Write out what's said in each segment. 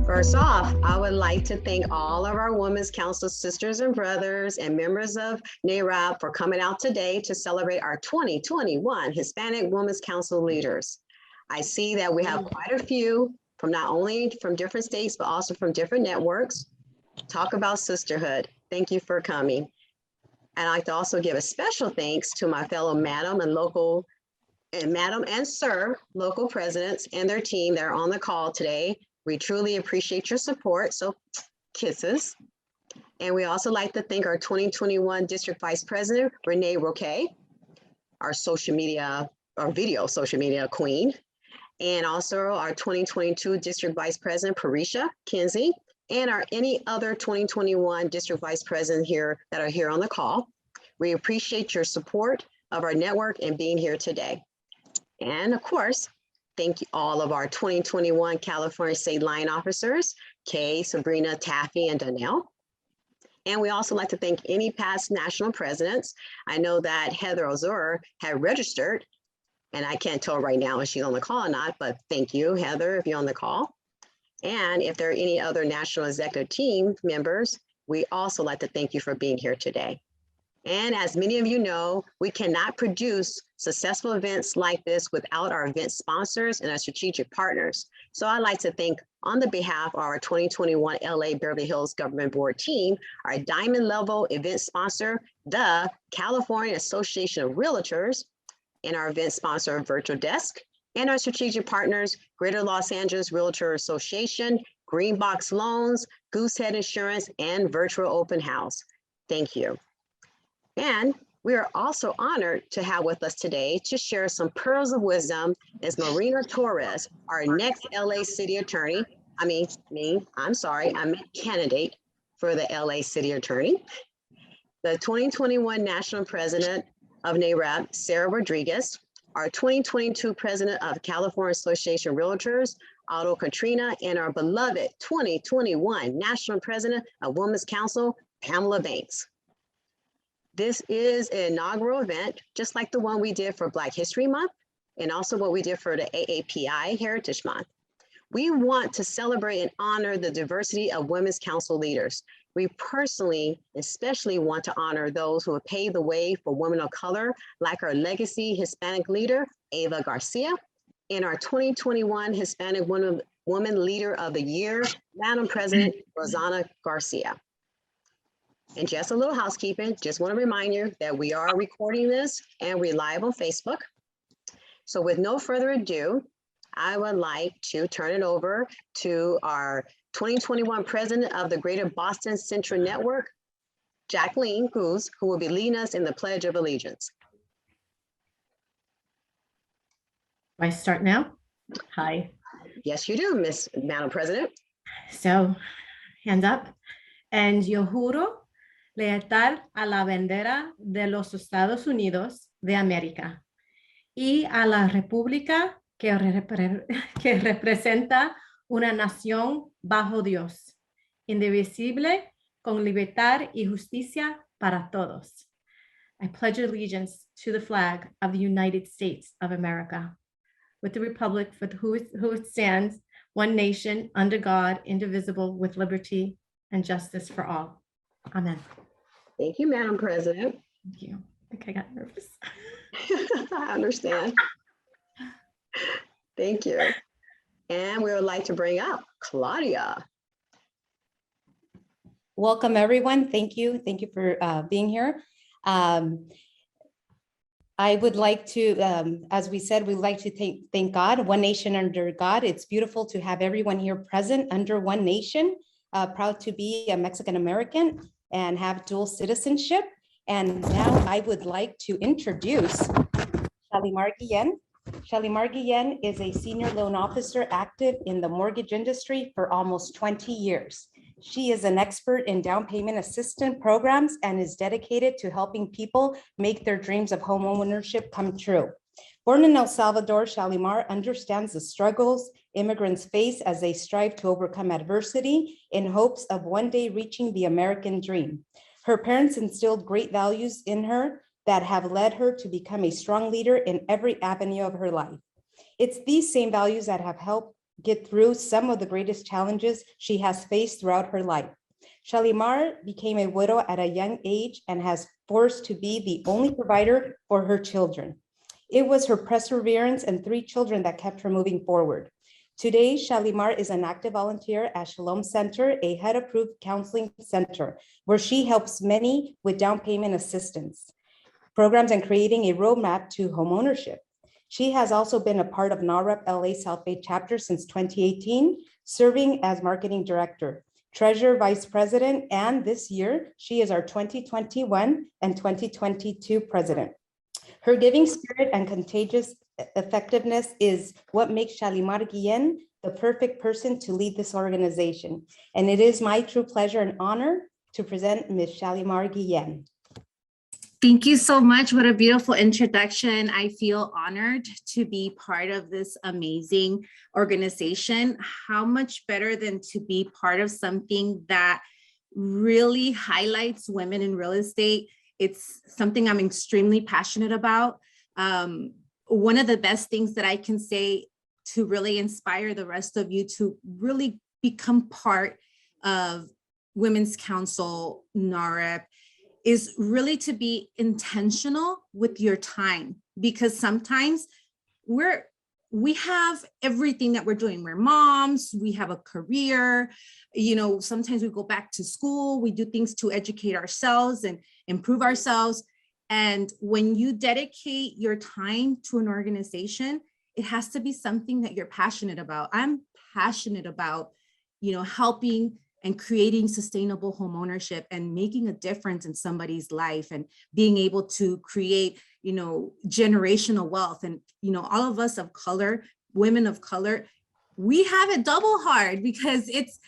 First off, I would like to thank all of our Women's Council sisters and brothers and members of NAHREP for coming out today to celebrate our 2021 Hispanic Women's Council leaders. I see that we have quite a few from not only from different states, but also from different networks. Talk about sisterhood. Thank you for coming. And I'd like to also give a special thanks to my fellow madam and sir local presidents and their team that are on the call today. We truly appreciate your support, so kisses. And we also like to thank our 2021 District Vice President, Renee Roque, our video social media queen, and also our 2022 District Vice President, Parisha Kinsey, and any other 2021 District Vice President here that are here on the call. We appreciate your support of our network and being here today. And of course, thank you all of our 2021 California State Line Officers, Kay, Sabrina, Taffy, and Donnell. And we also like to thank any past national presidents. I know that Heather Ozur had registered, and I can't tell right now if she's on the call or not, but thank you, Heather, if you're on the call. And if there are any other national executive team members, we also like to thank you for being here today. And as many of you know, we cannot produce successful events like this without our event sponsors and our strategic partners. So I'd like to thank, on the behalf of our 2021 LA-Beverly Hills Government Board team, our diamond level event sponsor, the California Association of Realtors, and our event sponsor, Virtual Desk, and our strategic partners, Greater Los Angeles Realtor Association, Greenbox Loans, Goosehead Insurance, and Virtual Open House. Thank you. And we are also honored to have with us today to share some pearls of wisdom is Marina Torres, our next LA City Attorney. I'm candidate for the LA City Attorney. The 2021 National President of NAHREP, Sara Rodriguez, our 2022 President of California Association of Realtors, Otto, Catrina, and our beloved 2021 National President of Women's Council, Pamela Banks. This is an inaugural event, just like the one we did for Black History Month, and also what we did for the AAPI Heritage Month. We want to celebrate and honor the diversity of Women's Council leaders. We personally, especially want to honor those who have paved the way for women of color, like our legacy Hispanic leader, Eva Garcia, and our 2021 Hispanic Woman Leader of the Year, Madam President Rosanna Garcia. And just a little housekeeping, just want to remind you that we are recording this and we're live on Facebook. So with no further ado, I would like to turn it over to our 2021 President of the Greater Boston Central Network, Jacqueline Goohs, who will be leading us in the Pledge of Allegiance. Do I start now? Hi. Yes, you do, Madam President. So, hands up. And yo juro lealtad a la bandera de los Estados Unidos de América y a la república que representa una nación bajo Dios, indivisible, con libertad y justicia para todos. I pledge allegiance to the flag of the United States of America, with the republic for who it stands, one nation, under God, indivisible, with liberty and justice for all. Amen. Thank you, Madam President. Thank you. I think I got nervous. I understand. Thank you. And we would like to bring up Claudia. Welcome, everyone. Thank you. Thank you for being here. I would like to, as we said, we'd like to thank God, one nation under God. It's beautiful to have everyone here present under one nation. Proud to be a Mexican American and have dual citizenship. And now I would like to introduce Shalimar Guillen. Shalimar Guillen is a senior loan officer active in the mortgage industry for almost 20 years. She is an expert in down payment assistance programs and is dedicated to helping people make their dreams of home ownership come true. Born in El Salvador, Shalimar understands the struggles immigrants face as they strive to overcome adversity in hopes of one day reaching the American dream. Her parents instilled great values in her that have led her to become a strong leader in every avenue of her life. It's these same values that have helped get through some of the greatest challenges she has faced throughout her life. Shalimar became a widow at a young age and has forced to be the only provider for her children. It was her perseverance and 3 children that kept her moving forward. Today, Shalimar is an active volunteer at Shalom Center, a HUD-approved counseling center, where she helps many with down payment assistance programs and creating a roadmap to homeownership. She has also been a part of NAHREP LA South Bay chapter since 2018, serving as marketing director, treasurer, vice president, and this year, she is our 2021 and 2022 president. Her giving spirit and contagious effectiveness is what makes Shalimar Guillen the perfect person to lead this organization. And it is my true pleasure and honor to present Ms. Shalimar Guillen. Thank you so much. What a beautiful introduction. I feel honored to be part of this amazing organization. How much better than to be part of something that really highlights women in real estate. It's something I'm extremely passionate about. One of the best things that I can say to really inspire the rest of you to really become part of Women's Council, NAHREP, is really to be intentional with your time, because sometimes we have everything that we're doing. We're moms, we have a career, sometimes we go back to school, we do things to educate ourselves and improve ourselves. And when you dedicate your time to an organization, it has to be something that you're passionate about. I'm passionate about, helping and creating sustainable homeownership and making a difference in somebody's life and being able to create, generational wealth. And, all of us of color, women of color, we have it double hard because it's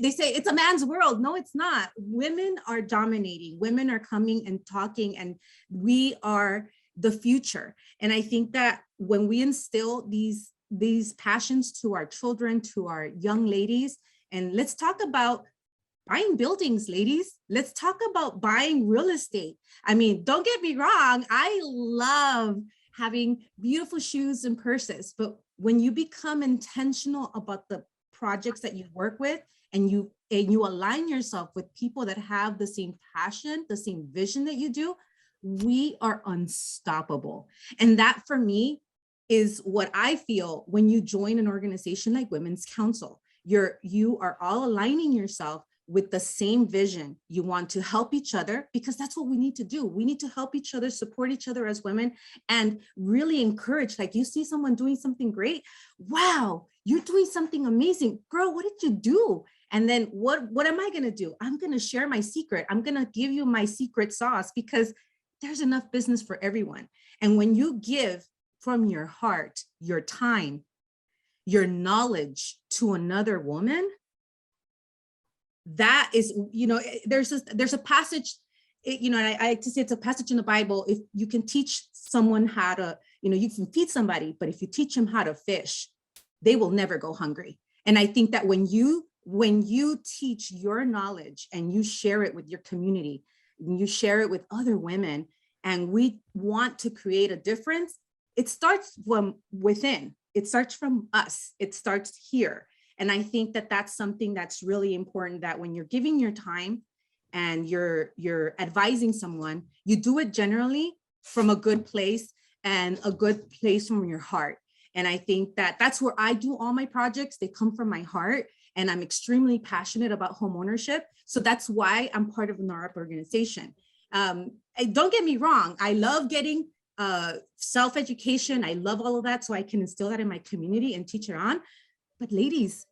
they say it's a man's world. No, it's not. Women are dominating. Women are coming and talking, and we are the future. And I think that when we instill these passions to our children, to our young ladies, and let's talk about buying buildings, ladies. Let's talk about buying real estate. I mean, don't get me wrong. I love having beautiful shoes and purses, but when you become intentional about the projects that you work with and you align yourself with people that have the same passion, the same vision that you do, we are unstoppable. And that for me is what I feel when you join an organization like Women's Council. You are all aligning yourself with the same vision. You want to help each other because that's what we need to do. We need to help each other, support each other as women, and really encourage. Like, you see someone doing something great. Wow, you're doing something amazing. Girl, what did you do? And then what am I going to do? I'm going to share my secret. I'm going to give you my secret sauce because there's enough business for everyone. And when you give from your heart, your time, your knowledge to another woman, that is, there's a passage, and I like to say it's a passage in the Bible. If you can teach someone how to, you can feed somebody, but if you teach them how to fish, they will never go hungry. And I think that when you teach your knowledge and you share it with your community, and you share it with other women, and we want to create a difference, it starts from within. It starts from us. It starts here. And I think that that's something that's really important, that when you're giving your time and you're advising someone, you do it generally from a good place and a good place from your heart. And I think that that's where I do all my projects. They come from my heart, and I'm extremely passionate about homeownership. So that's why I'm part of the NAHREP organization. Don't get me wrong. I love getting self-education. I love all of that. So I can instill that in my community and teach it on. But ladies,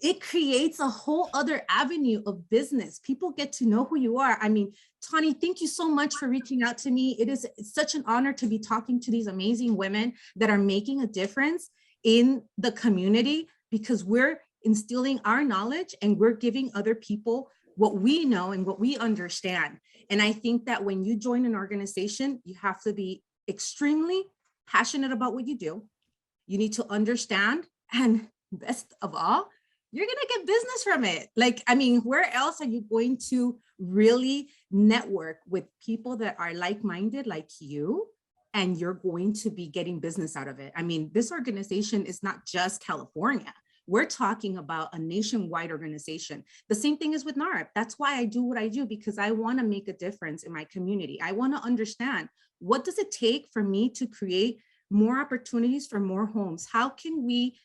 it creates a whole other avenue of business. People get to know who you are. I mean, Tani, thank you so much for reaching out to me. It's such an honor to be talking to these amazing women that are making a difference in the community, because we're instilling our knowledge and we're giving other people what we know and what we understand. And I think that when you join an organization, you have to be extremely passionate about what you do. You need to understand, and best of all, you're going to get business from it. Like, I mean, where else are you going to really network with people that are like-minded like you? And you're going to be getting business out of it. I mean, this organization is not just California. We're talking about a nationwide organization. The same thing is with NAHREP. That's why I do what I do, because I want to make a difference in my community. I want to understand, what does it take for me to create more opportunities for more homes? How can we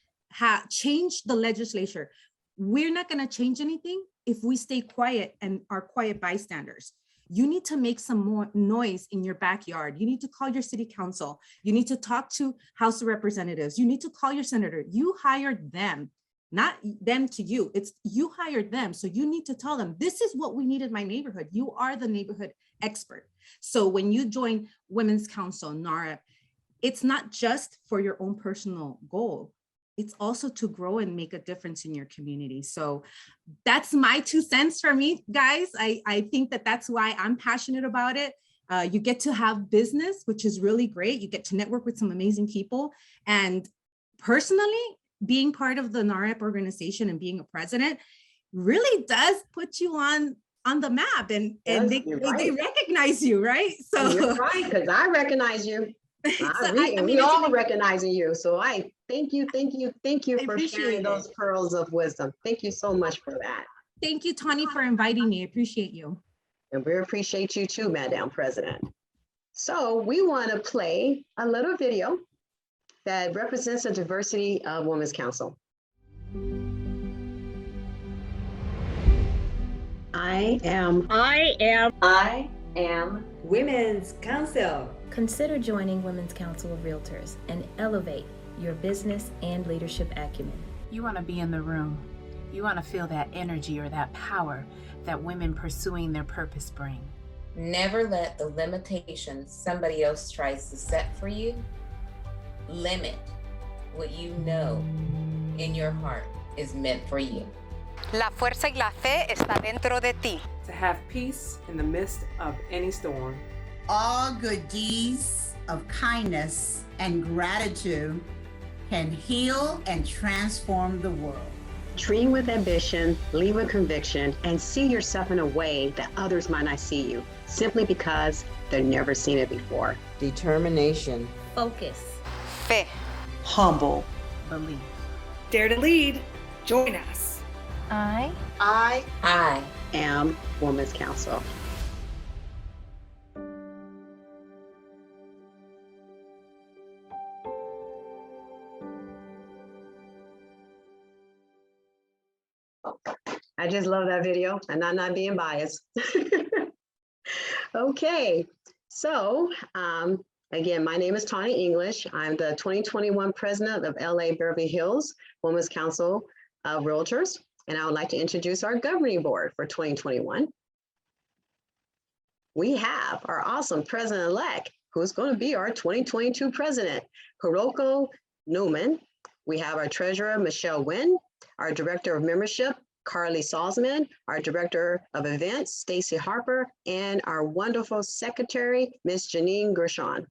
change the legislature? We're not going to change anything if we stay quiet and are quiet bystanders. You need to make some more noise in your backyard. You need to call your city council. You need to talk to House of Representatives. You need to call your senator. You hired them, not them to you. It's you hired them. So you need to tell them, this is what we need in my neighborhood. You are the neighborhood expert. So when you join Women's Council, NAHREP, it's not just for your own personal goal. It's also to grow and make a difference in your community. So that's my 2 cents for me, guys. I think that that's why I'm passionate about it. You get to have business, which is really great. You get to network with some amazing people. And personally, being part of the NAHREP organization and being a president really does put you on the map, and they recognize you, right? So you're right, because I recognize you. We all recognizing you. So I thank you for sharing those pearls of wisdom. Thank you so much for that. Thank you, Tawny, for inviting me. I appreciate you. And we appreciate you too, Madam President. So we want to play a little video that represents the diversity of Women's Council. I am Women's Council. Consider joining Women's Council of Realtors and elevate your business and leadership acumen. You want to be in the room. You want to feel that energy or that power that women pursuing their purpose bring. Never let the limitations somebody else tries to set for you limit what you know in your heart is meant for you. La fuerza y la fe está dentro de ti. To have peace in the midst of any storm. All good deeds of kindness and gratitude can heal and transform the world. Dream with ambition, lead with conviction, and see yourself in a way that others might not see you, simply because they've never seen it before. Determination. Focus. Fe. Humble. Believe. Dare to lead. Join us. I am Women's Council. I just love that video, and I'm not being biased. Okay, so again, my name is Tawny English. I'm the 2021 president of LA-Beverly Hills Women's Council of Realtors, and I would like to introduce our governing board for 2021. We have our awesome president-elect, who's going to be our 2022 president, Hiroko Newman. We have our treasurer, Michelle Nguyen, our director of membership, Carly Salzman, our director of events, Stacy Harper, and our wonderful secretary, Miss Janine Gershon.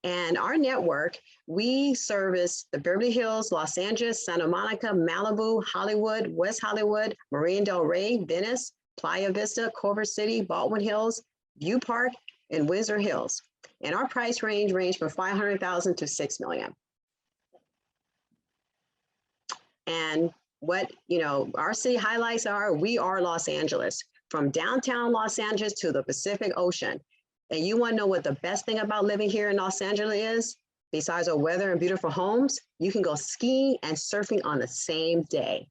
And our network, we service the Beverly Hills, Los Angeles, Santa Monica, Malibu, Hollywood, West Hollywood, Marina del Rey, Venice, Playa Vista, Culver City, Baldwin Hills, View Park, and Windsor Hills. And our price range from $500,000 to $6 million. And what, our city highlights are, we are Los Angeles, from downtown Los Angeles to the Pacific Ocean. And you want to know what the best thing about living here in Los Angeles is? Besides our weather and beautiful homes, you can go skiing and surfing on the same day.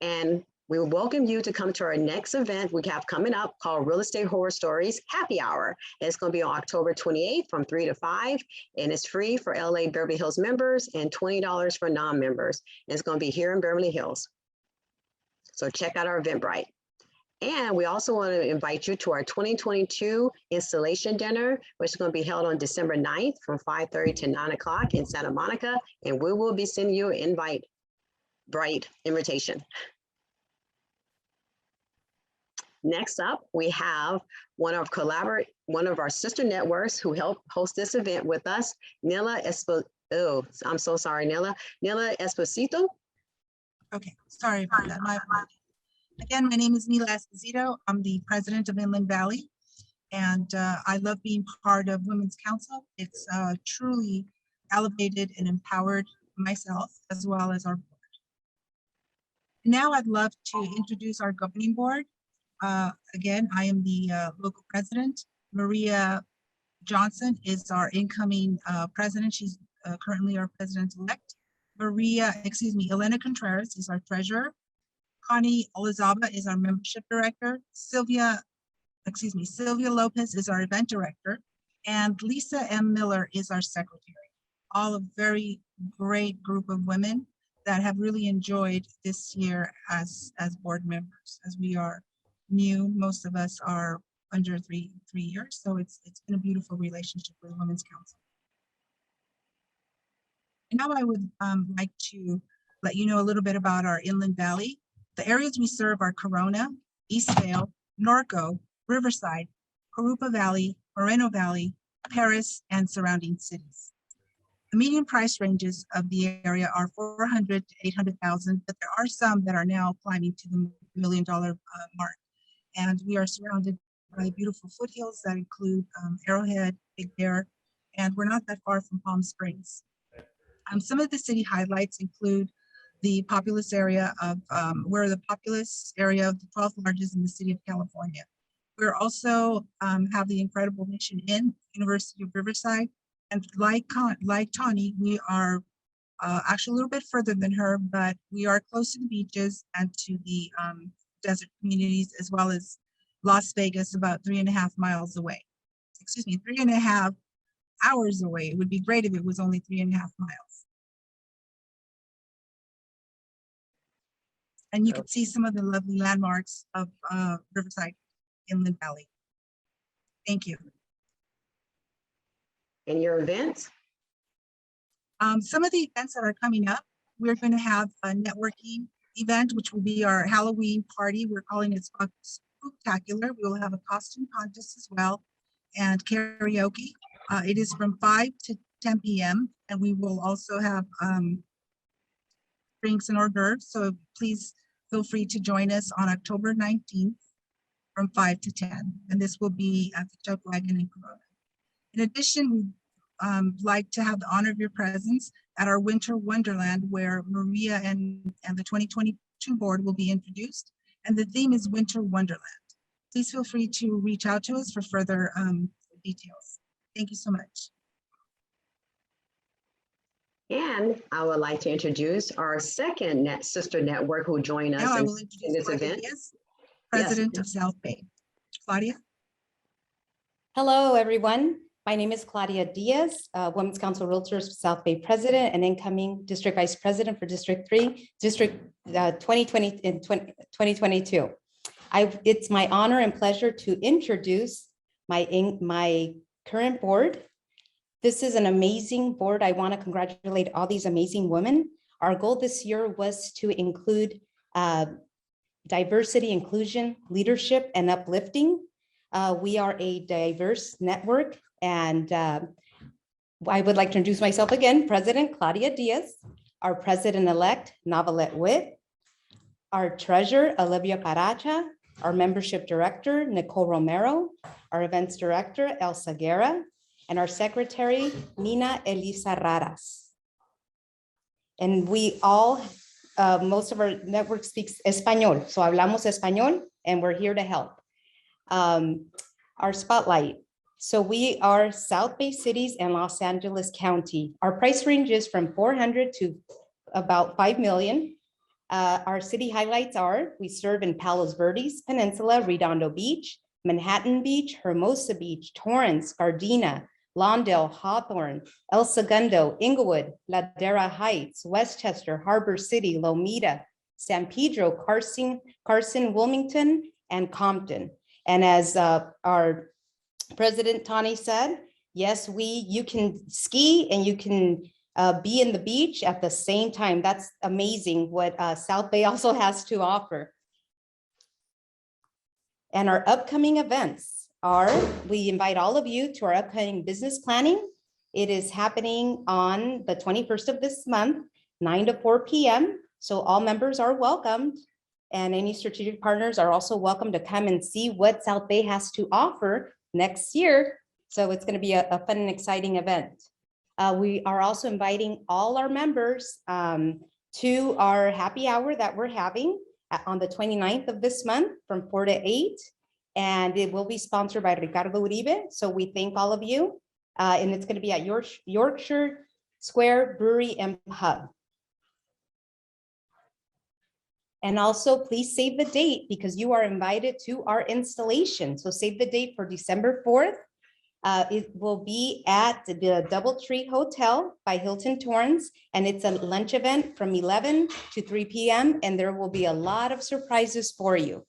And we welcome you to come to our next event we have coming up called Real Estate Horror Stories Happy Hour. It's going to be on October 28th from 3 to 5, and it's free for LA Beverly Hills members and $20 for non-members. It's going to be here in Beverly Hills. So check out our Eventbrite. And we also want to invite you to our 2022 installation dinner, which is going to be held on December 9th from 5:30 to 9 o'clock in Santa Monica. And we will be sending you an Eventbrite invitation. Next up, we have one of our sister networks who helped host this event with us, Nila Oh, I'm so sorry, Nila. Nila Esposito. Okay, sorry about that. My apologies. Again, my name is Nila Esposito. I'm the president of Inland Valley, and I love being part of Women's Council. It's truly elevated and empowered myself as well as our board. Now I'd love to introduce our governing board. Again, I am the local president. Maria Johnson is our incoming president. She's currently our president-elect. Elena Contreras is our treasurer. Connie Olazaba is our membership director. Sylvia Lopez is our event director. And Lisa M. Miller is our secretary. All a very great group of women that have really enjoyed this year as board members. As we are new, most of us are under three years. So it's been a beautiful relationship with Women's Council. And now I would like to let you know a little bit about our Inland Valley. The areas we serve are Corona, Eastvale, Norco, Riverside, Corupa Valley, Moreno Valley, Paris, and surrounding cities. The median price ranges of the area are 400 to 800,000, but there are some that are now climbing to the $1 million mark. And we are surrounded by beautiful foothills that include Arrowhead, Big Bear, and we're not that far from Palm Springs. Some of the city highlights include the populous area of, we're the populous area of the 12th largest in the city of California. We're also have the incredible Mission Inn, University of Riverside, and like Tawny, we are actually a little bit further than her, but we are close to the beaches and to the desert communities, as well as Las Vegas, about 3.5 miles away. Excuse me, 3.5 hours away. It would be great if it was only 3.5 miles. And you can see some of the lovely landmarks of Riverside, Inland Valley. Thank you. And your events? Some of the events that are coming up, we're going to have a networking event, which will be our Halloween party. We're calling it Spooktacular. We will have a costume contest as well and karaoke. It is from 5 to 10 p.m. and we will also have drinks and hors d'oeuvres. So please feel free to join us on October 19th from 5 to 10. And this will be at the Chuck Wagon in Corona. In addition, we'd like to have the honor of your presence at our Winter Wonderland, where Maria and the 2022 board will be introduced. And the theme is Winter Wonderland. Please feel free to reach out to us for further details. Thank you so much. And I would like to introduce our second sister network who joined us Now I will introduce in this Claudia event. Diaz, President of South Bay. Claudia. Hello, everyone. My name is Claudia Diaz, Women's Council Realtors South Bay President and incoming District Vice President for District 3, District 2020 in 2022. It's my honor and pleasure to introduce my current board. This is an amazing board. I want to congratulate all these amazing women. Our goal this year was to include diversity, inclusion, leadership, and uplifting. We are a diverse network, and I would like to introduce myself again, President Claudia Diaz, our President-elect, Navalette Witt, our Treasurer, Olivia Caracha, our Membership Director, Nicole Romero, our Events Director, Elsa Guerra, and our Secretary, Nina Elisa Raras. And we all, most of our network speaks Espanol, so hablamos Espanol, and we're here to help. Our spotlight. So we are South Bay cities and Los Angeles County. Our price range is from 400 to about 5 million. Our city highlights are, we serve in Palos Verdes Peninsula, Redondo Beach, Manhattan Beach, Hermosa Beach, Torrance, Gardena, Lawndale, Hawthorne, El Segundo, Inglewood, Ladera Heights, Westchester, Harbor City, Lomita, San Pedro, Carson, Wilmington, and Compton. And as our President Tani said, yes, you can ski and you can be in the beach at the same time. That's amazing what South Bay also has to offer. And our upcoming events are, we invite all of you to our upcoming business planning It is happening on the 21st of this month, 9 to 4 p.m. So all members are welcomed, and any strategic partners are also welcome to come and see what South Bay has to offer next year. So it's going to be a fun and exciting event. We are also inviting all our members to our happy hour that we're having on the 29th of this month from 4 to 8. And it will be sponsored by Ricardo Uribe. So we thank all of you. And it's going to be at Yorkshire Square Brewery and Pub. And also please save the date because you are invited to our installation. So save the date for December 4th. It will be at the Doubletree Hotel by Hilton Torrance, and it's a lunch event from 11 to 3 p.m. and there will be a lot of surprises for you.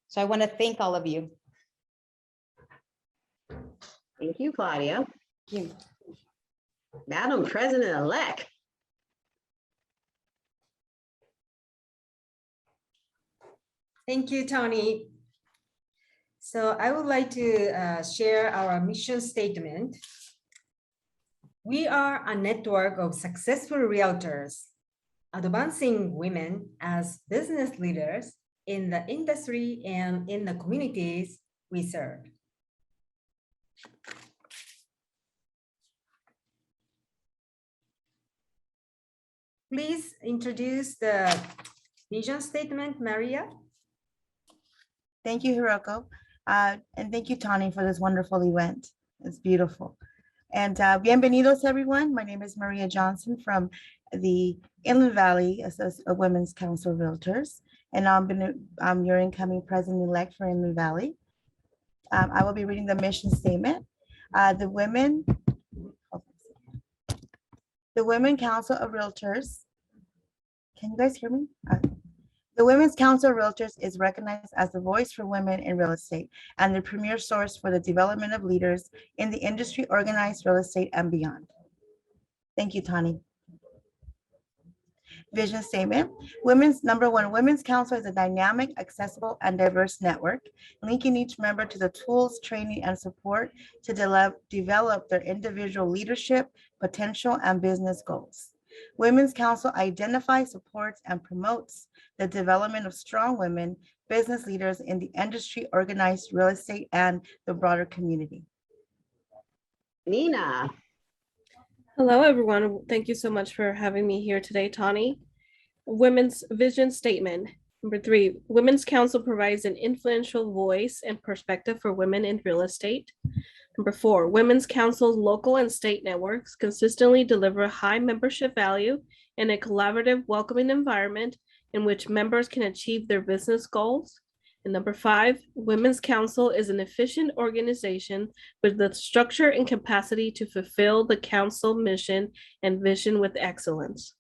So I want to thank all of you. Thank you, Claudia. Thank you. Madam President-elect. Thank you, Tony. So I would like to share our mission statement. We are a network of successful realtors, advancing women as business leaders in the industry and in the communities we serve. Please introduce the vision statement, Maria. Thank you, Hiroko. And thank you, Tani, for this wonderful event. It's beautiful. And bienvenidos, everyone. My name is Maria Johnson from the Inland Valley Women's Council of Realtors. And I'm your incoming president-elect for Inland Valley. I will be reading the mission statement. The Women Council of Realtors. Can you guys hear me? The Women's Council of Realtors is recognized as the voice for women in real estate and the premier source for the development of leaders in the industry, organized real estate, and beyond. Thank you, Tani. Vision statement. Number one, Women's Council is a dynamic, accessible, and diverse network, linking each member to the tools, training, and support to develop their individual leadership, potential, and business goals. Women's Council identifies, supports, and promotes the development of strong women, business leaders in the industry, organized real estate, and the broader community. Nina. Hello, everyone. Thank you so much for having me here today, Tani. Women's vision statement. Number 3, Women's Council provides an influential voice and perspective for women in real estate. Number 4, Women's Council's local and state networks consistently deliver high membership value in a collaborative, welcoming environment in which members can achieve their business goals. And number 5, Women's Council is an efficient organization with the structure and capacity to fulfill the council mission and vision with excellence.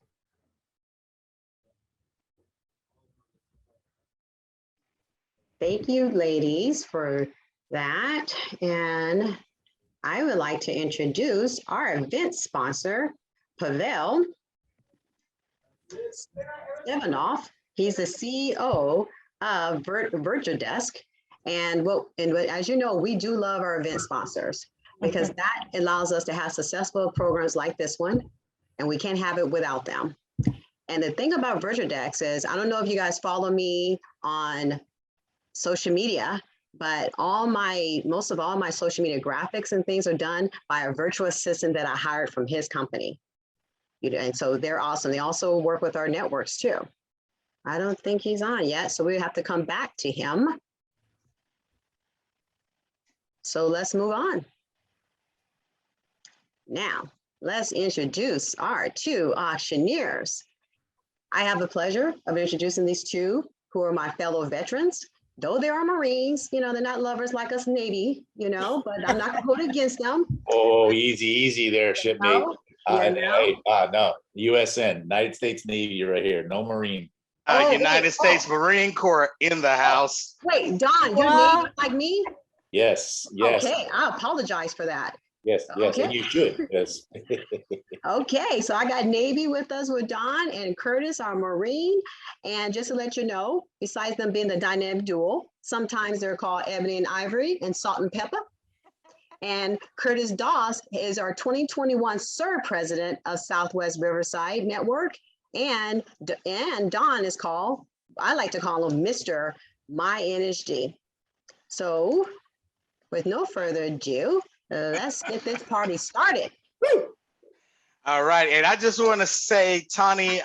Thank you, ladies, for that. And I would like to introduce our event sponsor, Pavel Stevanov. He's the CEO of Virtual Desk. And as you know, we do love our event sponsors because that allows us to have successful programs like this one, and we can't have it without them. And the thing about Virtual Desk is, I don't know if you guys follow me on social media, but most of all my social media graphics and things are done by a virtual assistant that I hired from his company. And so they're awesome. They also work with our networks too. I don't think he's on yet, so we have to come back to him. So let's move on. Now, let's introduce our 2 auctioneers. I have the pleasure of introducing these 2 who are my fellow veterans. Though they are Marines, they're not lovers like us Navy, but I'm not gonna hold against them. Oh, easy there, shipmate. No, USN, United States Navy right here, no Marine. United States Marine Corps in the house. Wait, Don, you're Navy like me? Yes. Okay, I apologize for that. Yes, Okay. And you should, yes. Okay, so I got Navy with us with Don and Curtis, our Marine. And just to let you know, besides them being the dynamic duo, sometimes they're called Ebony and Ivory and Salt and Pepper. And Curtis Doss is our 2021 SIR president of Southwest Riverside Network. And Don is called, I like to call him Mr. My NSG. So with no further ado, let's get this party started. Woo! All right, and I just want to say, Tani,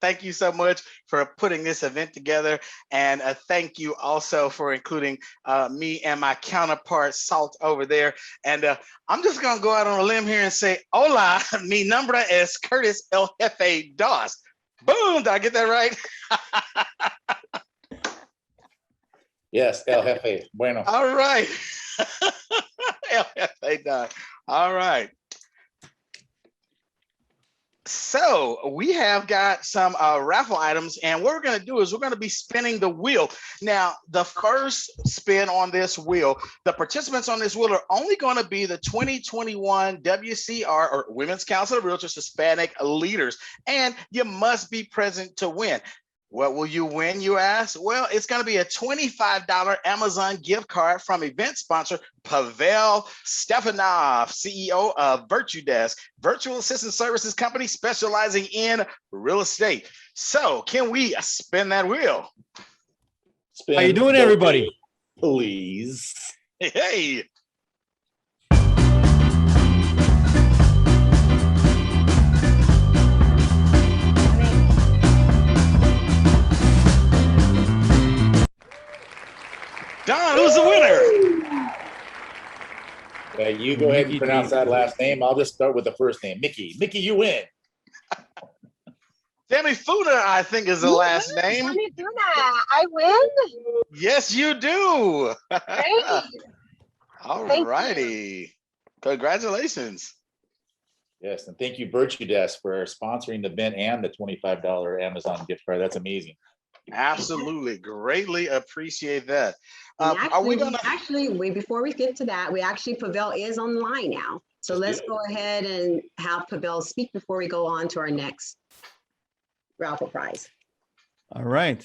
thank you so much for putting this event together, and thank you also for including me and my counterpart, Salt, over there. And I'm just gonna go out on a limb here and say, hola, mi nombre es Curtis El Jefe Doss. Boom, did I get that right? Yes, El Jefe. Bueno. All right. El Jefe Doss. All right. So we have got some raffle items, and what we're going to do is we're going to be spinning the wheel. Now, the first spin on this wheel, the participants on this wheel are only going to be the 2021 WCR, or Women's Council of Realtors Hispanic Leaders, and you must be present to win. What will you win, you ask? Well, it's going to be a $25 Amazon gift card from event sponsor Pavel Stefanov, CEO of Virtue Desk, virtual assistant services company specializing in real estate. So can we spin that wheel? Spin. How you doing, everybody? Please. Hey. Don, who's the winner? You go ahead and pronounce that last name. I'll just start with the first name. Mickey. Mickey, you win. Tammy Funa, I think, is the last name. Tammy Funa, I win? Yes, you do. Great. All Thank righty. Congratulations. Yes, and thank you, Virtue Desk, for sponsoring the event and the $25 Amazon gift card. That's amazing. Absolutely. Greatly appreciate that. Before we get to that, Pavel is on the line now. So let's go ahead and have Pavel speak before we go on to our next raffle prize. All right.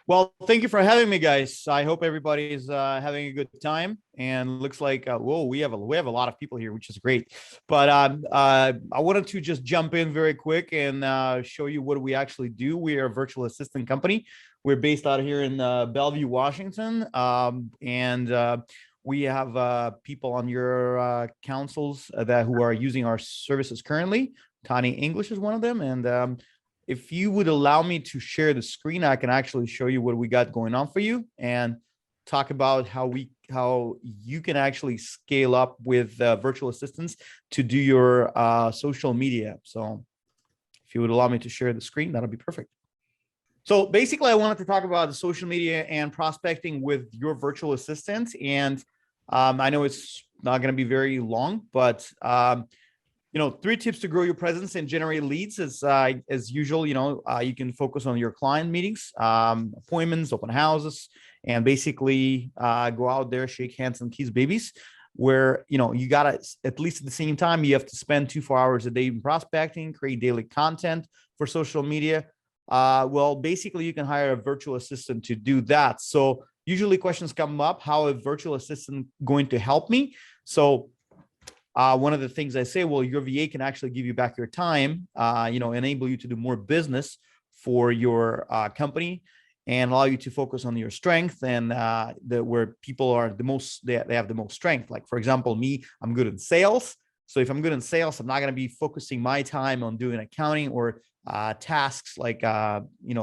Well, thank you for having me, guys. I hope everybody is having a good time. And looks like whoa, we have a lot of people here, which is great. But I wanted to just jump in very quick and show you what we actually do. We are a virtual assistant company. We're based out here in Bellevue, Washington, and we have people on your councils who are using our services currently. Tani English is one of them, and if you would allow me to share the screen, I can actually show you what we got going on for you and talk about how you can actually scale up with virtual assistants to do your social media. So if you would allow me to share the screen, that'll be perfect. So basically, I wanted to talk about the social media and prospecting with your virtual assistant. And I know it's not going to be very long, but 3 tips to grow your presence and generate leads as usual. You can focus on your client meetings, appointments, open houses, and basically go out there, shake hands and kiss babies, where, you gotta, at least at the same time, you have to spend 2-4 hours a day in prospecting, create daily content for social media. Well, basically you can hire a virtual assistant to do that. So usually questions come up, how a virtual assistant going to help me? So one of the things I say, well, your VA can actually give you back your time, enable you to do more business for your company and allow you to focus on your strength and where people are the most, they have the most strength. Like, for example, me, I'm good in sales. So if I'm good in sales, I'm not going to be focusing my time on doing accounting or tasks like,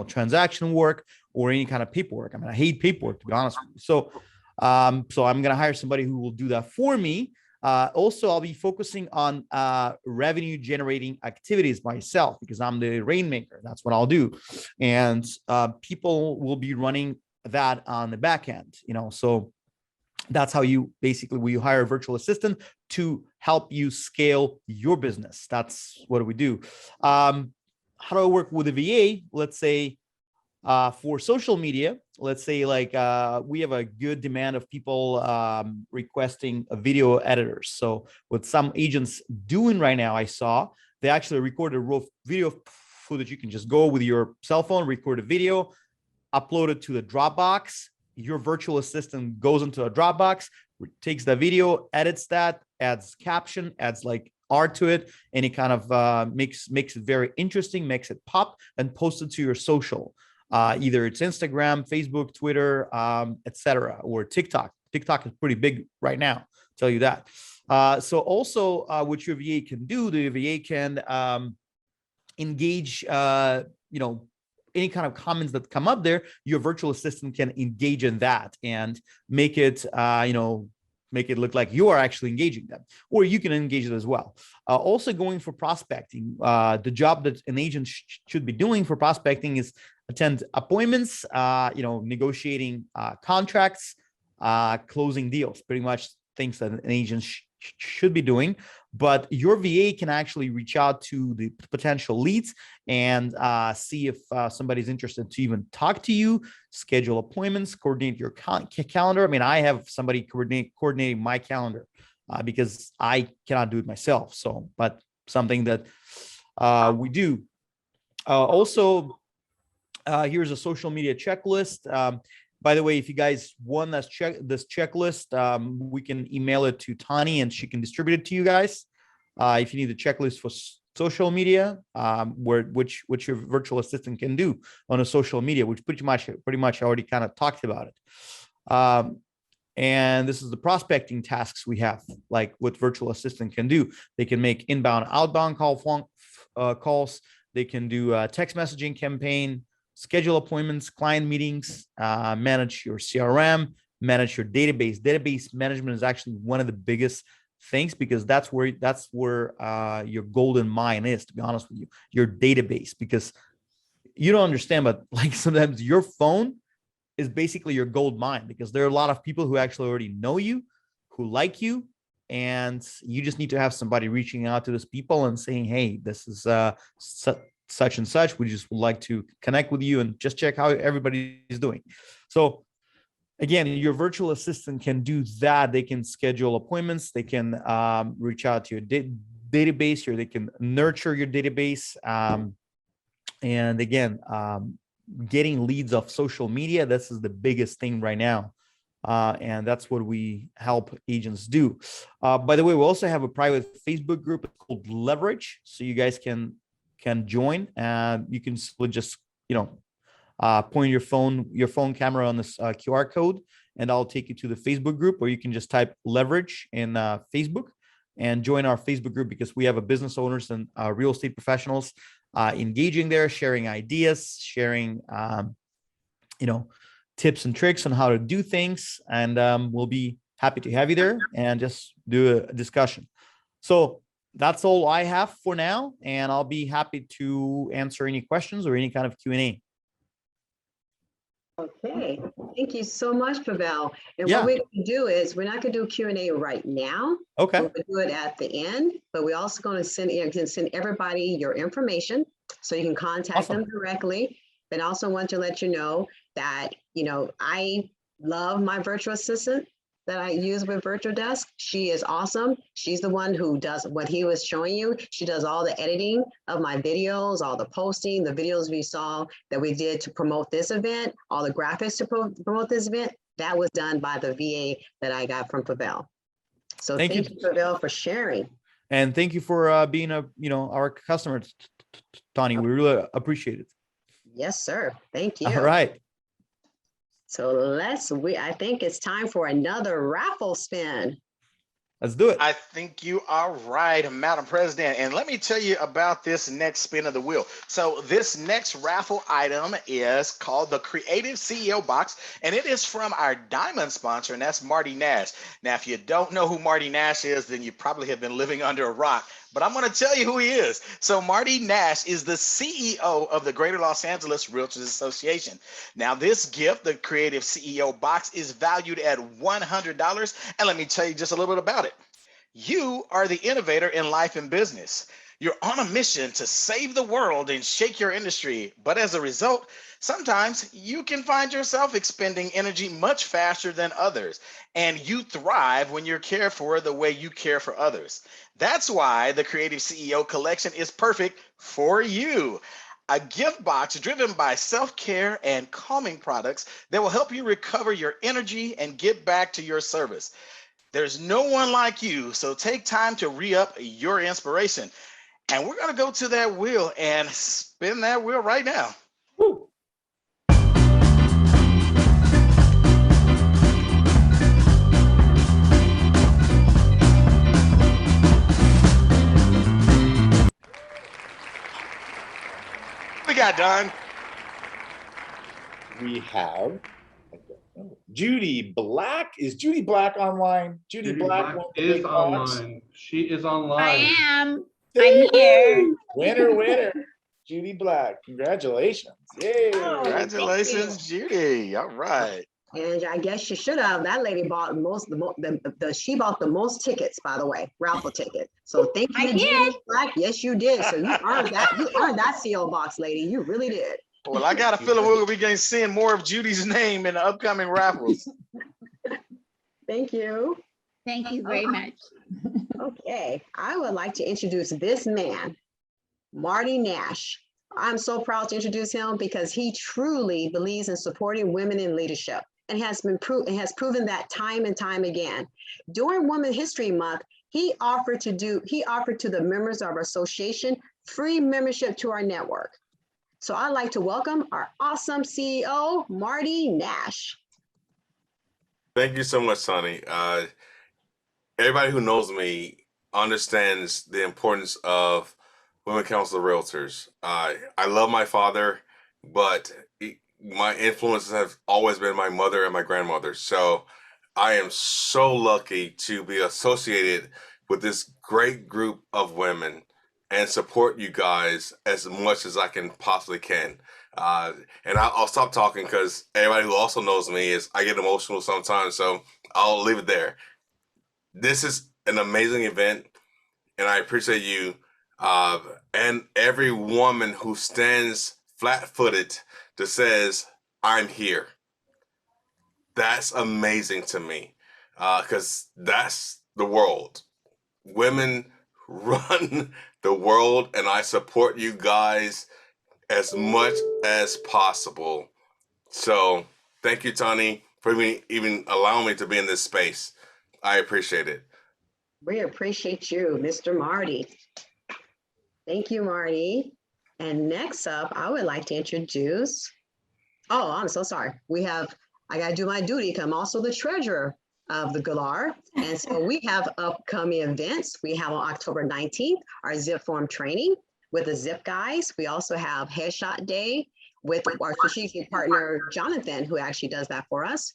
transaction work or any kind of paperwork. I mean, I hate paperwork, to be honest with you. So I'm going to hire somebody who will do that for me. Also, I'll be focusing on revenue generating activities myself because I'm the rainmaker. That's what I'll do. And people will be running that on the back end, so that's how you basically, you hire a virtual assistant to help you scale your business. That's what we do. How do I work with a VA? Let's say for social media, let's say we have a good demand of people requesting a video editors. So what some agents doing right now, I saw, they actually record a raw video footage. You can just go with your cell phone, record a video, upload it to the Dropbox. Your virtual assistant goes into a Dropbox, takes the video, edits that, adds caption, adds like art to it, and it kind of makes it very interesting, makes it pop, and posts it to your social. Either it's Instagram, Facebook, Twitter, etc., or TikTok. TikTok is pretty big right now, I'll tell you that. So also what your VA can do, the VA can engage, any kind of comments that come up there, your virtual assistant can engage in that and make it, make it look like you are actually engaging them, or you can engage it as well. Also going for prospecting, the job that an agent should be doing for prospecting is attend appointments, negotiating contracts, closing deals, pretty much things that an agent should be doing. But your VA can actually reach out to the potential leads and see if somebody's interested to even talk to you, schedule appointments, coordinate your calendar. I mean, I have somebody coordinating my calendar because I cannot do it myself. So, but something that we do. Also, here's a social media checklist. By the way, if you guys want this checklist, we can email it to Tani and she can distribute it to you guys. If you need the checklist for social media, which your virtual assistant can do on a social media, which pretty much I already kind of talked about it. And this is the prospecting tasks we have, like what virtual assistant can do. They can make inbound, outbound calls. They can do a text messaging campaign, schedule appointments, client meetings, manage your CRM, manage your database. Database management is actually one of the biggest things because that's where your golden mine is, to be honest with you, your database, because you don't understand, but like sometimes your phone is basically your gold mine because there are a lot of people who actually already know you, who like you, and you just need to have somebody reaching out to those people and saying, hey, this is such and such, we just would like to connect with you and just check how everybody is doing. So again, your virtual assistant can do that. They can schedule appointments. They can reach out to your database, or they can nurture your database. And again, getting leads off social media, this is the biggest thing right now. And that's what we help agents do. By the way, we also have a private Facebook group called Leverage. So you guys can join, and you can just, point your phone camera on this QR code, and I'll take you to the Facebook group, or you can just type Leverage in Facebook and join our Facebook group, because we have a business owners and real estate professionals engaging there, sharing ideas, sharing, tips and tricks on how to do things. And we'll be happy to have you there and just do a discussion. So that's all I have for now, and I'll be happy to answer any questions or any kind of Q&A. Okay, thank you so much, Pavel. And Yeah. what we're going to do is, we're not going to do Q&A right now. Okay. We're going to do it at the end, but we're also going to send everybody your information so you can contact them directly. But I also want to let you know that, I love my virtual assistant that I use with Virtual Desk. She is awesome. She's the one who does what he was showing you. She does all the editing of my videos, all the posting, the videos we saw that we did to promote this event, all the graphics to promote this event. That was done by the VA that I got from Pavel. So thank you, Pavel, for sharing. And thank you for being our customer, Tani. We really appreciate it. Yes, sir. Thank you. All right. So I think it's time for another raffle spin. Let's do it. I think you are right, Madam President. And let me tell you about this next spin of the wheel. So this next raffle item is called the Creative CEO Box, and it is from our diamond sponsor, and that's Marty Nash. Now, if you don't know who Marty Nash is, then you probably have been living under a rock. But I'm going to tell you who he is. So Marty Nash is the CEO of the Greater Los Angeles Realtors Association. Now, this gift, the Creative CEO Box, is valued at $100. And let me tell you just a little bit about it. You are the innovator in life and business. You're on a mission to save the world and shake your industry. But as a result, sometimes you can find yourself expending energy much faster than others. And you thrive when you're cared for the way you care for others. That's why the Creative CEO Collection is perfect for you. A gift box driven by self-care and calming products that will help you recover your energy and get back to your service. There's no one like you. So take time to re-up your inspiration. And we're going to go to that wheel and spin that wheel right now. Woo. We got done. We have Judy Black. Is Judy Black online? Judy Black is online. She is online. I am. I'm here. Winner, winner. Judy Black. Congratulations. Yay. Congratulations, Judy. All right. And I guess she should have. That lady bought she bought the most tickets, by the way, raffle ticket. So thank you, Judy Black. Yes, you did. So you earned that. You earned that CO box, lady. You really did. Well, I got a feeling we'll be getting seeing more of Judy's name in the upcoming raffles. Thank you. Thank you very much. Okay, I would like to introduce this man, Marty Nash. I'm so proud to introduce him because he truly believes in supporting women in leadership and has proven that time and time again. During Women's History Month, he offered to the members of our association free membership to our network. So I'd like to welcome our awesome CEO, Marty Nash. Thank you so much, Tony. Everybody who knows me understands the importance of Women Council of Realtors. I love my father, but my influences have always been my mother and my grandmother. So I am so lucky to be associated with this great group of women and support you guys as much as I can possibly can. And I'll stop talking because everybody who also knows me is I get emotional sometimes, so I'll leave it there. This is an amazing event, and I appreciate you and every woman who stands flat-footed that says, I'm here. That's amazing to me because that's the world. Women run the world, and I support you guys as much as possible. So thank you, Tony, for even allowing me to be in this space. I appreciate it. We appreciate you, Mr. Marty. Thank you, Marty. And next up, I would like to introduce, I'm so sorry. I gotta do my duty because I'm also the treasurer of the GALAR. And so we have upcoming events. We have on October 19th, our zip form training with the Zip Guys. We also have Headshot Day with our strategic partner, Jonathan, who actually does that for us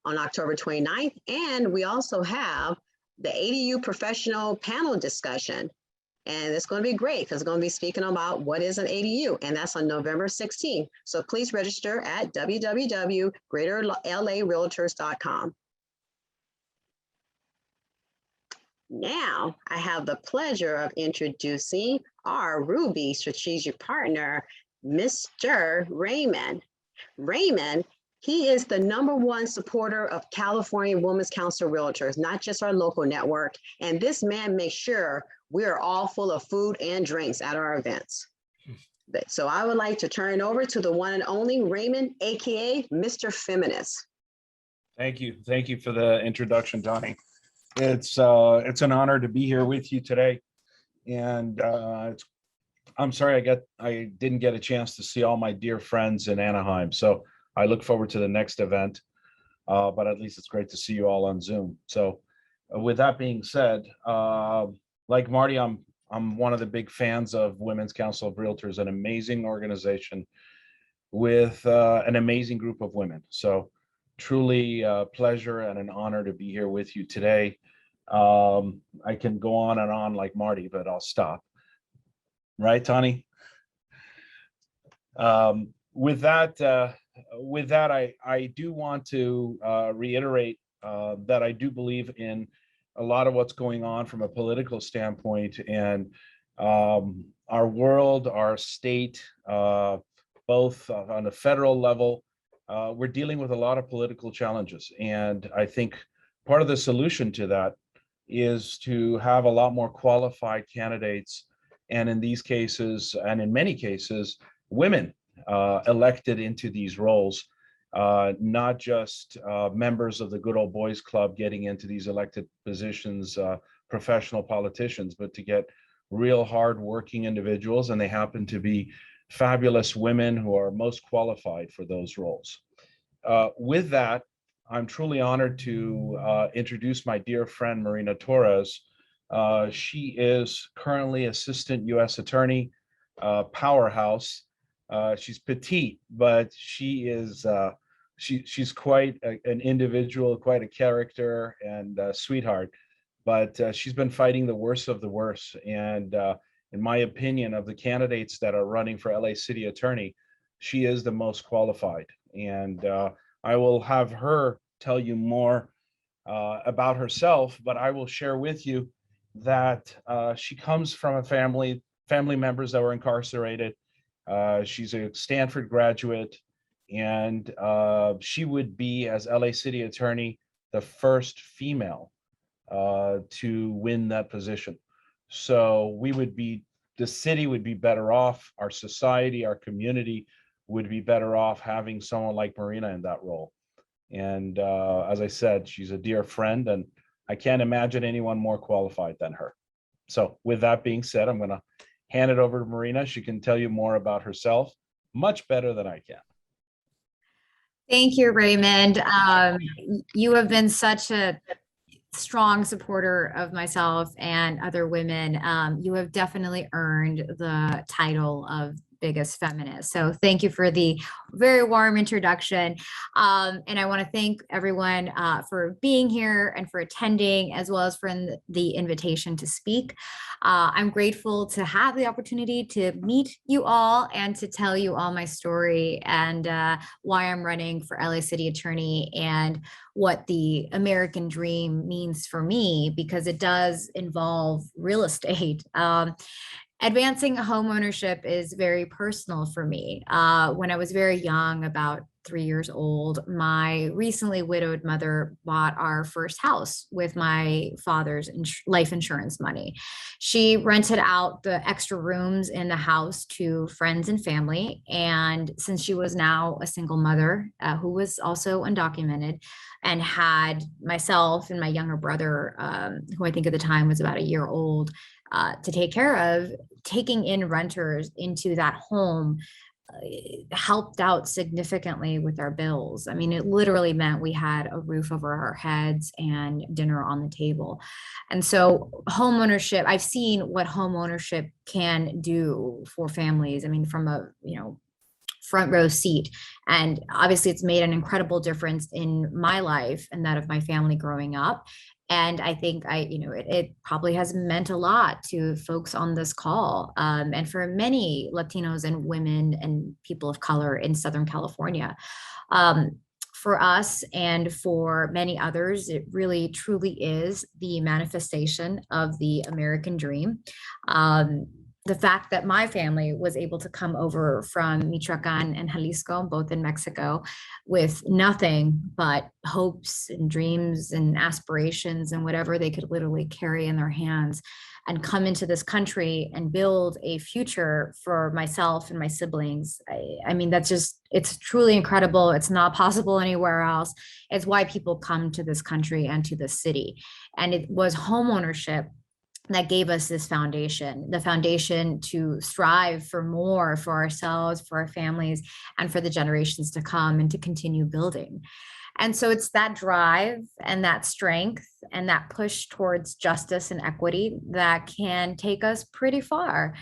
on October 29th. And we also have the ADU professional panel discussion. And it's going to be great because it's going to be speaking about what is an ADU, and that's on November 16th. So please register at www.greaterlarealtors.com. Now I have the pleasure of introducing our Ruby strategic partner, Mr. Raymond. Raymond, he is the #1 supporter of California Women's Council Realtors, not just our local network. And this man makes sure we are all full of food and drinks at our events. So I would like to turn it over to the one and only Raymond, AKA Mr. Feminist. Thank you. Thank you for the introduction, Tony. It's an honor to be here with you today. And I'm sorry I didn't get a chance to see all my dear friends in Anaheim. So I look forward to the next event, but at least it's great to see you all on Zoom. So with that being said, like Marty, I'm one of the big fans of Women's Council of Realtors, an amazing organization with an amazing group of women. So truly a pleasure and an honor to be here with you today. I can go on and on like Marty, but I'll stop. Right, Tony? With that, I do want to reiterate that I do believe in a lot of what's going on from a political standpoint, and our world, our state, both on a federal level, we're dealing with a lot of political challenges. And I think part of the solution to that is to have a lot more qualified candidates, and in these cases, and in many cases, women elected into these roles. not just members of the good old boys club getting into these elected positions, professional politicians, but to get real hard-working individuals, and they happen to be fabulous women who are most qualified for those roles. With that, I'm truly honored to introduce my dear friend, Marina Torres. She is currently Assistant U.S. Attorney, powerhouse. She's petite, but she is she's quite an individual, quite a character, and a sweetheart. But she's been fighting the worst of the worst. And in my opinion, of the candidates that are running for LA City Attorney, she is the most qualified. And I will have her tell you more about herself, but I will share with you that she comes from a family members that were incarcerated. She's a Stanford graduate, and she would be, as LA City Attorney, the first female to win that position. So the city would be better off, our society, our community would be better off having someone like Marina in that role. And as I said, she's a dear friend, and I can't imagine anyone more qualified than her. So with that being said, I'm going to hand it over to Marina. She can tell you more about herself, much better than I can. Thank you, Raymond. You have been such a strong supporter of myself and other women. You have definitely earned the title of biggest feminist. So thank you for the very warm introduction. And I want to thank everyone for being here and for attending, as well as for the invitation to speak. I'm grateful to have the opportunity to meet you all and to tell you all my story and why I'm running for LA City Attorney and what the American dream means for me, because it does involve real estate. Advancing home ownership is very personal for me. When I was very young, about 3 years old, my recently widowed mother bought our first house with my father's life insurance money. She rented out the extra rooms in the house to friends and family. And since she was now a single mother who was also undocumented and had myself and my younger brother, who I think at the time was about a year old, to take care of, taking in renters into that home helped out significantly with our bills. I mean, it literally meant we had a roof over our heads and dinner on the table. And so home ownership, I've seen what home ownership can do for families. I mean, from a, front row seat. And obviously it's made an incredible difference in my life and that of my family growing up. And I think it probably has meant a lot to folks on this call, and for many Latinos and women and people of color in Southern California. For us and for many others, it really truly is the manifestation of the American dream. The fact that my family was able to come over from Michoacan and Jalisco, both in Mexico, with nothing but hopes and dreams and aspirations and whatever they could literally carry in their hands, and come into this country and build a future for myself and my siblings. I mean, it's truly incredible. It's not possible anywhere else. It's why people come to this country and to this city. And it was homeownership that gave us this foundation, the foundation to strive for more for ourselves, for our families, and for the generations to come, and to continue building. And so it's that drive and that strength and that push towards justice and equity that can take us pretty far.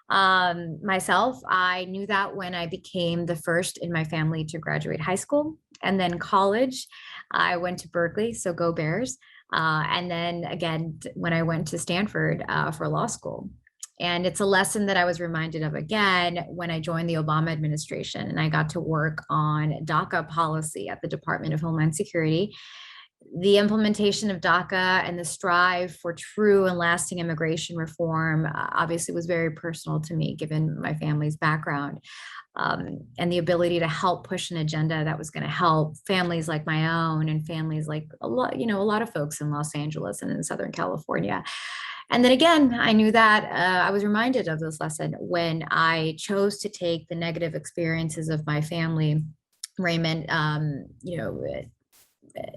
Myself, I knew that when I became the first in my family to graduate high school, and then college. I went to Berkeley, so go Bears. And then again, when I went to Stanford for law school. And it's a lesson that I was reminded of again when I joined the Obama administration and I got to work on DACA policy at the Department of Homeland Security. The implementation of DACA and the strive for true and lasting immigration reform obviously was very personal to me, given my family's background. And the ability to help push an agenda that was going to help families like my own and families like a lot of folks in Los Angeles and in Southern California. And then again, I knew that I was reminded of this lesson when I chose to take the negative experiences of my family Raymond,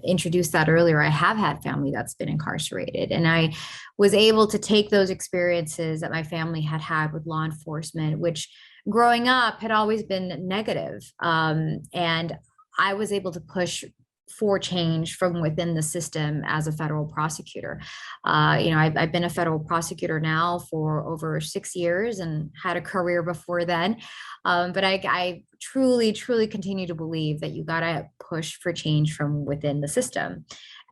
introduced that earlier, I have had family that's been incarcerated, and I was able to take those experiences that my family had had with law enforcement, which growing up had always been negative. And I was able to push for change from within the system as a federal prosecutor. I've been a federal prosecutor now for over 6 years and had a career before then. But I truly, truly continue to believe that you got to push for change from within the system.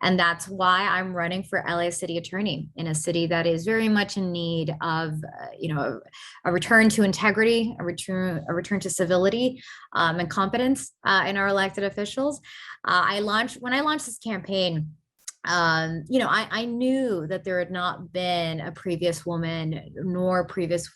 And that's why I'm running for LA City Attorney in a city that is very much in need of, a return to integrity, a return to civility and competence in our elected officials. When I launched this campaign, I knew that there had not been a previous woman nor previous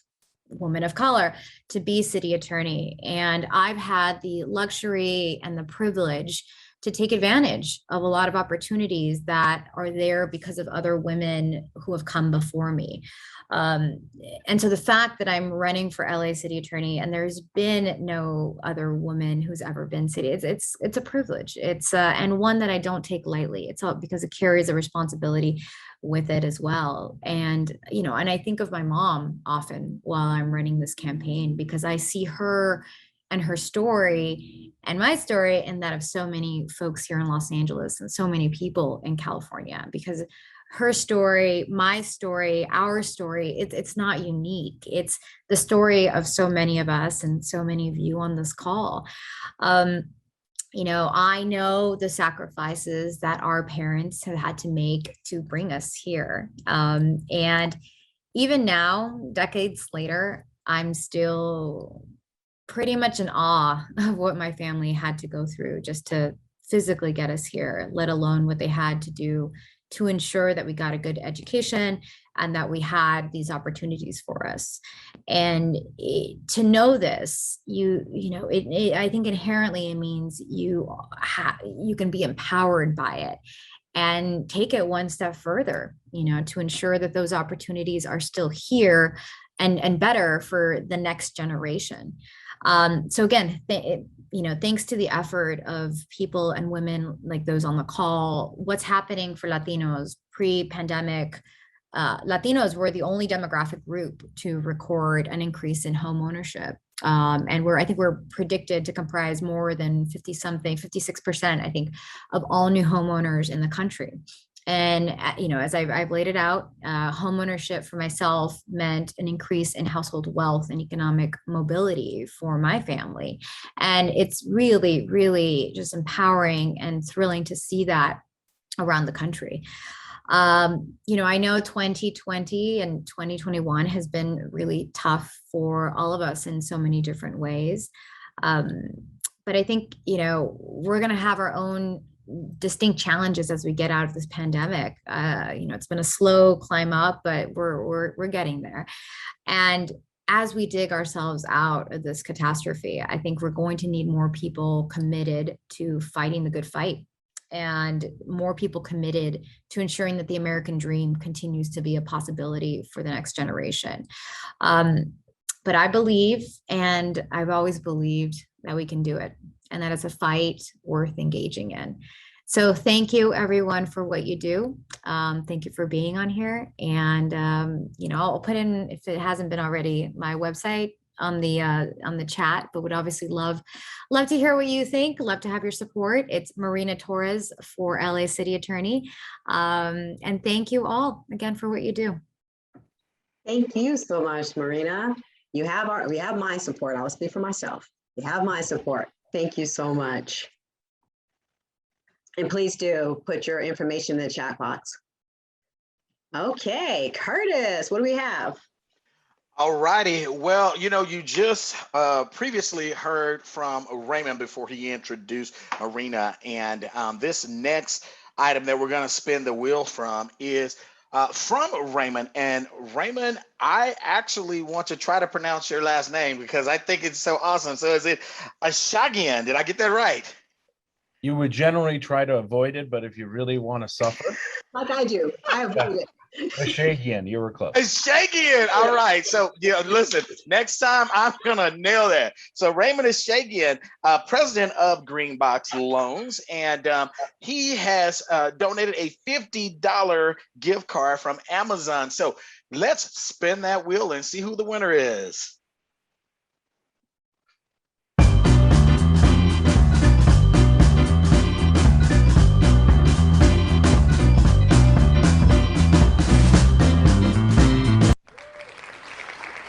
woman of color to be city attorney. And I've had the luxury and the privilege to take advantage of a lot of opportunities that are there because of other women who have come before me. And so the fact that I'm running for LA City Attorney and there's been no other woman who's ever been city, it's a privilege. It's and one that I don't take lightly. It's all because it carries a responsibility with it as well. And and I think of my mom often while I'm running this campaign, because I see her and her story and my story and that of so many folks here in Los Angeles and so many people in California, because her story, my story, our story, it's not unique. It's the story of so many of us and so many of you on this call. I know the sacrifices that our parents have had to make to bring us here. And even now, decades later, I'm still pretty much in awe of what my family had to go through just to physically get us here, let alone what they had to do to ensure that we got a good education and that we had these opportunities for us. And to know this, I think inherently it means you can be empowered by it and take it one step further, to ensure that those opportunities are still here and better for the next generation. So again, thanks to the effort of people and women like those on the call, what's happening for Latinos pre-pandemic, Latinos were the only demographic group to record an increase in home ownership. And I think we're predicted to comprise more than 56%, I think, of all new homeowners in the country. And, as I've laid it out, homeownership for myself meant an increase in household wealth and economic mobility for my family. And it's really, really just empowering and thrilling to see that around the country. I know 2020 and 2021 has been really tough for all of us in so many different ways. But I think, we're going to have our own distinct challenges as we get out of this pandemic. It's been a slow climb up, but we're getting there. And as we dig ourselves out of this catastrophe, I think we're going to need more people committed to fighting the good fight and more people committed to ensuring that the American dream continues to be a possibility for the next generation. But I believe, and I've always believed, that we can do it, and that it's a fight worth engaging in. So thank you everyone for what you do. Thank you for being on here. And I'll put in, if it hasn't been already, my website on the chat, but would obviously love to hear what you think. Love to have your support. It's Marina Torres for LA City Attorney. And thank you all again for what you do. Thank you so much, Marina. We have my support. I'll speak for myself. You have my support. Thank you so much. And please do put your information in the chat box. Okay, Curtis, what do we have? All righty. Well, you just previously heard from Raymond before he introduced Marina. And this next item that we're going to spin the wheel from is from Raymond. And Raymond, I actually want to try to pronounce your last name because I think it's so awesome. So is it Ashagian? Did I get that right? You would generally try to avoid it, but if you really want to suffer. Like I do, I avoid it. Shagian, you were close. Shagian. All right. So yeah, listen, next time I'm gonna nail that. So Raymond Shagian, president of Greenbox Loans, and he has donated a $50 gift card from Amazon. So let's spin that wheel and see who the winner is.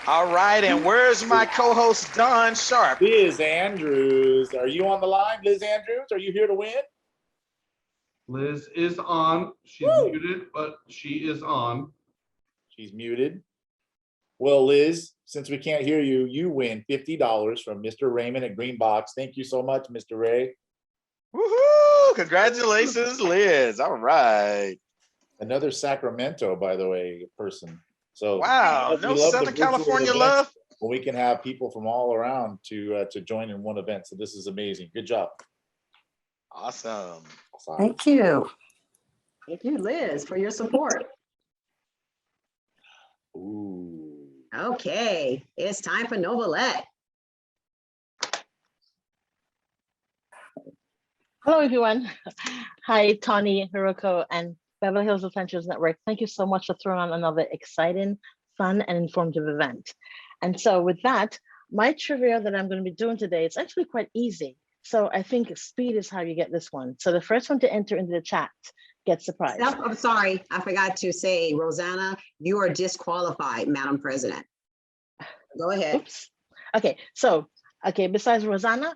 All right, and where's my co-host Don Sharp? Liz Andrews, are you on the line? Liz Andrews, are you here to win? Liz is on. She's muted, but she is on. She's muted. Well, Liz, since we can't hear you, you win $50 from Mr. Raymond at Greenbox. Thank you so much, Mr. Ray. Woohoo! Congratulations, Liz. All right. Another Sacramento, by the way, person. So wow, no Southern California love. Well, we can have people from all around to join in one event. So this is amazing. Good job. Awesome. Thank you. Thank you, Liz, for your support. Ooh. Okay, it's time for Novelette. Hello, everyone. Hi, Tony, Hiroko, and Beverly Hills Adventures Network. Thank you so much for throwing on another exciting, fun, and informative event. And so with that, my trivia that I'm going to be doing today, it's actually quite easy. So I think speed is how you get this one. So the first one to enter into the chat gets the prize. I'm sorry, I forgot to say, Rosanna, you are disqualified, Madam President. Go ahead. Oops. Okay, so, besides Rosanna,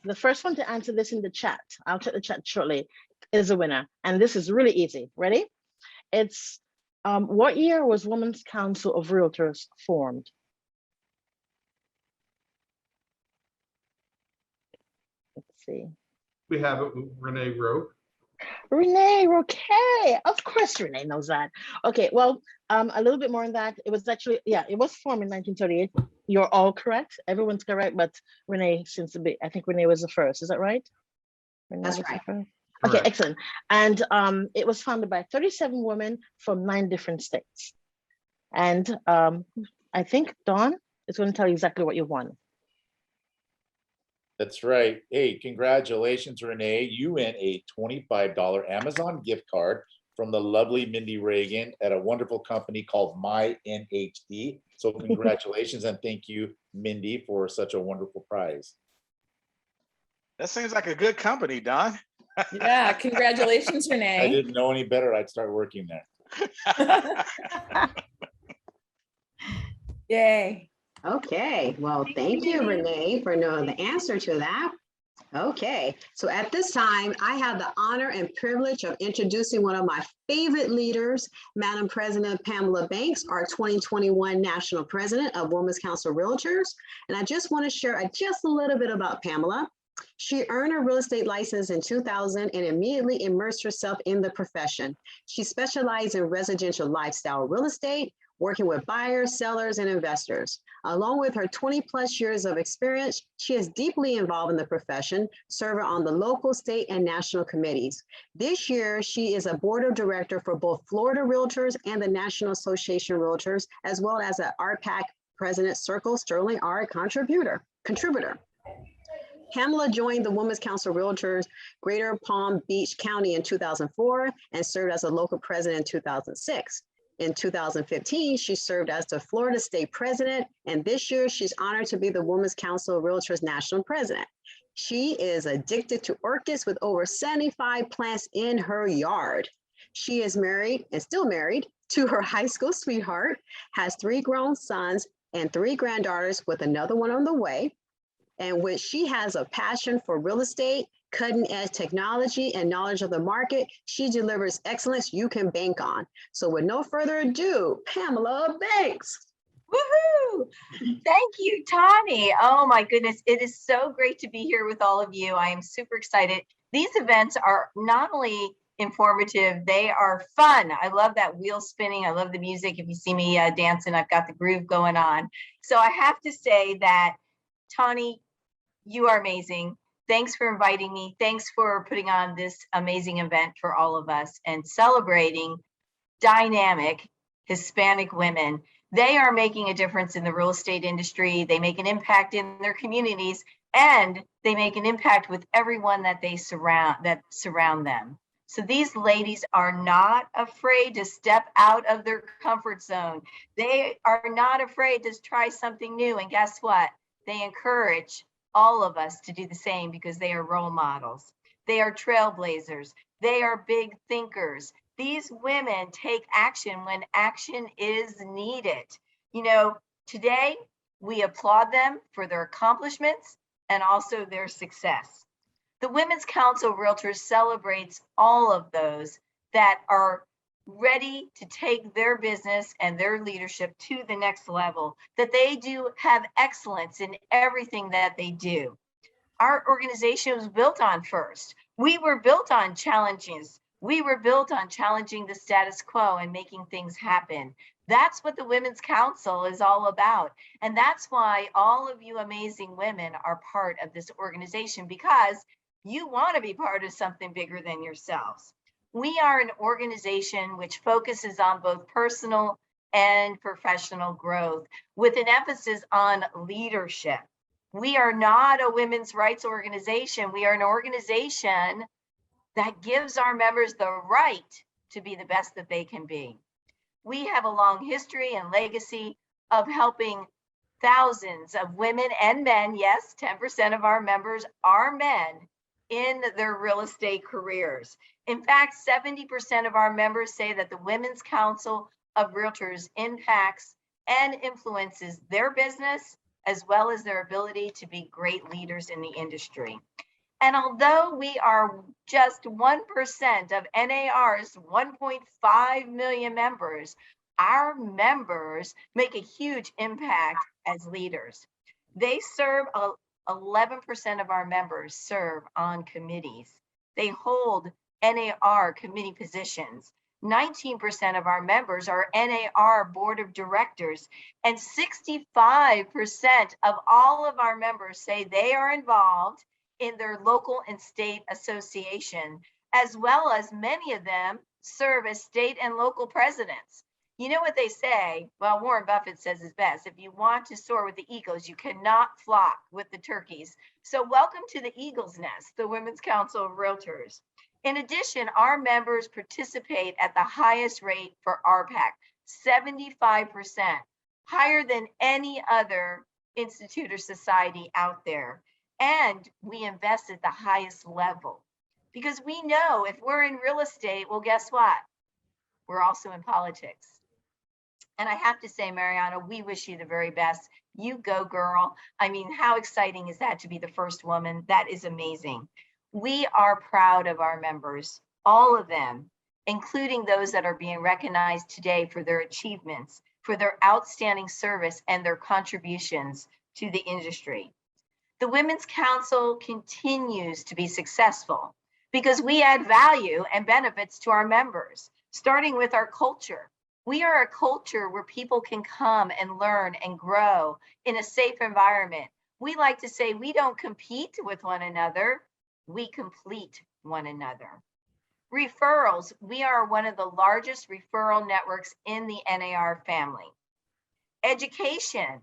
the first one to answer this in the chat, I'll check the chat shortly, is a winner. And this is really easy. Ready? It's what year was Women's Council of Realtors formed? Let's see. We have it with Renee Rowe. Renee, okay. Of course Renee knows that. Okay, well, a little bit more on that. It was actually, it was formed in 1938. You're all correct. Everyone's correct, but Renee seems to be, I think Renee was the first. Is that right? Renee That's right. Okay, excellent. And it was founded by 37 women from 9 different states. And I think Dawn is going to tell you exactly what you won. That's right. Hey, congratulations, Renee. You win a $25 Amazon gift card from the lovely Mindy Reagan at a wonderful company called My NHD. So congratulations and thank you, Mindy, for such a wonderful prize. That seems like a good company, Don. Yeah, congratulations, Renee. I didn't know any better. I'd start working there. Yay. Okay, well, thank you, Renee, for knowing the answer to that. Okay, so at this time, I have the honor and privilege of introducing one of my favorite leaders, Madam President Pamela Banks, our 2021 National President of Women's Council Realtors. And I just want to share just a little bit about Pamela. She earned her real estate license in 2000 and immediately immersed herself in the profession. She specialized in residential lifestyle real estate, working with buyers, sellers, and investors. Along with her 20+ years of experience, she is deeply involved in the profession, serving on the local, state, and national committees. This year, she is a board of director for both Florida Realtors and the National Association of Realtors, as well as an RPAC President Circle Sterling R contributor. Pamela joined the Women's Council of Realtors Greater Palm Beach County in 2004 and served as a local president in 2006. In 2015, she served as the Florida State President, and this year she's honored to be the Women's Council of Realtors National President. She is addicted to orchids with over 75 plants in her yard. She is married and still married to her high school sweetheart, has 3 grown sons and 3 granddaughters with another one on the way, and which she has a passion for real estate, cutting-edge technology, and knowledge of the market. She delivers excellence you can bank on. So with no further ado, Pamela Banks. Woohoo! Thank you, Tani. Oh my goodness, it is so great to be here with all of you. I am super excited. These events are not only informative, they are fun. I love that wheel spinning. I love the music. If you see me dancing, I've got the groove going on. So I have to say that, Tani, you are amazing. Thanks for inviting me. Thanks for putting on this amazing event for all of us and celebrating dynamic Hispanic women. They are making a difference in the real estate industry. They make an impact in their communities, and they make an impact with everyone that they surround them. So these ladies are not afraid to step out of their comfort zone. They are not afraid to try something new. And guess what? They encourage all of us to do the same because they are role models. They are trailblazers. They are big thinkers. These women take action when action is needed. You know, today we applaud them for their accomplishments and also their success. The Women's Council of Realtors celebrates all of those that are ready to take their business and their leadership to the next level, that they do have excellence in everything that they do. Our organization was built on first. We were built on challenges. We were built on challenging the status quo and making things happen. That's what the Women's Council is all about. And that's why all of you amazing women are part of this organization, because you want to be part of something bigger than yourselves. We are an organization which focuses on both personal and professional growth with an emphasis on leadership. We are not a women's rights organization. We are an organization that gives our members the right to be the best that they can be. We have a long history and legacy of helping thousands of women and men. Yes, 10% of our members are men in their real estate careers. In fact, 70% of our members say that the Women's Council of Realtors impacts and influences their business as well as their ability to be great leaders in the industry. And although we are just 1% of NAR's 1.5 million members, our members make a huge impact as leaders. They serve 11% of our members serve on committees. They hold NAR committee positions. 19% of our members are NAR board of directors, and 65% of all of our members say they are involved in their local and state association, as well as many of them serve as state and local presidents. You know what they say? Well, Warren Buffett says is best. If you want to soar with the eagles, you cannot flock with the turkeys. So welcome to the Eagle's Nest, the Women's Council of Realtors. In addition, our members participate at the highest rate for RPAC, 75%, higher than any other institute or society out there. And we invest at the highest level because we know if we're in real estate, well, guess what? We're also in politics. And I have to say, Mariana, we wish you the very best. You go, girl. I mean, how exciting is that to be the first woman? That is amazing. We are proud of our members, all of them, including those that are being recognized today for their achievements, for their outstanding service and their contributions to the industry. The Women's Council continues to be successful because we add value and benefits to our members, starting with our culture. We are a culture where people can come and learn and grow in a safe environment. We like to say we don't compete with one another, we complete one another. Referrals, we are one of the largest referral networks in the NAR family. Education,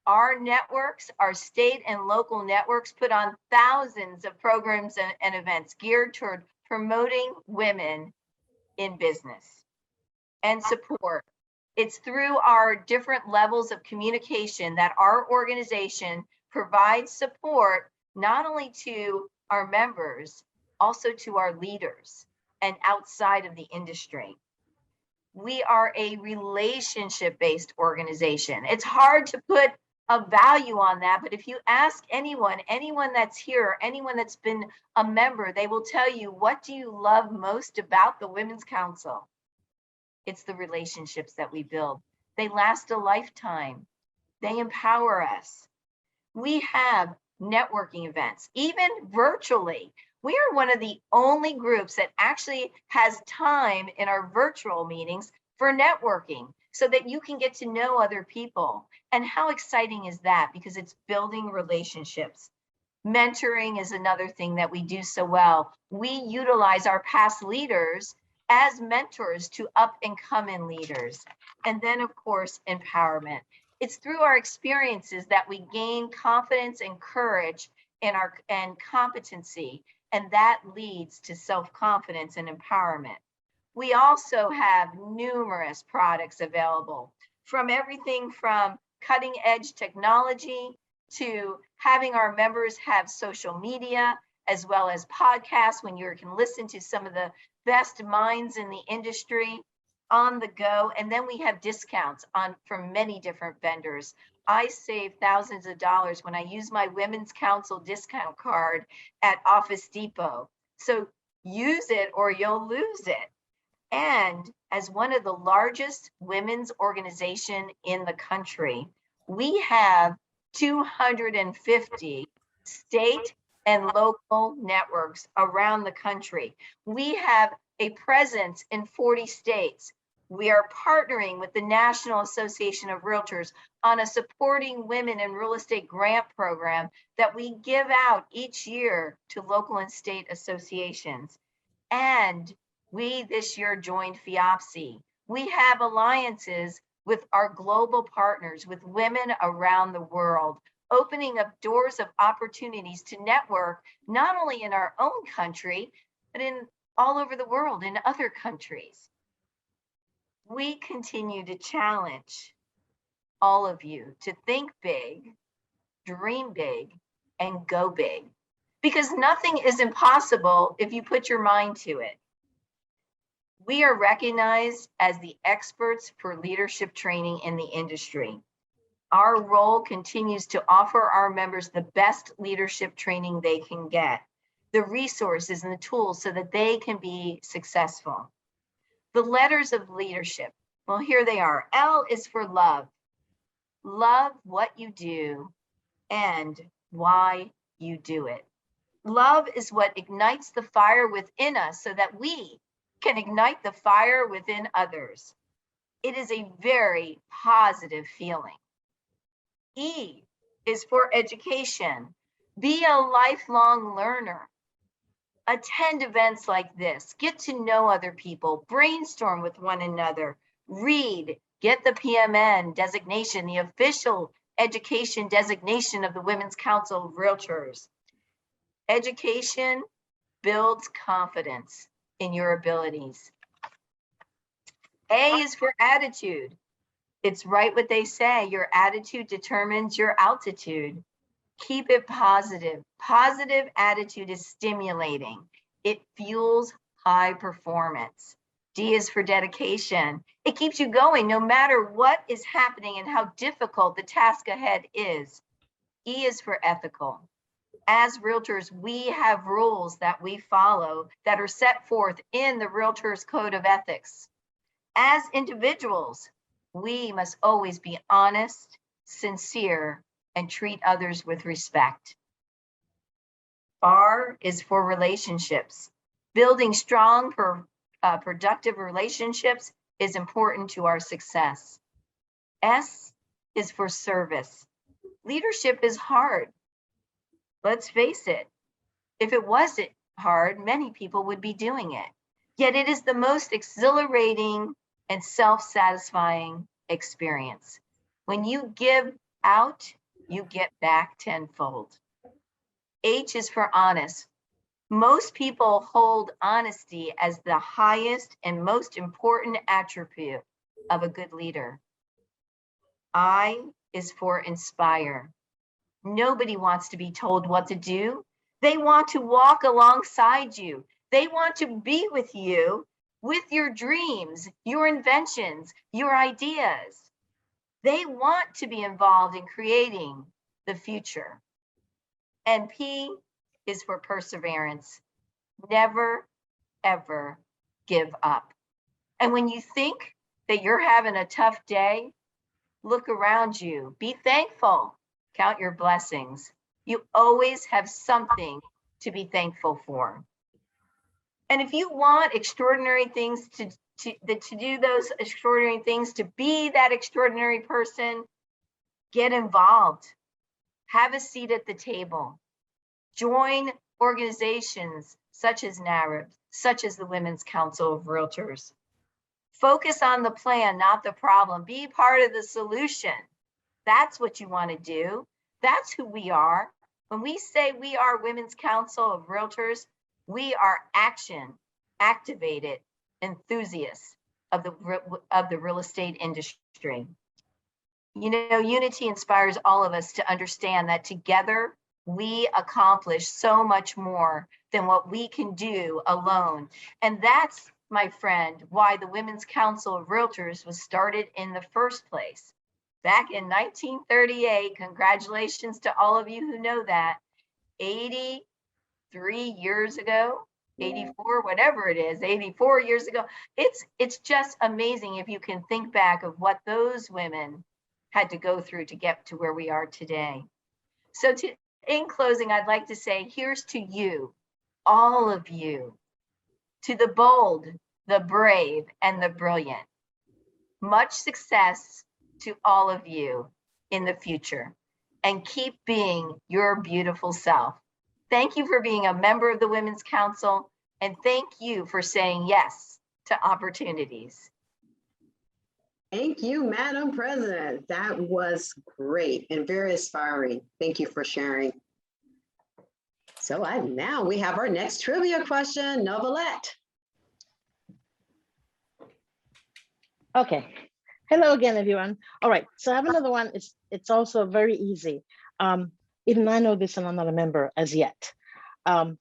our networks, our state and local networks put on thousands of programs and events geared toward promoting women in business. And support. It's through our different levels of communication that our organization provides support not only to our members, also to our leaders and outside of the industry. We are a relationship-based organization. It's hard to put a value on that, but if you ask anyone that's here, anyone that's been a member, they will tell you, what do you love most about the Women's Council? It's the relationships that we build. They last a lifetime. They empower us. We have networking events, even virtually. We are one of the only groups that actually has time in our virtual meetings for networking so that you can get to know other people. And how exciting is that? Because it's building relationships. Mentoring is another thing that we do so well. We utilize our past leaders as mentors to up and coming leaders. And then of course, empowerment. It's through our experiences that we gain confidence and courage and competency, and that leads to self-confidence and empowerment. We also have numerous products available, from everything from cutting edge technology to having our members have social media, as well as podcasts when you can listen to some of the best minds in the industry on the go. And then we have discounts from many different vendors. I save thousands of dollars when I use my Women's Council discount card at Office Depot. So use it or you'll lose it. And as one of the largest women's organization in the country, we have 250 state and local networks around the country. We have a presence in 40 states. We are partnering with the National Association of Realtors on a Supporting Women in Real Estate grant program that we give out each year to local and state associations. And we this year joined FIAPSI. We have alliances with our global partners, with women around the world, opening up doors of opportunities to network, not only in our own country, but in all over the world, in other countries. We continue to challenge all of you to think big, dream big, and go big, because nothing is impossible if you put your mind to it. We are recognized as the experts for leadership training in the industry. Our role continues to offer our members the best leadership training they can get, the resources and the tools so that they can be successful. The letters of leadership, well, here they are. L is for love. Love what you do and why you do it. Love is what ignites the fire within us so that we can ignite the fire within others. It is a very positive feeling. E is for education. Be a lifelong learner. Attend events like this, get to know other people, brainstorm with one another, read, get the PMN designation, the official education designation of the Women's Council of Realtors. Education builds confidence in your abilities. A is for attitude. It's right what they say, your attitude determines your altitude. Keep it positive. Positive attitude is stimulating. It fuels high performance. D is for dedication. It keeps you going no matter what is happening and how difficult the task ahead is. E is for ethical. As realtors, we have rules that we follow that are set forth in the Realtors Code of Ethics. As individuals, we must always be honest, sincere, and treat others with respect. R is for relationships. Building strong, productive relationships is important to our success. S is for service. Leadership is hard. Let's face it, if it wasn't hard, many people would be doing it. Yet it is the most exhilarating and self-satisfying experience. When you give out, you get back tenfold. H is for honest. Most people hold honesty as the highest and most important attribute of a good leader. I is for inspire. Nobody wants to be told what to do. They want to walk alongside you. They want to be with you, with your dreams, your inventions, your ideas. They want to be involved in creating the future. And P is for perseverance. Never, ever give up. And when you think that you're having a tough day, look around you, be thankful, count your blessings. You always have something to be thankful for. And if you want extraordinary things to do those extraordinary things, to be that extraordinary person, get involved. Have a seat at the table. Join organizations such as NAHREP, such as the Women's Council of Realtors. Focus on the plan, not the problem. Be part of the solution. That's what you want to do. That's who we are. When we say we are Women's Council of Realtors, we are action, activated enthusiasts of the real estate industry. You know, unity inspires all of us to understand that together we accomplish so much more than what we can do alone. And that's, my friend, why the Women's Council of Realtors was started in the first place. Back in 1938, congratulations to all of you who know that, 83 years ago, 84, whatever it is, 84 years ago. It's just amazing if you can think back of what those women had to go through to get to where we are today. So in closing, I'd like to say, here's to you, all of you, to the bold, the brave, and the brilliant. Much success to all of you in the future, and keep being your beautiful self. Thank you for being a member of the Women's Council, and thank you for saying yes to opportunities. Thank you, Madam President. That was great and very inspiring. Thank you for sharing. So now we have our next trivia question, Novelette. Okay. Hello again, everyone. All right, so I have another one. It's also very easy. Even though I know this and I'm not a member as yet.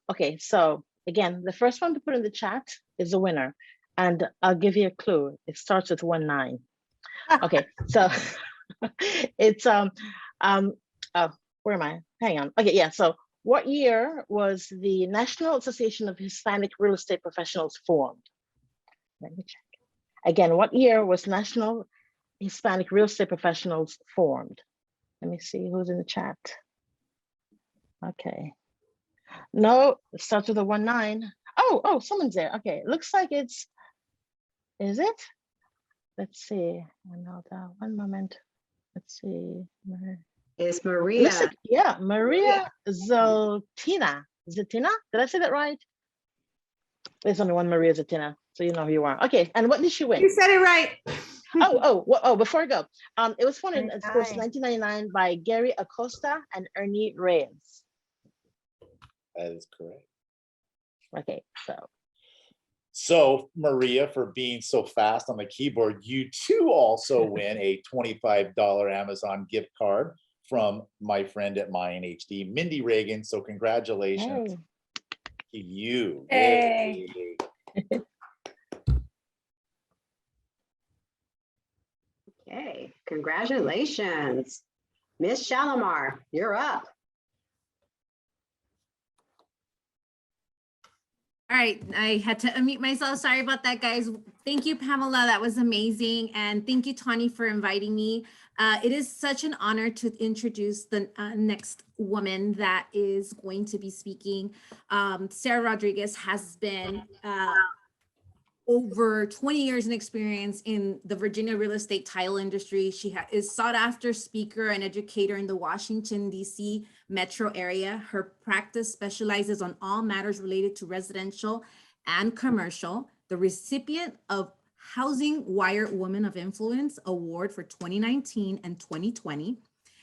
Okay, so again, the first one to put in the chat is the winner. And I'll give you a clue. It starts with 19. Okay, so it's, oh, where am I? Hang on. Okay, yeah, so what year was the National Association of Hispanic Real Estate Professionals formed? Let me check. Again, what year was National Hispanic Real Estate Professionals formed? Let me see who's in the chat. Okay. No, it starts with a 19. Oh, someone's there. Okay, it looks like is it? Let's see. One moment. Let's see. It's Maria. Yeah, Maria Zotina. Zatina? Did I say that right? There's only one Maria Zatina, so you know who you are. Okay, and what did she win? You said it right. Before I go, it was funded, of course, 1999 by Gary Acosta and Ernie Reyes. That is correct. Okay, So Maria, for being so fast on the keyboard, you too also win a $25 Amazon gift card from my friend at my NHD, Mindy Reagan. So congratulations to you. Hey. Okay, congratulations. Miss Shalimar, you're up. All right, I had to unmute myself. Sorry about that, guys. Thank you, Pamela. That was amazing. And thank you, Tawny, for inviting me. It is such an honor to introduce the next woman that is going to be speaking. Sara Rodriguez has been over 20 years in experience in the Virginia real estate title industry. She is sought after speaker and educator in the Washington, D.C. metro area. Her practice specializes on all matters related to residential and commercial. The recipient of Housing Wire Woman of Influence Award for 2019 and 2020.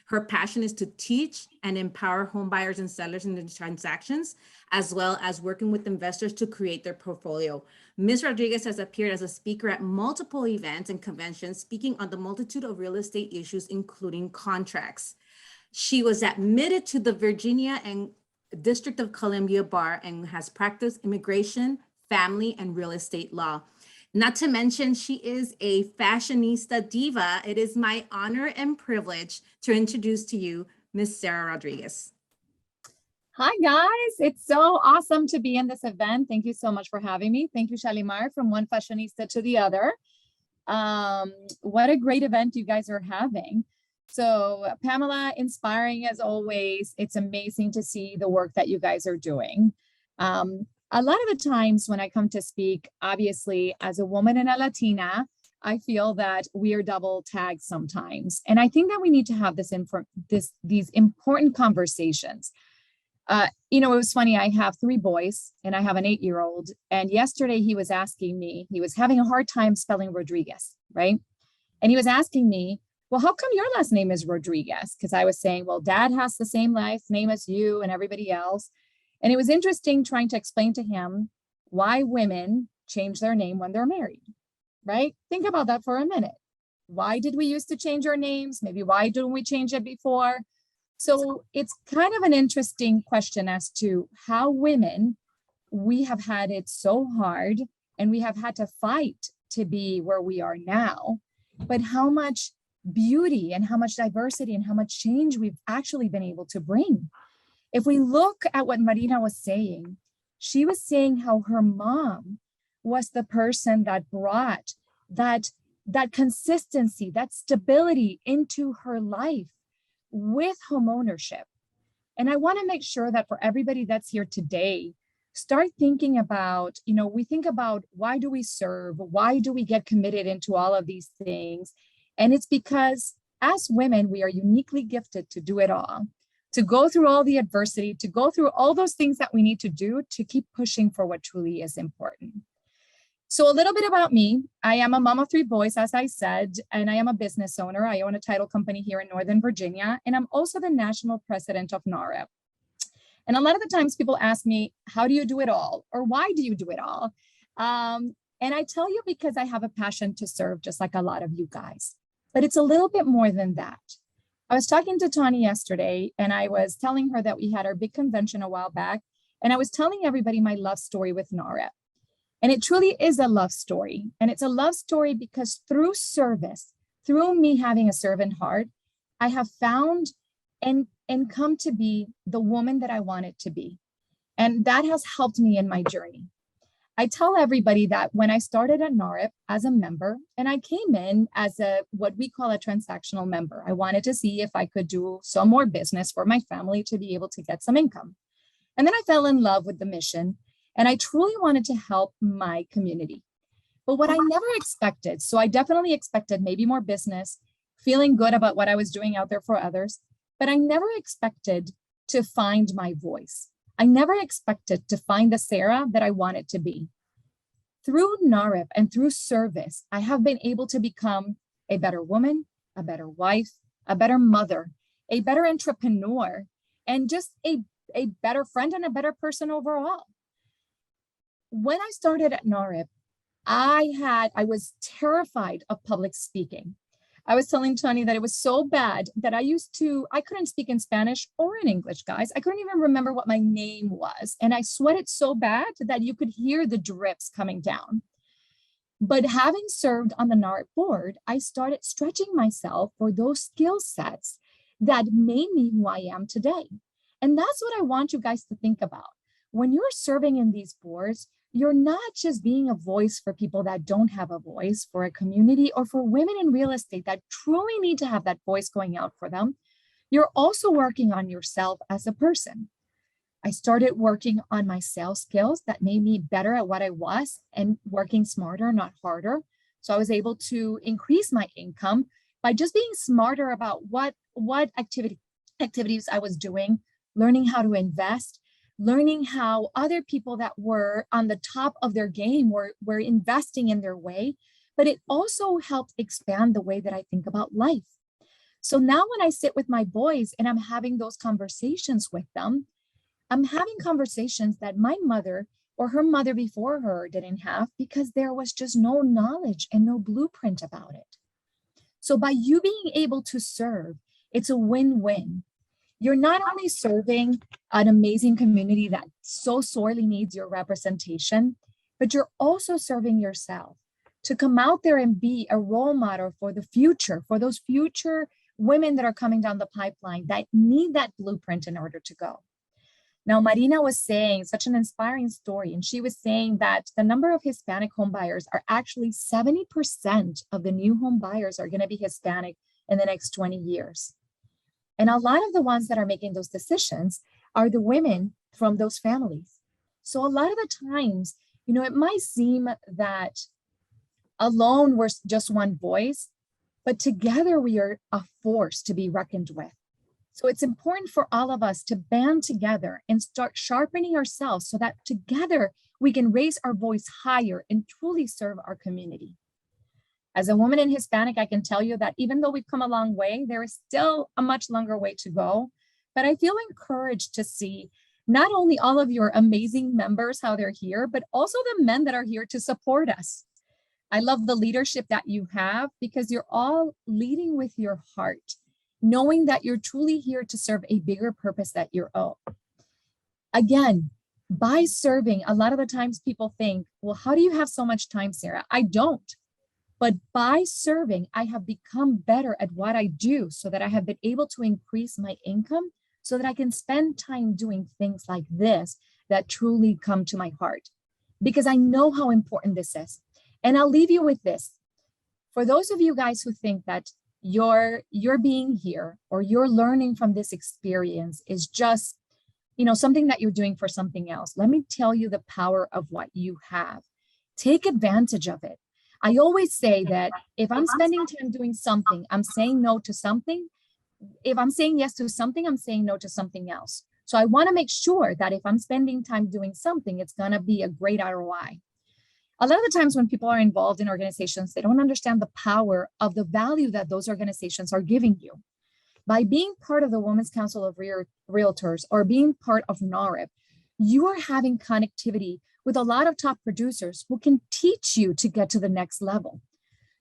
Her passion is to teach and empower home buyers and sellers in the transactions, as well as working with investors to create their portfolio. Ms. Rodriguez has appeared as a speaker at multiple events and conventions, speaking on the multitude of real estate issues, including contracts. She was admitted to the Virginia and District of Columbia Bar and has practiced immigration, family, and real estate law. Not to mention, she is a fashionista diva. It is my honor and privilege to introduce to you Miss Sara Rodriguez. Hi, guys. It's so awesome to be in this event. Thank you so much for having me. Thank you, Shalimar, from one fashionista to the other. What a great event you guys are having. So Pamela, inspiring as always. It's amazing to see the work that you guys are doing. A lot of the times when I come to speak, obviously, as a woman and a Latina, I feel that we are double tagged sometimes. And I think that we need to have these important conversations. You know, it was funny. I have 3 boys and I have an 8-year-old. And yesterday he was asking me, he was having a hard time spelling Rodriguez, right? And he was asking me, well, how come your last name is Rodriguez? Because I was saying, well, dad has the same last name as you and everybody else. And it was interesting trying to explain to him why women change their name when they're married, right? Think about that for a minute. Why did we used to change our names? Maybe why didn't we change it before? So it's kind of an interesting question as to how women, we have had it so hard and we have had to fight to be where we are now, but how much beauty and how much diversity and how much change we've actually been able to bring. If we look at what Marina was saying, she was saying how her mom was the person that brought that consistency, that stability into her life with homeownership. And I want to make sure that for everybody that's here today, start thinking about, you know, we think about why do we serve? Why do we get committed into all of these things? And it's because as women, we are uniquely gifted to do it all, to go through all the adversity, to go through all those things that we need to do to keep pushing for what truly is important. So a little bit about me. I am a mom of 3 boys, as I said, and I am a business owner. I own a title company here in Northern Virginia, and I'm also the national president of NAHREP. And a lot of the times people ask me, how do you do it all? Or why do you do it all? And I tell you, because I have a passion to serve, just like a lot of you guys. But it's a little bit more than that. I was talking to Tani yesterday, and I was telling her that we had our big convention a while back, and I was telling everybody my love story with NAHREP. And it truly is a love story. And it's a love story because through service, through me having a servant heart, I have found and come to be the woman that I wanted to be. And that has helped me in my journey. I tell everybody that when I started at NAHREP as a member, and I came in as what we call a transactional member. I wanted to see if I could do some more business for my family to be able to get some income. And then I fell in love with the mission. And I truly wanted to help my community. But what I never expected, so I definitely expected maybe more business, feeling good about what I was doing out there for others, but I never expected to find my voice. I never expected to find the Sara that I wanted to be. Through NAHREP and through service, I have been able to become a better woman, a better wife, a better mother, a better entrepreneur, and just a better friend and a better person overall. When I started at NAHREP, I was terrified of public speaking. I was telling Tony that it was so bad that I couldn't speak in Spanish or in English, guys. I couldn't even remember what my name was. And I sweated so bad that you could hear the drips coming down. But having served on the NAHREP board, I started stretching myself for those skill sets that made me who I am today. And that's what I want you guys to think about. When you're serving in these boards, you're not just being a voice for people that don't have a voice, for a community, or for women in real estate that truly need to have that voice going out for them. You're also working on yourself as a person. I started working on my sales skills that made me better at what I was and working smarter, not harder. So I was able to increase my income by just being smarter about what activities I was doing, learning how to invest, learning how other people that were on the top of their game were investing in their way, but it also helped expand the way that I think about life. So now when I sit with my boys and I'm having those conversations with them, I'm having conversations that my mother or her mother before her didn't have because there was just no knowledge and no blueprint about it. So by you being able to serve, it's a win-win. You're not only serving an amazing community that so sorely needs your representation, but you're also serving yourself to come out there and be a role model for the future, for those future women that are coming down the pipeline that need that blueprint in order to go. Now, Marina was saying such an inspiring story, and she was saying that the number of Hispanic home buyers are actually 70% of the new home buyers are going to be Hispanic in the next 20 years. And a lot of the ones that are making those decisions are the women from those families. So a lot of the times, it might seem that alone we're just one voice, but together we are a force to be reckoned with. So it's important for all of us to band together and start sharpening ourselves so that together we can raise our voice higher and truly serve our community. As a woman in Hispanic, I can tell you that even though we've come a long way, there is still a much longer way to go. But I feel encouraged to see not only all of your amazing members, how they're here, but also the men that are here to support us. I love the leadership that you have because you're all leading with your heart, knowing that you're truly here to serve a bigger purpose that you're own. Again, by serving, a lot of the times people think, well, how do you have so much time, Sara? I don't. But by serving, I have become better at what I do so that I have been able to increase my income so that I can spend time doing things like this that truly come to my heart, because I know how important this is. And I'll leave you with this. For those of you guys who think that your being here or you're learning from this experience is just, something that you're doing for something else, let me tell you the power of what you have. Take advantage of it. I always say that if I'm spending time doing something, I'm saying no to something. If I'm saying yes to something, I'm saying no to something else. So I want to make sure that if I'm spending time doing something, it's going to be a great ROI. A lot of the times when people are involved in organizations, they don't understand the power of the value that those organizations are giving you. By being part of the Women's Council of Realtors or being part of NAHREP, you are having connectivity with a lot of top producers who can teach you to get to the next level.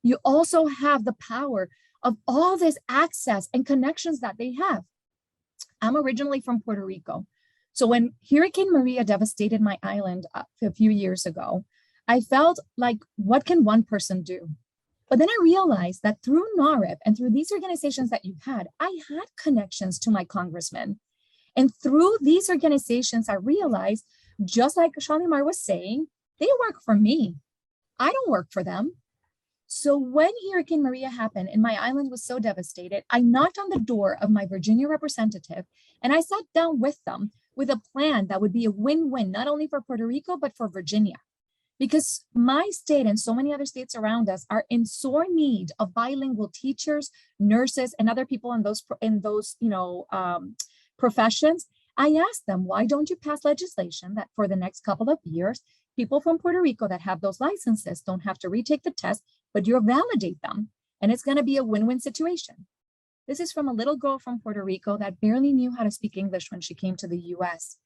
You also have the power of all this access and connections that they have. I'm originally from Puerto Rico. So when Hurricane Maria devastated my island a few years ago, I felt like, what can one person do? But then I realized that through NAHREP and through these organizations that you had, I had connections to my congressmen. And through these organizations, I realized, just like Shalimar was saying, they work for me. I don't work for them. So when Hurricane Maria happened and my island was so devastated, I knocked on the door of my Virginia representative and I sat down with them with a plan that would be a win-win, not only for Puerto Rico, but for Virginia. Because my state and so many other states around us are in sore need of bilingual teachers, nurses, and other people in those professions. I asked them, why don't you pass legislation that for the next couple of years, people from Puerto Rico that have those licenses don't have to retake the test, but you validate them, and it's going to be a win-win situation. This is from a little girl from Puerto Rico that barely knew how to speak English when she came to the US.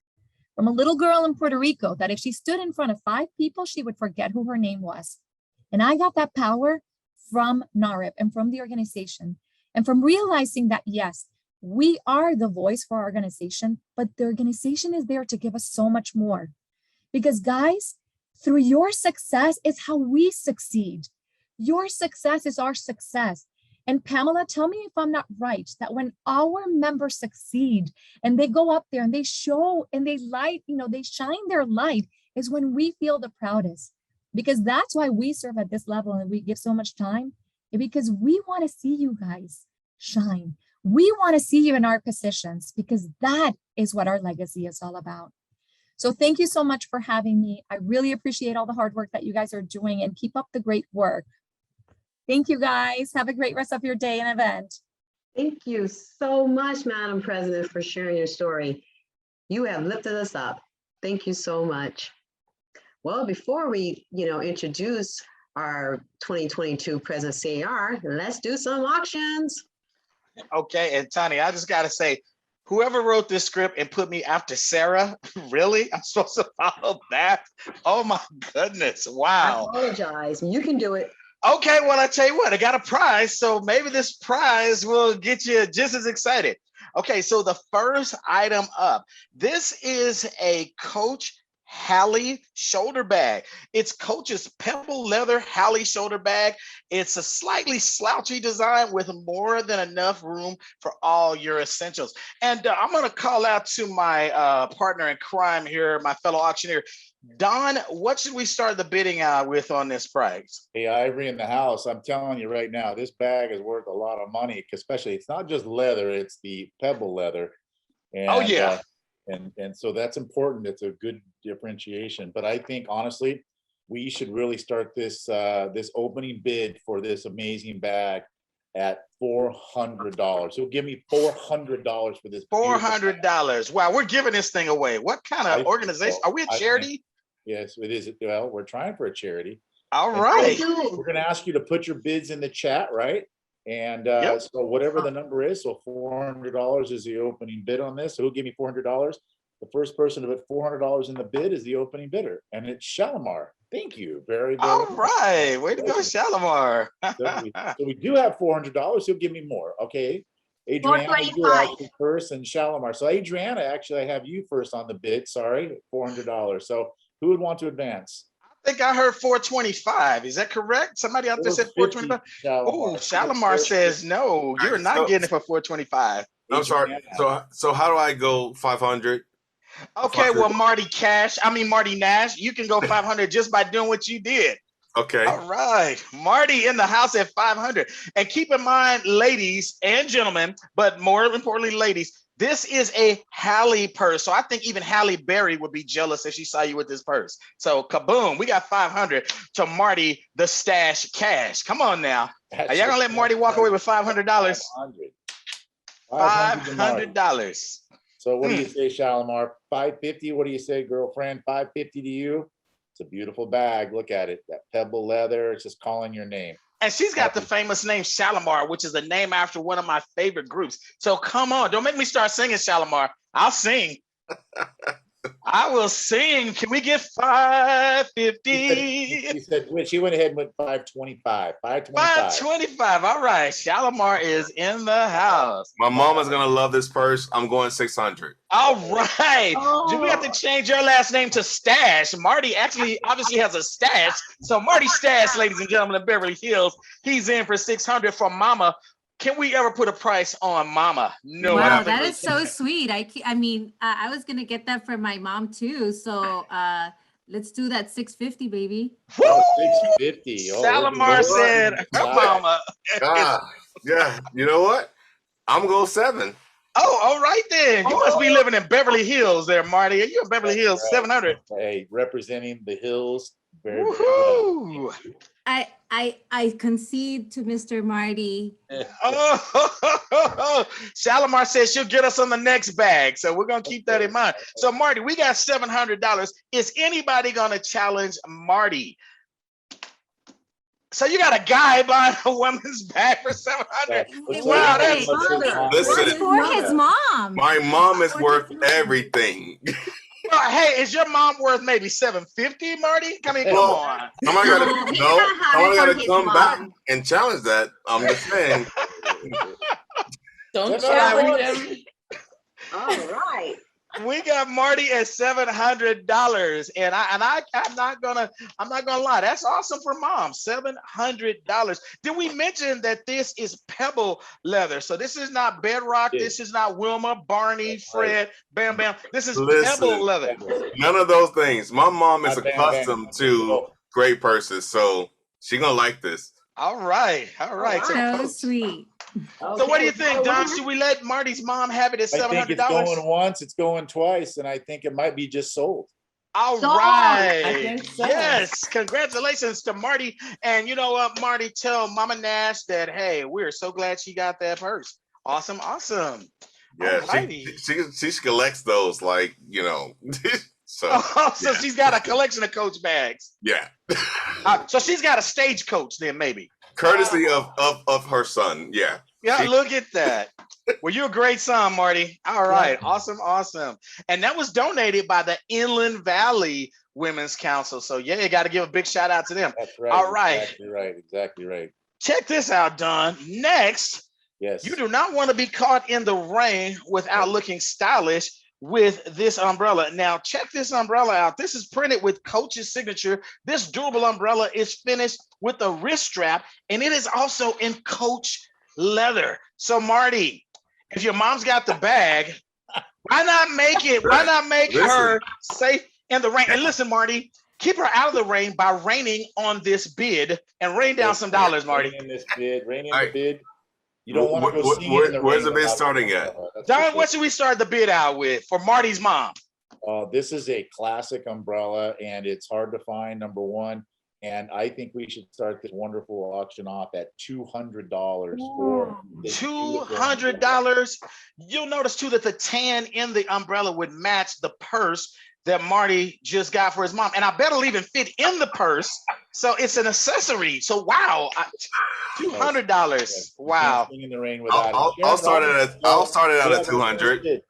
From a little girl in Puerto Rico that if she stood in front of 5 people, she would forget who her name was. And I got that power from NAHREP and from the organization, and from realizing that, yes, we are the voice for our organization, but the organization is there to give us so much more. Because guys, through your success is how we succeed. Your success is our success. And Pamela, tell me if I'm not right, that when our members succeed and they go up there and they show and they light, they shine their light, is when we feel the proudest. Because that's why we serve at this level and we give so much time, because we want to see you guys shine. We want to see you in our positions, because that is what our legacy is all about. So thank you so much for having me. I really appreciate all the hard work that you guys are doing, and keep up the great work. Thank you, guys. Have a great rest of your day and event. Thank you so much, Madam President, for sharing your story. You have lifted us up. Thank you so much. Well, before we, introduce our 2022 President CAR, let's do some auctions. Okay, and Tony, I just got to say, whoever wrote this script and put me after Sara, really? I'm supposed to follow that? Oh my goodness, wow. I apologize. You can do it. Okay, well, I tell you what, I got a prize, so maybe this prize will get you just as excited. Okay, so the first item up, this is a Coach Halle shoulder bag. It's Coach's pebble leather Halle shoulder bag. It's a slightly slouchy design with more than enough room for all your essentials. And I'm going to call out to my partner in crime here, my fellow auctioneer. Don, what should we start the bidding with on this prize? Hey, Ivory in the house, I'm telling you right now, this bag is worth a lot of money, especially it's not just leather, it's the pebble leather. And, oh, yeah. And so that's important. It's a good differentiation. But I think, honestly, we should really start this this opening bid for this amazing bag at $400. He'll give me $400 for this. $400. Wow, we're giving this thing away. What kind of organization? Are we a charity? Yes, it is. Well, we're trying for a charity. All right. We're going to ask you to put your bids in the chat, right? And so whatever the number is, so $400 is the opening bid on this. So who'll give me $400? The first person to put $400 in the bid is the opening bidder, and it's Shalimar. Thank you very, very All much. right. Way to go, Shalimar. So we do have $400. He'll give me more. Okay. Adriana, you're actually first, and Shalimar. So Adriana, actually, I have you first on the bid. Sorry, $400. So who would want to advance? I think I heard 425. Is that correct? Somebody out there said 425. Oh, Shalimar says no. You're not getting it for 425. I'm sorry. So how do I go 500? Okay, well, Marty Nash, you can go 500 just by doing what you did. Okay. All right. Marty in the house at 500. And keep in mind, ladies and gentlemen, but more importantly, ladies, this is a Halle purse. So I think even Halle Berry would be jealous if she saw you with this purse. So kaboom, we got 500 to Marty, the stash cash. Come on now. Are y'all gonna let Marty walk away with $500? $500. So what do you say, Shalimar? 550? What do you say, girlfriend? 550 to you? It's a beautiful bag. Look at it. That pebble leather. It's just calling your name. And she's got the famous name Shalimar, which is a name after one of my favorite groups. So come on, don't make me start singing Shalimar. I'll sing. I will sing. Can we get 550? She said she went ahead and went 525. 525. All right. Shalimar is in the house. My mama's gonna love this purse. I'm going 600. All right. Do we have to change your last name to Stash? Marty actually obviously has a stash. So Marty Stash, ladies and gentlemen, of Beverly Hills, he's in for 600 for Mama. Can we ever put a price on Mama? No. Wow, that is so sweet. I mean, I was gonna get that for my mom too. So let's do that 650, baby. Woo! 650. Shalimar said her mama. Yeah. You know what? I'm gonna go 7. Oh, all right then. You must be living in Beverly Hills there, Marty. Are you in Beverly Hills? 700. Hey, representing the hills. Very, Woohoo! I concede to Mr. Marty. Shalimar says she'll get us on the next bag. So we're going to keep that in mind. So Marty, we got $700. Is anybody going to challenge Marty? So you got a guy buying a woman's bag for $700. Wow, that's listen. For his mom. My mom is worth everything. Hey, is your mom worth maybe $750, Marty? I mean, come on. I gotta come back and challenge that. I'm just saying. Don't challenge him. All right. We got Marty at $700, and I'm not gonna lie. That's awesome for mom. $700. Did we mention that this is pebble leather? So this is not bedrock. This is not Wilma, Barney, Fred, Bam Bam. This is pebble leather. None of those things. My mom is accustomed to great purses, so she's gonna like this. All right. So sweet. So what do you think, Don? Should we let Marty's mom have it at $700? I think it's going once, it's going twice, and I think it might be just sold. All right. I think so. Yes. Congratulations to Marty. And you know what, Marty, tell Mama Nash that, hey, we're so glad she got that purse. Awesome. Yeah, she collects those, like, you know. So she's got a collection of Coach bags. Yeah. So she's got a stagecoach then, maybe. Courtesy of her son. Yeah. Yeah, look at that. Well, you're a great son, Marty. All right. Awesome. And that was donated by the Inland Valley Women's Council. So yeah, you got to give a big shout out to them. That's right. All right. Exactly right. Check this out, Don. Next, yes, you do not want to be caught in the rain without looking stylish with this umbrella. Now, check this umbrella out. This is printed with Coach's signature. This durable umbrella is finished with a wrist strap, and it is also in Coach leather. So, Marty, if your mom's got the bag, why not make it? Why not make her safe in the rain? And listen, Marty, keep her out of the rain by raining on this bid and rain down some dollars, Marty. Rain in this bid. Rain in the bid. You don't want to go see it in the where's rain the bid starting at? Don, what should we start the bid out with for Marty's mom? This is a classic umbrella, and it's hard to find. Number one, And I think we should start this wonderful auction off at $200 for this beautiful umbrella. $200. You'll notice too that the tan in the umbrella would match the purse that Marty just got for his mom. And I bet it'll even fit in the purse. So it's an accessory. So wow, $200. Wow. Swing in the rain without it. I'll start it out at 200.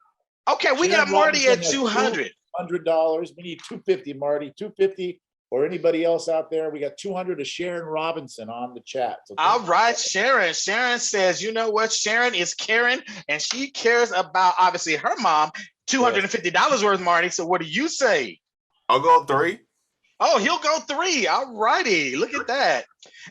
Okay, we got Marty at 200. $200. We need 250, Marty. 250. Or anybody else out there, we got 200 to Sharon Robinson on the chat. So all right, Sharon. Sharon says, you know what? Sharon is caring, and she cares about obviously her mom. $250 worth, Marty. So what do you say? I'll go 3. Oh, he'll go 3. All righty. Look at that.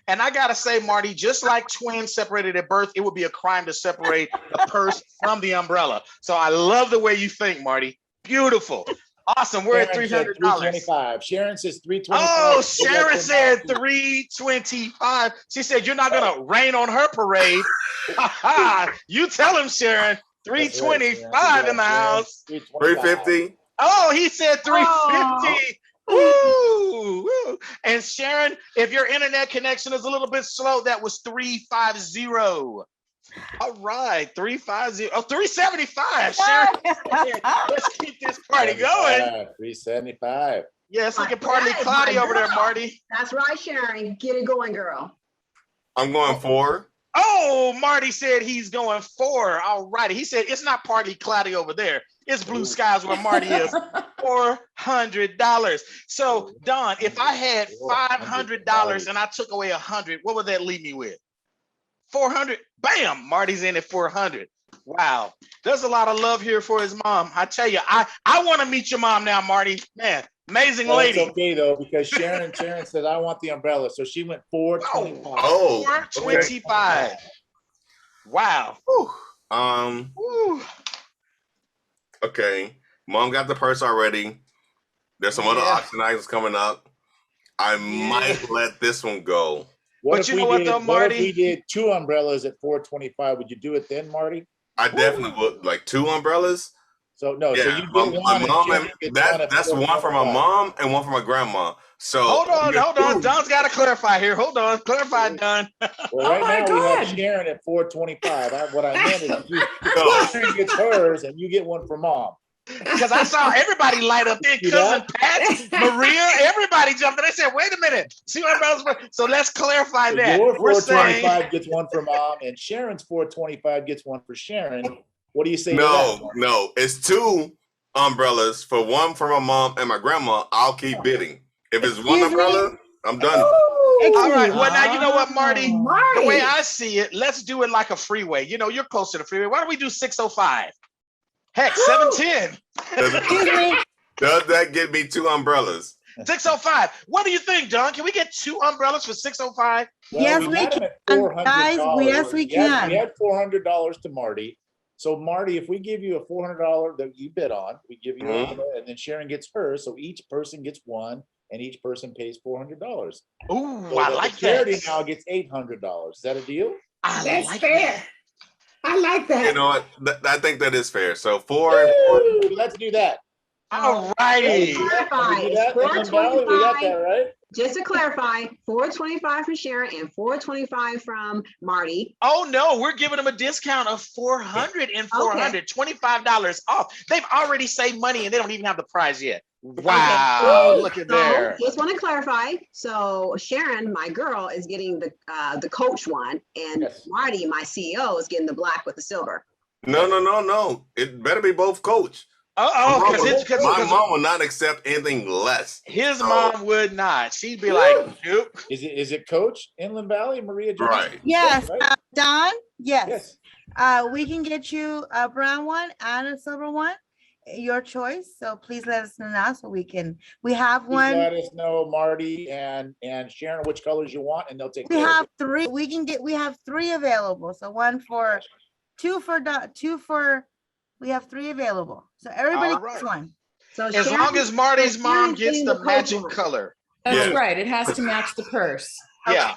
And I gotta say, Marty, just like twins separated at birth, it would be a crime to separate the purse from the umbrella. So I love the way you think, Marty. Beautiful. Awesome. We're at $300. $325. Sharon says $325. Oh, Sharon said $325. She said you're not gonna rain on her parade. You tell him, Sharon. $325 in the house. $350. Oh, he said $350. Woo, woo. And Sharon, if your internet connection is a little bit slow, that was $350. All right, $350. Oh, $375. Sharon, let's keep this party going. $375. Yes, look at Party Claudia over there, Marty. That's right, Sharon. Get it going, girl. I'm going 4. Oh, Marty said he's going 4. All righty. He said it's not Party Claudia over there. It's blue skies where Marty is. $400. So, Don, if I had $500 and I took away 100, what would that leave me with? 400. Bam, Marty's in at 400. Wow, there's a lot of love here for his mom. I tell you, I want to meet your mom now, Marty. Man, amazing lady. It's okay though, because Sharon said I want the umbrella, so she went $425. Oh, $425. Wow. Whew. Okay, mom got the purse already. There's some other auction items coming up. I might let this one go. But you know what though, Marty? What if we did 2 umbrellas at $425? Would you do it then, Marty? I definitely would. Like 2 umbrellas. So no, yeah, so you get one. Mom and that's one for my mom and one for my grandma. So hold on. Don's got to clarify here. Hold on, clarify, Don. Well, right now we have Sharon at $425. What I meant is Sharon gets hers and you get one for mom. Because I saw everybody light up there. Cousin Pat, Maria, everybody jumped in. They said, wait a minute. See what umbrellas? So let's clarify that. Your $425 gets one for mom, and Sharon's $425 gets one for Sharon. What do you say? No, it's 2 umbrellas for one for my mom and my grandma. I'll keep bidding. If it's one umbrella, I'm done. All right. Well, now you know what, Marty? The way I see it, let's do it like a freeway. You know, you're close to the freeway. Why don't we do 605? Heck, 710. Does that get me 2 umbrellas? 605. What do you think, Don? Can we get 2 umbrellas for 605? Well, yes, we can. Guys, yes, we can. We had $400 to Marty. So Marty, if we give you a $400 that you bid on, we give you and then Sharon gets hers. So each person gets one, and each person pays $400. Ooh, so I like that. Charity now gets $800. Is that a deal? That's fair. I like that. You know what? I think that is fair. So 4. Let's do that. All righty. We got that, right? Just to clarify, $425 from Sharon and $425 from Marty. Oh no, we're giving them a discount of $400 and $400, $25 off. They've already saved money and they don't even have the prize yet. Wow, Okay. look at there. Just want to clarify. So Sharon, my girl, is getting the coach one, and Marty, my CEO, is getting the black with the silver. No. It better be both coach. Because my mom will not accept anything less. His mom would not. She'd be like, nope. Is it Coach Inland Valley, Maria? Right. Yes, Don. Yes. We can get you a brown one and a silver one. Your choice. So please let us know now so we have one. Let us know, Marty and Sharon, which colors you want, and they'll take. We have 3. We have 3 available. So we have 3 available. So everybody gets one. So as long as Marty's mom gets the magic color. That's right. It has to match the purse. Yeah.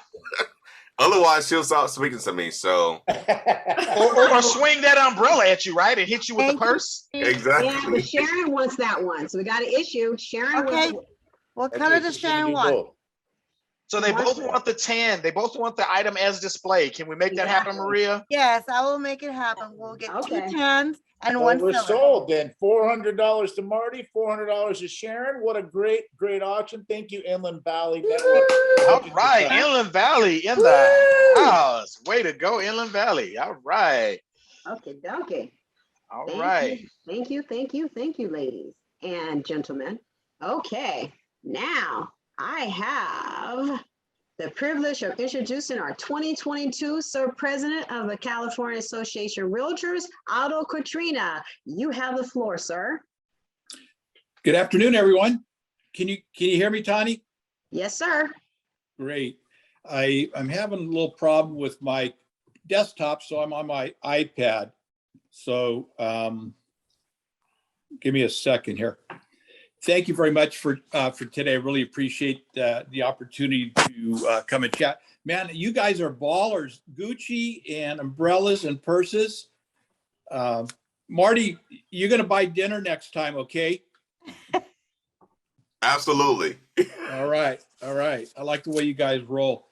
Otherwise, she'll stop speaking to me. So, or swing that umbrella at you, right, and hit you with the purse. Exactly. Yeah, but Sharon wants that one, so we got an issue. Sharon. Okay. What color does Sharon want? So they both want the 10. They both want the item as displayed. Can we make that happen, Maria? Yes, I will make it happen. We'll get Okay. 2 10s and Well, 1 we're silver. sold then. $400 to Marty, $400 to Sharon. What a great auction. Thank you, Inland Valley Network. All right, Inland Valley in the house. Way to go, Inland Valley. All right. Okay, dokie. All Thank right. you, thank you, thank you, thank you, ladies and gentlemen. Okay, now I have the privilege of introducing our 2022 Sir President of the California Association of Realtors, Otto Catrina. You have the floor, sir. Good afternoon, everyone. Can you hear me, Tani? Yes, sir. Great. I'm having a little problem with my desktop, so I'm on my iPad. So give me a second here. Thank you very much for today. I really appreciate the opportunity to come and chat. Man, you guys are ballers. Gucci and umbrellas and purses. Marty, you're going to buy dinner next time, okay? Absolutely. All right. All right. I like the way you guys roll.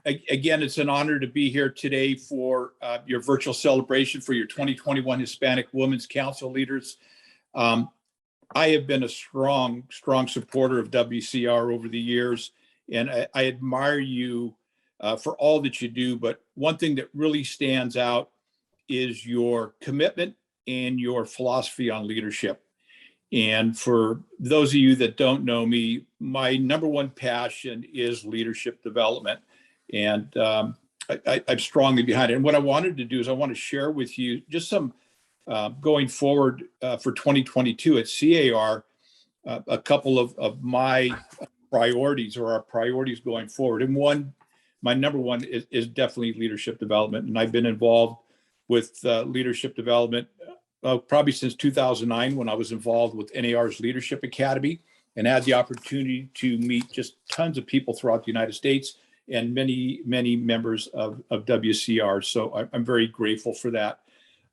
Again, it's an honor to be here today for your virtual celebration for your 2021 Hispanic Women's Council leaders. I have been a strong supporter of WCR over the years, and I admire you for all that you do. But one thing that really stands out is your commitment and your philosophy on leadership. And for those of you that don't know me, my number one passion is leadership development. And I'm strongly behind it. And what I wanted to do is I want to share with you just some going forward for 2022 at CAR, a couple of my priorities or our priorities going forward. And my number one is definitely leadership development. And I've been involved with leadership development probably since 2009 when I was involved with NAR's Leadership Academy and had the opportunity to meet just tons of people throughout the United States and many members of WCR. So I'm very grateful for that.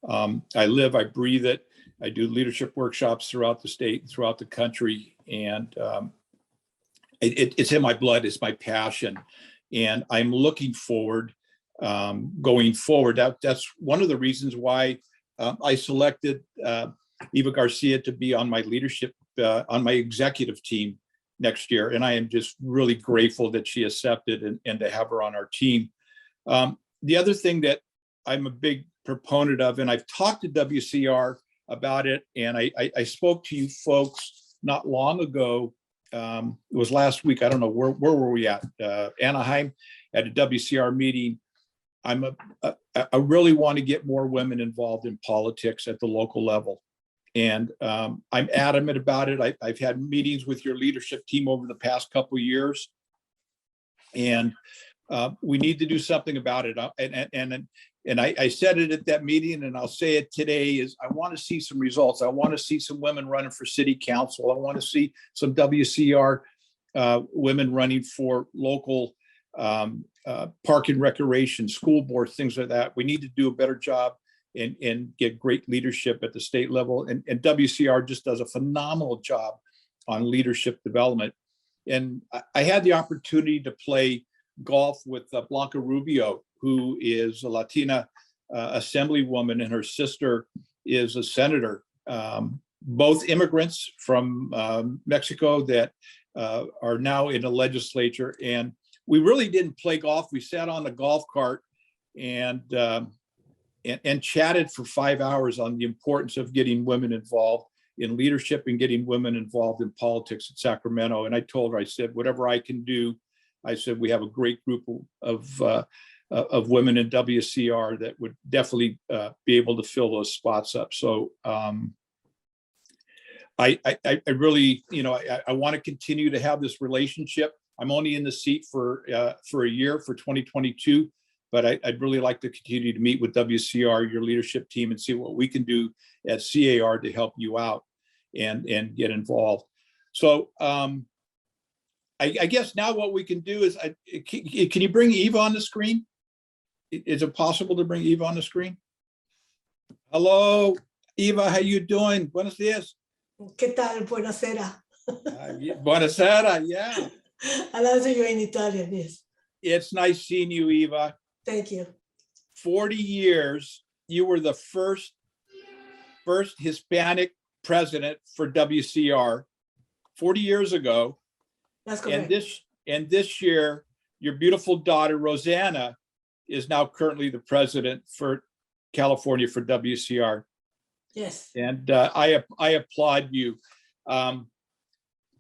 I live, I breathe it. I do leadership workshops throughout the state, throughout the country, and it's in my blood. It's my passion, and I'm looking forward, going forward. That's one of the reasons why I selected Eva Garcia to be on my leadership, on my executive team next year, and I am just really grateful that she accepted and to have her on our team. The other thing that I'm a big proponent of, and I've talked to WCR about it, and I spoke to you folks not long ago. It was last week. I don't know, where were we at? Anaheim at a WCR meeting. I really want to get more women involved in politics at the local level. And I'm adamant about it. I've had meetings with your leadership team over the past couple of years, and we need to do something about it. And I said it at that meeting, and I'll say it today, is I want to see some results. I want to see some women running for city council. I want to see some WCR women running for local park and recreation, school boards, things like that. We need to do a better job and get great leadership at the state level. And WCR just does a phenomenal job on leadership development. And I had the opportunity to play golf with Blanca Rubio, who is a Latina assemblywoman, and her sister is a senator. Both immigrants from Mexico that are now in the legislature. And we really didn't play golf. We sat on the golf cart and chatted for 5 hours on the importance of getting women involved in leadership and getting women involved in politics in Sacramento. And I told her, I said, whatever I can do. I said, we have a great group of women in WCR that would definitely be able to fill those spots up. So I really, I want to continue to have this relationship. I'm only in the seat for a year, for 2022, but I'd really like to continue to meet with WCR, your leadership team, and see what we can do at CAR to help you out and get involved. So I guess now what we can do is, can you bring Eva on the screen? Is it possible to bring Eva on the screen? Hello, Eva, how you doing? Buenos dias. ¿Qué tal? Buonasera. Buonasera, yeah. I'll answer you in Italian, yes. It's nice seeing you, Eva. Thank you. 40 years, you were the first Hispanic president for WCR 40 years ago. That's correct. And this year, your beautiful daughter, Rosanna, is now currently the president for California for WCR. Yes. And I applaud you.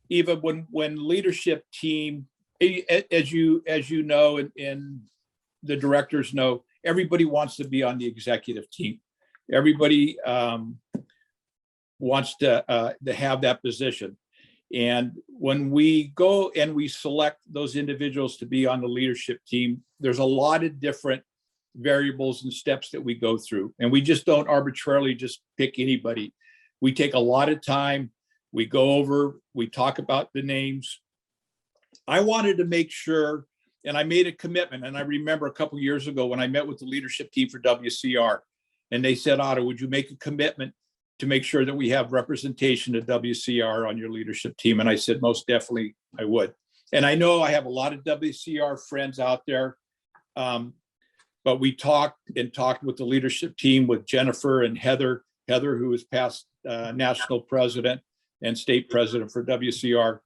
Eva, when leadership team, as you know, and the directors know, everybody wants to be on the executive team. Everybody wants to have that position. And when we go and we select those individuals to be on the leadership team, there's a lot of different variables and steps that we go through. And we just don't arbitrarily just pick anybody. We take a lot of time. We go over, we talk about the names. I wanted to make sure, and I made a commitment, and I remember a couple of years ago when I met with the leadership team for WCR, and they said, Otto, would you make a commitment to make sure that we have representation of WCR on your leadership team? And I said, most definitely I would. And I know I have a lot of WCR friends out there, but we talked with the leadership team, with Jennifer and Heather, who is past national president and state president for WCR.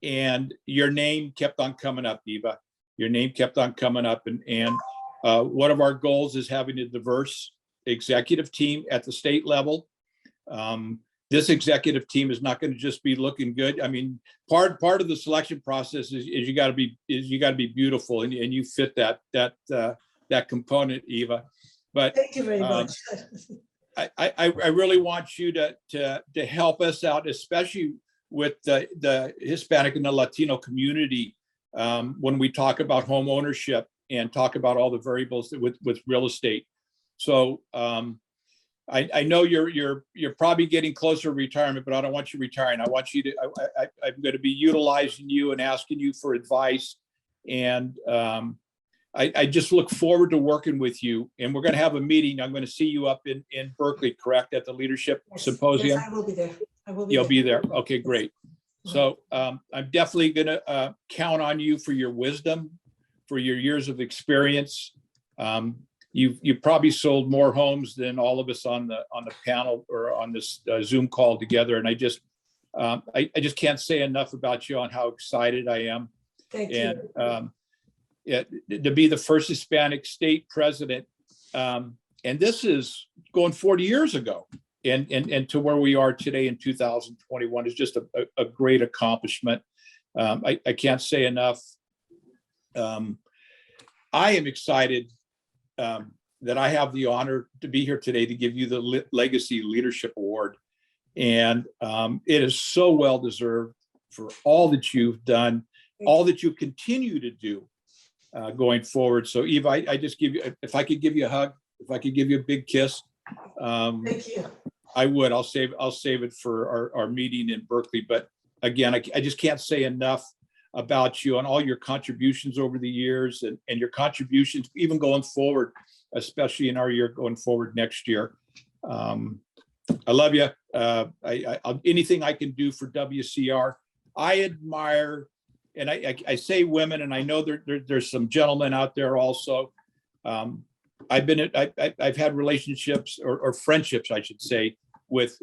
And your name kept on coming up, Eva. Your name kept on coming up. And one of our goals is having a diverse executive team at the state level. This executive team is not going to just be looking good. I mean, part of the selection process is you got to be beautiful, and you fit that component, Eva. But thank you very much. I really want you to help us out, especially with the Hispanic and the Latino community, when we talk about home ownership and talk about all the variables with real estate. So I know you're probably getting closer to retirement, but I don't want you retiring. I want you to. I'm going to be utilizing you and asking you for advice, and I just look forward to working with you. And we're going to have a meeting. I'm going to see you up in Berkeley, correct, at the leadership symposium? Yes, I will be there. You'll be there. Okay, great. So I'm definitely going to count on you for your wisdom, for your years of experience. You've probably sold more homes than all of us on the panel or on this Zoom call together. And I just can't say enough about you on how excited I am. Thank you. And to be the first Hispanic state president, and this is going 40 years ago, and to where we are today in 2021 is just a great accomplishment. I can't say enough. I am excited that I have the honor to be here today to give you the Legacy Leadership Award. And it is so well deserved for all that you've done, all that you continue to do going forward. So Eva, I just give you, if I could give you a hug, if I could give you a big kiss, thank you. I would. I'll save it for our meeting in Berkeley. But again, I just can't say enough about you and all your contributions over the years, and your contributions even going forward, especially in our year going forward next year. I love you. Anything I can do for WCR, I admire, and I say women, and I know there's some gentlemen out there also. I've had relationships or friendships, I should say, with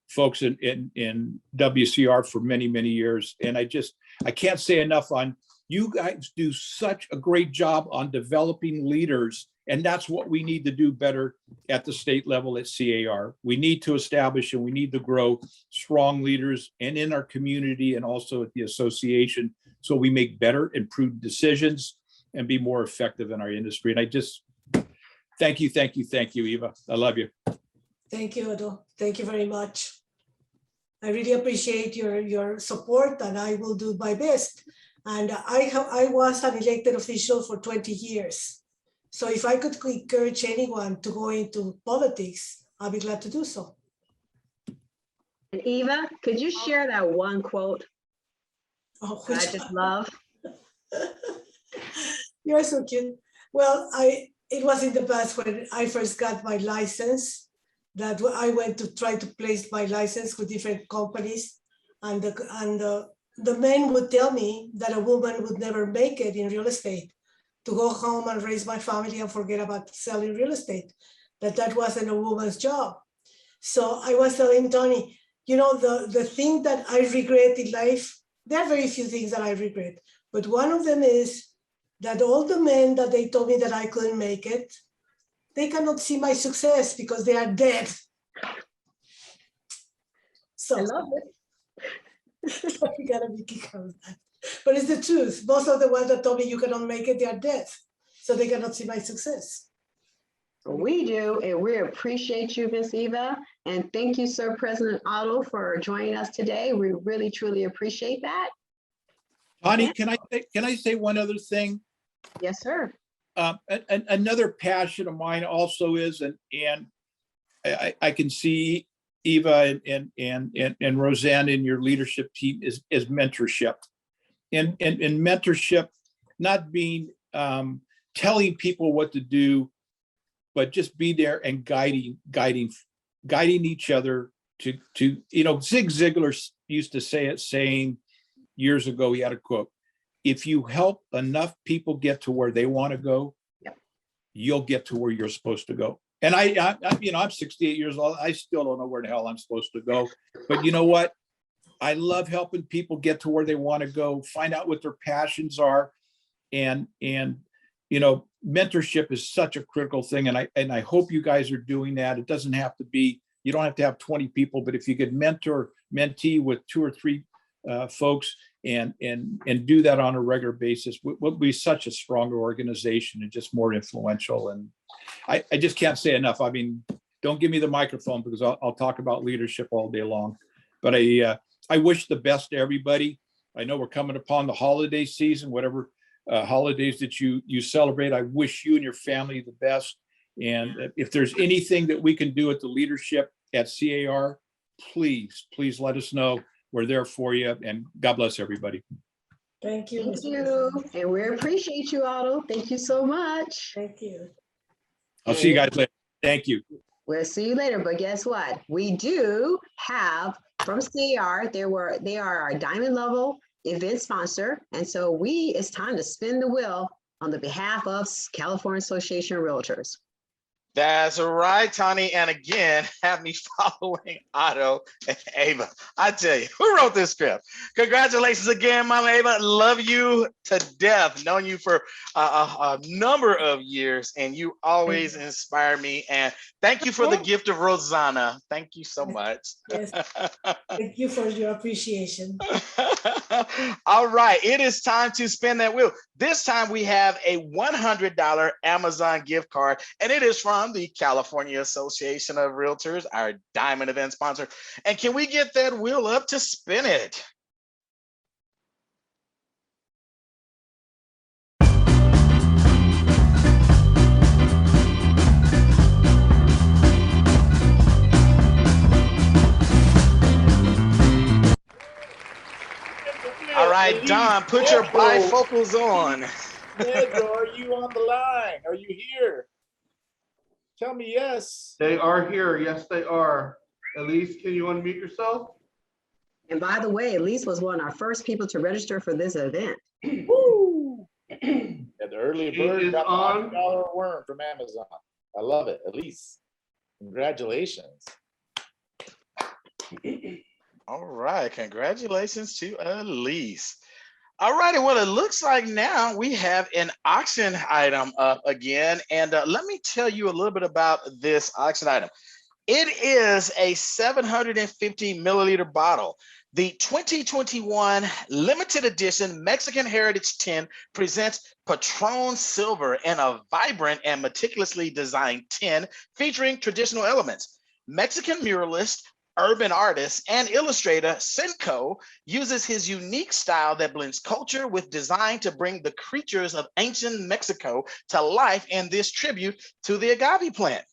folks in WCR for many, many years. And I can't say enough on, you guys do such a great job on developing leaders. And that's what we need to do better at the state level at CAR. We need to establish and we need to grow strong leaders, and in our community and also at the association, so we make better and prudent decisions and be more effective in our industry. And I just thank you, Eva. I love you. Thank you, Otto. Thank you very much. I really appreciate your support, and I will do my best. And I was an elected official for 20 years. So if I could encourage anyone to go into politics, I'll be glad to do so. And Eva, could you share that one quote I just love? You're so cute. Well, it was in the past when I first got my license that I went to try to place my license with different companies, and the men would tell me that a woman would never make it in real estate, to go home and raise my family and forget about selling real estate, that wasn't a woman's job. So I was telling Tony, you know, the thing that I regret in life, there are very few things that I regret, but one of them is that all the men that they told me that I couldn't make it, they cannot see my success because they are dead. So I love it. You gotta be kicked out of that. But it's the truth. Most of the ones that told me you cannot make it, they are dead. So they cannot see my success. We do, and we appreciate you, Miss Eva. And thank you, Sir President Otto, for joining us today. We really, truly appreciate that. Connie, can I say one other thing? Yes, sir. Another passion of mine also is, and I can see Eva and Rosanna in your leadership team is mentorship. And mentorship, not being telling people what to do, but just be there and guiding each other to you know, Zig Ziglar used to saying years ago, he had a quote: if you help enough people get to where they want to go, you'll get to where you're supposed to go. And I you know, I'm 68 years old. I still don't know where the hell I'm supposed to go. But you know what? I love helping people get to where they want to go, find out what their passions are. And you know, mentorship is such a critical thing. And I hope you guys are doing that. It doesn't have to be, you don't have to have 20 people, but if you could mentee with 2 or 3 folks and do that on a regular basis, we'll be such a stronger organization and just more influential. And I just can't say enough. I mean, don't give me the microphone because I'll talk about leadership all day long. But I wish the best to everybody. I know we're coming upon the holiday season, whatever holidays that you celebrate. I wish you and your family the best. And if there's anything that we can do at the leadership at CAR, please let us know. We're there for you, and God bless everybody. Thank you. Thank you. And we appreciate you, Otto. Thank you so much. Thank you. I'll see you guys later. Thank you. We'll see you later. But guess what? We do have from CAR, they are our diamond level event sponsor. And so it's time to spin the wheel on the behalf of California Association of Realtors. That's right, Tony. And again, have me following Otto and Ava. I tell you, who wrote this script? Congratulations again, Mama Ava. Love you to death. Known you for a number of years, and you always inspire me. And thank you for the gift of Rosanna. Thank you so much. Yes. Thank you for your appreciation. All right, it is time to spin that wheel. This time we have a $100 Amazon gift card, and it is from the California Association of Realtors, our diamond event sponsor. And can we get that wheel up to spin it? All right, Don, put your bifocals on. Pedro, are you on the line? Are you here? Tell me yes. They are here. Yes, they are. Elise, can you unmute yourself? And by the way, Elise was one of our first people to register for this event. Woo! And the early bird is got on. the $100 worm from Amazon. I love it. Elise, congratulations. All right, congratulations to Elise. All righty, well, it looks like now we have an auction item up again. And let me tell you a little bit about this auction item. It is a 750 milliliter bottle. The 2021 limited edition Mexican Heritage Tin presents Patron Silver in a vibrant and meticulously designed tin featuring traditional elements. Mexican muralist, urban artist, and illustrator Cinco uses his unique style that blends culture with design to bring the creatures of ancient Mexico to life in this tribute to the agave plant.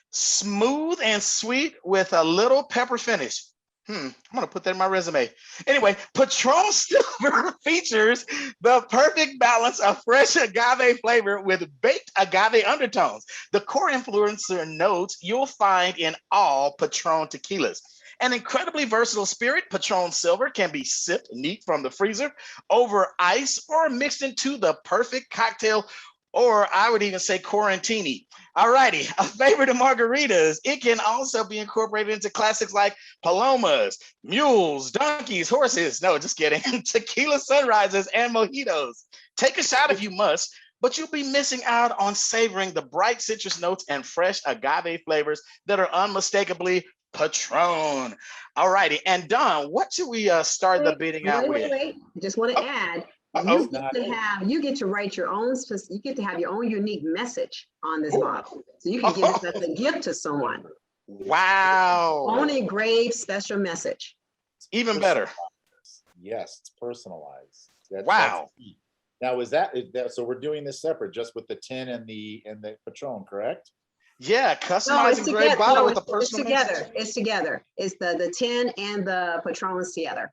Smooth and sweet with a little pepper finish. I'm gonna put that in my resume. Anyway, Patron Silver features the perfect balance of fresh agave flavor with baked agave undertones, the core influencer notes you'll find in all Patron tequilas. An incredibly versatile spirit, Patron Silver can be sipped neat from the freezer over ice or mixed into the perfect cocktail, or I would even say quarantini. All righty, a favorite of margaritas. It can also be incorporated into classics like palomas, mules, donkeys, horses. No, just kidding. Tequila sunrises and mojitos. Take a shot if you must, but you'll be missing out on savoring the bright citrus notes and fresh agave flavors that are unmistakably Patron. All righty, and Don, what should we start the bidding out with? Wait. Just want to add, you get to write your own, you get to have your own unique message on this bottle. So you can give this as a gift to someone. Wow. Own engraved special message. Even better. Yes, it's personalized. Wow. That's now, is that so? We're doing this separate, just with the tin and the Patron, correct? Yeah, customizing great bottle with a personal message. It's together. It's the tin and the Patrons together.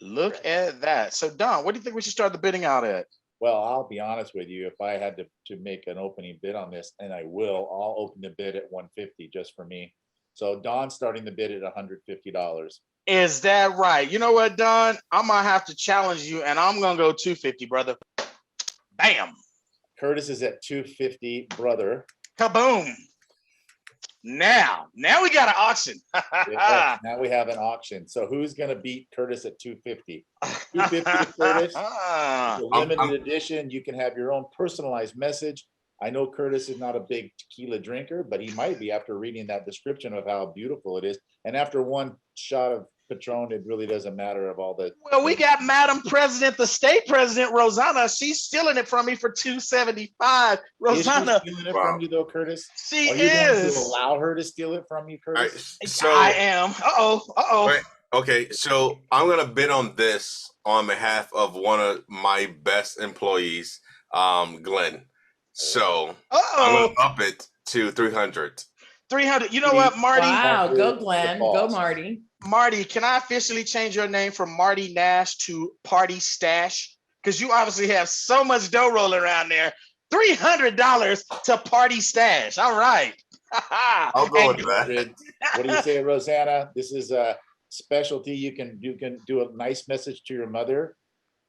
Look at that. So Don, what do you think we should start the bidding out at? Well, I'll be honest with you. If I had to make an opening bid on this, and I will, I'll open the bid at 150 just for me. So Don's starting the bid at $150. Is that right? You know what, Don? I'm gonna have to challenge you, and I'm gonna go 250, brother. Bam. Curtis is at 250, brother. Kaboom. Now we got an auction. Yeah, now we have an auction. So who's gonna beat Curtis at 250? 250 Curtis. It's a limited edition. You can have your own personalized message. I know Curtis is not a big tequila drinker, but he might be after reading that description of how beautiful it is. And after one shot of Patron, it really doesn't matter of all the. Well, we got Madam President, the state president, Rosanna. She's stealing it from me for $275. Rosanna. Is she stealing it from you though, Curtis? She Are you is. going to allow her to steal it from you, Curtis? I am. Right, okay, so I'm gonna bid on this on behalf of one of my best employees, Glenn. So I'm gonna up it to 300. 300. You know what, Marty? Wow, go Glenn, go Marty. Marty, can I officially change your name from Marty Nash to Party Stash? Because you obviously have so much dough rolling around there. $300 to Party Stash. All right. I'll go with that. What do you say, Rosanna? This is a specialty. You can do a nice message to your mother.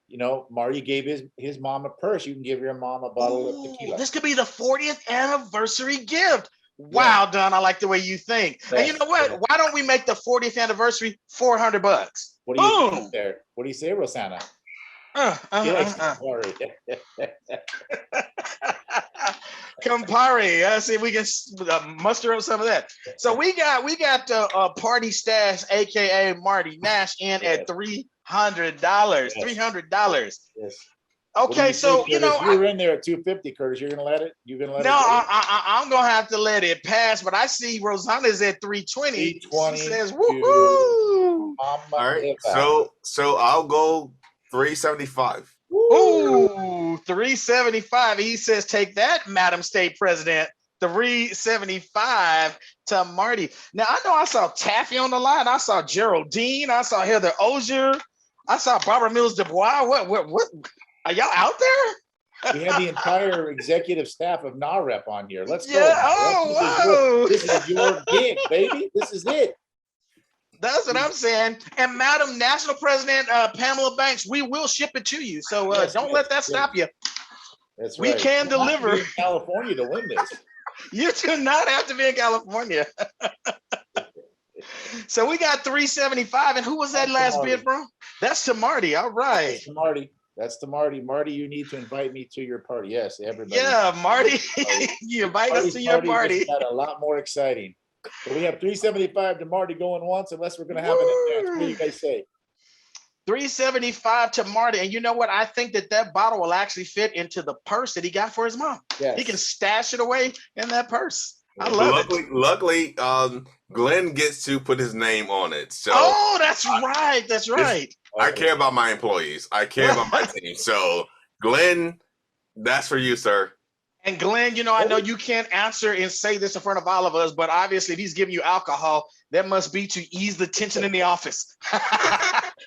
You know, Marty gave his mom a purse. You can give your mom a bottle of tequila. This could be the 40th anniversary gift. Wow, Don, I like the way you think. And you know what? Why don't we make the 40th anniversary $400? What do you think there? What do you say, Rosanna? Campari. See if we can muster up some of that. So we got Party Stash, aka Marty Nash, in at $300. $300. Yes. Okay, so you know, you're in there at 250, Curtis. You're gonna let it. You're gonna let it. No, I'm gonna have to let it pass. But I see Rosanna's at 320. 320. She says, "Woohoo!" All right, so I'll go 375. Ooh, 375. He says, "Take that, Madam State President." 375 to Marty. Now I know I saw Taffy on the line. I saw Geraldine. I saw Heather Ozier. I saw Barbara Mills Dubois. What? Are y'all out there? We have the entire executive staff of NAHREP on here. Let's go. Yeah. Oh, this is your gig, baby. This is it. That's what I'm saying. And Madam National President Pamela Banks, we will ship it to you. So don't let that stop you. That's right. We can deliver. In California to win this. You do not have to be in California. So we got 375. And who was that last bid from? That's to Marty. All right. That's to Marty. That's to Marty. Marty, you need to invite me to your party. Yes, everybody. Yeah, Marty, you invite us to your party. Got a lot more exciting. So we have 375 to Marty going once, unless we're going to have an advance. What do you guys say? 375 to Marty. And you know what? I think that bottle will actually fit into the purse that he got for his mom. Yes. He can stash it away in that purse. I love it. Luckily, Glenn gets to put his name on it. So that's right. That's right. I care about my employees. I care about my team. So Glenn, that's for you, sir. And Glenn, you know, I know you can't answer and say this in front of all of us, but obviously if he's giving you alcohol, that must be to ease the tension in the office.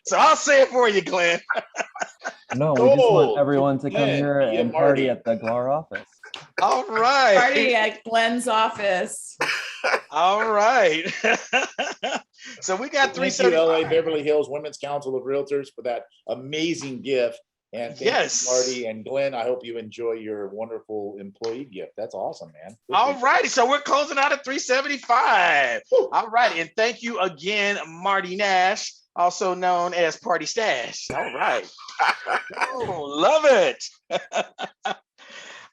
So I'll say it for you, Glenn. No, we just want everyone to come here and party at the GLAR office. All right. Party at Glenn's office. All right. So we got Thank you, 375. LA-Beverly Hills Women's Council of Realtors, for that amazing gift. And thank Yes. you, Marty and Glenn. I hope you enjoy your wonderful employee gift. That's awesome, man. Good All for you. righty, so we're closing out at 375. All right, and thank you again, Marty Nash, also known as Party Stash. All right. Oh, love it.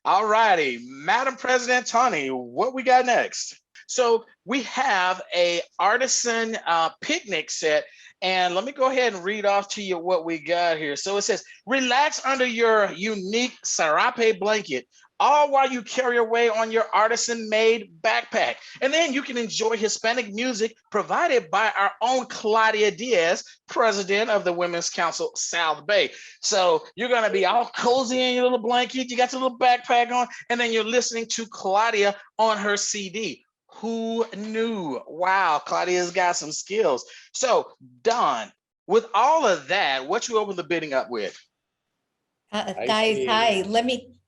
All righty, Madam President Tony, what we got next? So we have a artisan picnic set, and let me go ahead and read off to you what we got here. So it says, relax under your unique sarape blanket, all while you carry away on your artisan-made backpack. And then you can enjoy Hispanic music provided by our own Claudia Diaz, president of the Women's Council South Bay. So you're gonna be all cozy in your little blanket, you got your little backpack on, and then you're listening to Claudia on her CD. Who knew? Wow, Claudia's got some skills. So Don, with all of that, what you open the bidding up with? Guys, hi,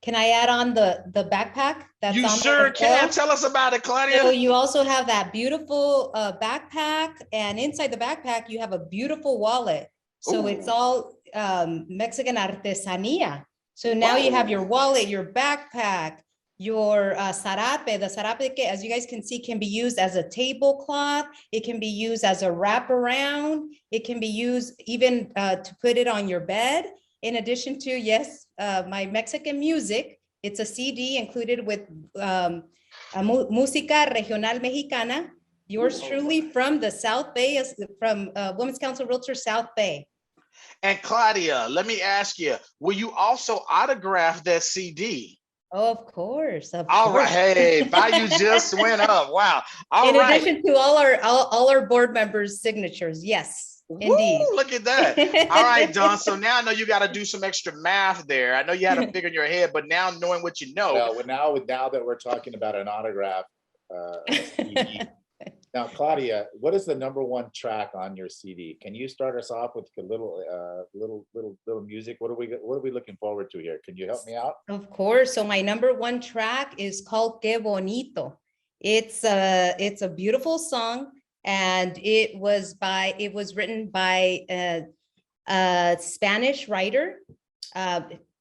can I add on the backpack? That's You on sure there as can. well? Tell us about it, Claudia. So you also have that beautiful backpack, and inside the backpack, you have a beautiful wallet. So it's all Mexican artesanía. So now you have your wallet, your backpack, your sarape. The sarape, as you guys can see, can be used as a tablecloth. It can be used as a wraparound. It can be used even to put it on your bed. In addition to, yes, my Mexican music, it's a CD included with Música Regional Mexicana, yours truly from the South Bay, from Women's Council Realtors South Bay. And Claudia, let me ask you, will you also autograph that CD? Of course. All right, hey, value just went up. Wow. In addition to all our board members' signatures, yes. Indeed. Woo, look at that. All right, Don. So now I know you got to do some extra math there. I know you had a figure in your head, but now knowing what you know. Well, now that we're talking about an autograph, CD. Now, Claudia, what is the #1 track on your CD? Can you start us off with a little music? What are we looking forward to here? Can you help me out? Of course. So my #1 track is called Que Bonito. It's a beautiful song. And it was written by a Spanish writer,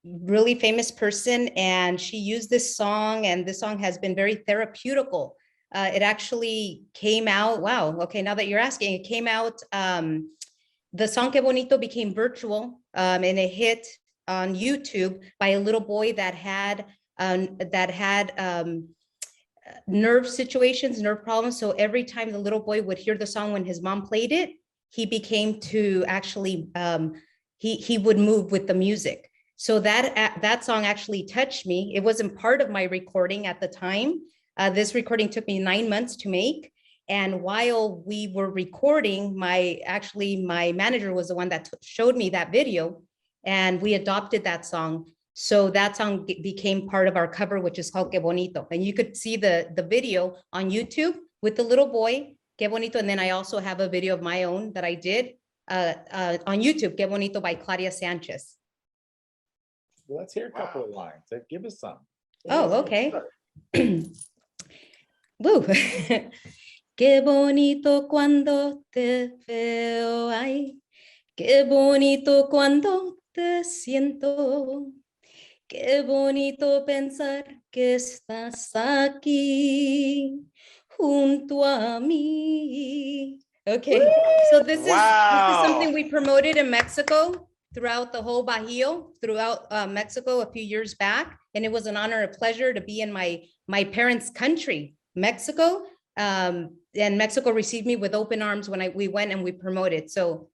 really famous person, and she used this song, and this song has been very therapeutical. It actually came out, wow, okay, now that you're asking, it came out, the song Que Bonito became virtual, and it hit on YouTube by a little boy that had nerve situations, nerve problems. So every time the little boy would hear the song when his mom played it, he became to actually, he would move with the music. So that song actually touched me. It wasn't part of my recording at the time. This recording took me 9 months to make. And while we were recording, my manager was the one that showed me that video, and we adopted that song. So that song became part of our cover, which is called Que Bonito. And you could see the video on YouTube with the little boy, Que Bonito. And then I also have a video of my own that I did on YouTube, Que Bonito by Claudia Sanchez. Well, let's hear a couple of lines. Give us some. Oh, okay. Woo. Qué bonito cuando te veo, ay. Qué bonito cuando te siento. Qué bonito pensar que estás aquí junto a mí. Okay, so this is something we promoted in Mexico throughout the whole Bajío, throughout Mexico a few years back, and it was an honor, a pleasure to be in my parents' country, Mexico, and Mexico received me with open arms when we went and we promoted. So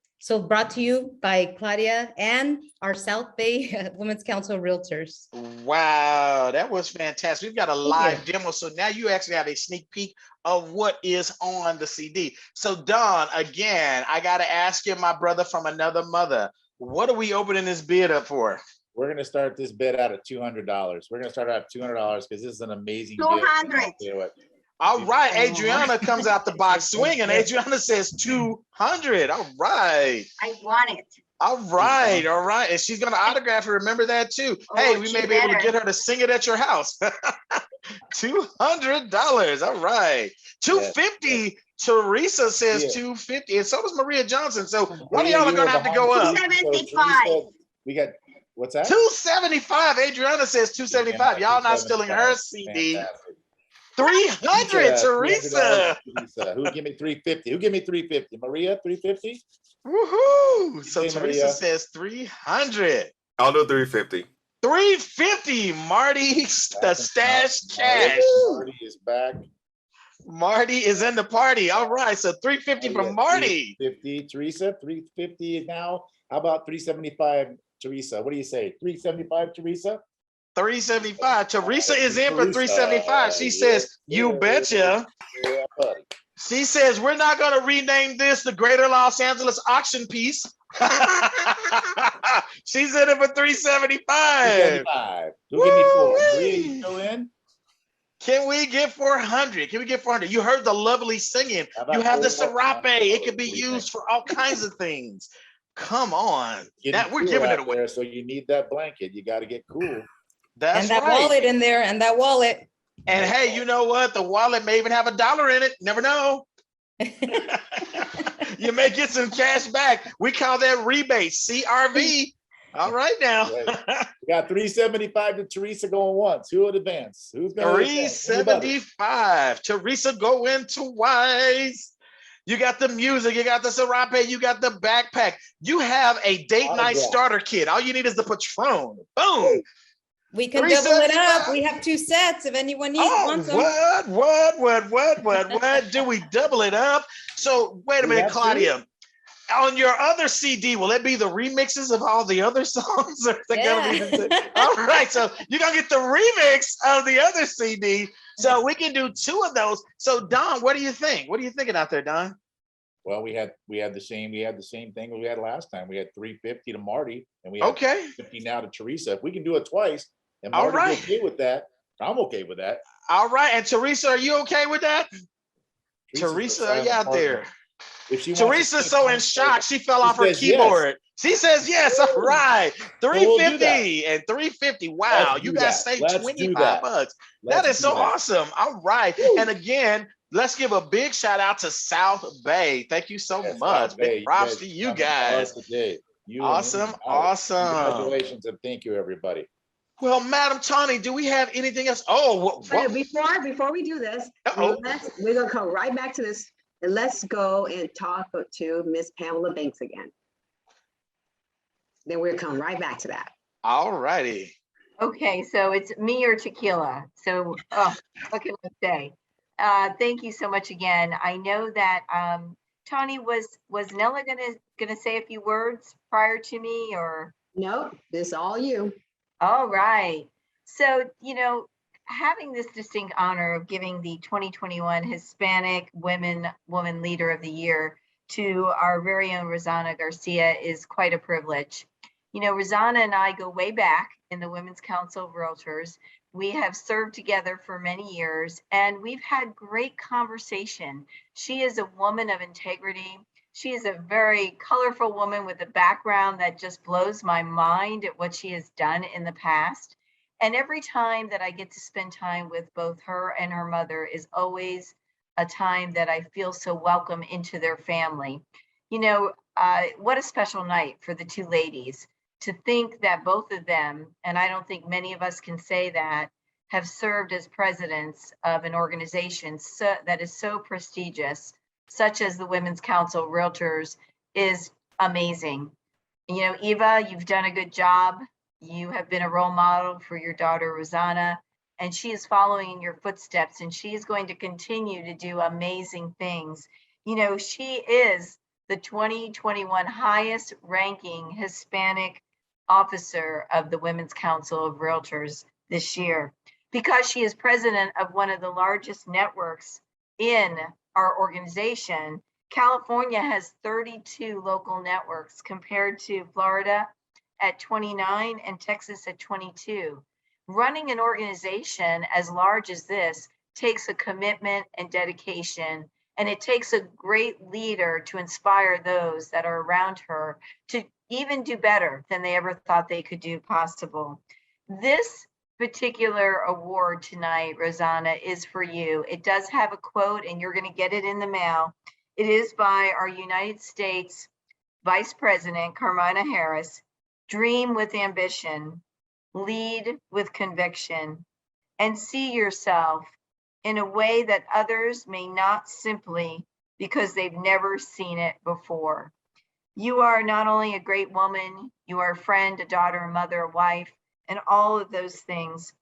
brought to you by Claudia and our South Bay Women's Council Realtors. Wow, that was fantastic. We've got a live demo. So now you actually have a sneak peek of what is on the CD. So Don, again, I got to ask you, my brother from another mother, what are we opening this bid up for? We're going to start this bid out at $200. We're going to start out at $200 because this is an amazing 200. gift. All right, Adriana comes out the box swinging. Adriana says 200. All right. I want it. All right, all right. And she's going to autograph it. Remember that too. Oh, hey, we she may be able to better. get her to sing it at your house. $200. All right. 250. Teresa says 250, and so does Maria Johnson. So one of y'all are gonna have to go up. 275. We got what's that? 275. Adriana says 275. Y'all not stealing her CD. Fantastic. 300. Teresa. Who give me 350? Who give me 350? Maria, 350? Woohoo! So Okay, Teresa Maria. says 300. I'll do 350. 350. Marty, the stash cash. Marty is back. Marty is in the party. All right, so 350 from Marty. 350, Teresa, 350 now. How about 375, Teresa? What do you say? 375, Teresa? 375. Teresa is in for 375. She says, you betcha. Yeah, buddy. She says, we're not going to rename this the Greater Los Angeles Auction Piece. She's in it for 375. 375. Who give me 4? Maria, you still in? Can we get 400? Can we get 400? You heard the lovely singing. You have the serape. It could be used for all kinds of things. Come on. That we're giving it away. There, so you need that blanket. You got to get cool. That's and that right. wallet in there, and that wallet. And hey, you know what? The wallet may even have $1 in it. Never know. You may get some cash back. We call that rebate, CRV. All right now. We got 375 to Teresa going once. Who would advance? Who's going to 375. Teresa going twice. You got the music, you got the serape, you got the backpack. You have a date night starter kit. All you need is the Patron. Boom. We can double it up. We have 2 sets if anyone needs wants them. What? Do we double it up? So wait a minute, Claudia. On your other CD, will it be the remixes of all the other songs? Or is it gonna be the all right, so you're gonna get the remix of the other CD. So we can do 2 of those. So Don, what do you think? What are you thinking out there, Don? Well, we had the same thing we had last time. We had 350 to Marty, and we had 50 now to Teresa. If we can do it twice, and Marty's okay with that, I'm okay with that. All right, and Teresa, are you okay with that? Teresa, are you out there? Teresa's so in shock, she fell off her keyboard. Yes. She says yes. All right, 350 and 350. Wow, you guys saved $25. That is so awesome. All right, and again, let's give a big shout out to South Bay. Thank you so much. Big props to you guys. Awesome. Congratulations and thank you, everybody. Well, Madam Tawny, do we have anything else? Oh, before we do this, we're gonna come right back to this. And let's go and talk to Miss Pamela Banks again. Then we'll come right back to that. All righty. Okay, so it's me or tequila. So what can I say? Thank you so much again. I know that Tawny, was Nila gonna say a few words prior to me, or no? This is all you. All right. So having this distinct honor of giving the 2021 Hispanic Woman Leader of the Year to our very own Rosanna Garcia is quite a privilege. Rosanna and I go way back in the Women's Council of Realtors. We have served together for many years, and we've had great conversation. She is a woman of integrity. She is a very colorful woman with a background that just blows my mind at what she has done in the past. And every time that I get to spend time with both her and her mother is always a time that I feel so welcome into their family. What a special night for the 2 ladies to think that both of them, and I don't think many of us can say that, have served as presidents of an organization that is so prestigious, such as the Women's Council of Realtors, is amazing. Eva, you've done a good job. You have been a role model for your daughter, Rosanna, and she is following in your footsteps, and she is going to continue to do amazing things. She is the 2021 highest ranking Hispanic officer of the Women's Council of Realtors this year, because she is president of one of the largest networks in our organization. California has 32 local networks compared to Florida at 29 and Texas at 22. Running an organization as large as this takes a commitment and dedication, and it takes a great leader to inspire those that are around her to even do better than they ever thought they could do possible. This particular award tonight, Rosanna, is for you. It does have a quote, and you're going to get it in the mail. It is by our United States Vice President, Kamala Harris. Dream with ambition, lead with conviction, and see yourself in a way that others may not, simply because they've never seen it before. You are not only a great woman, you are a friend, a daughter, a mother, a wife, and all of those things.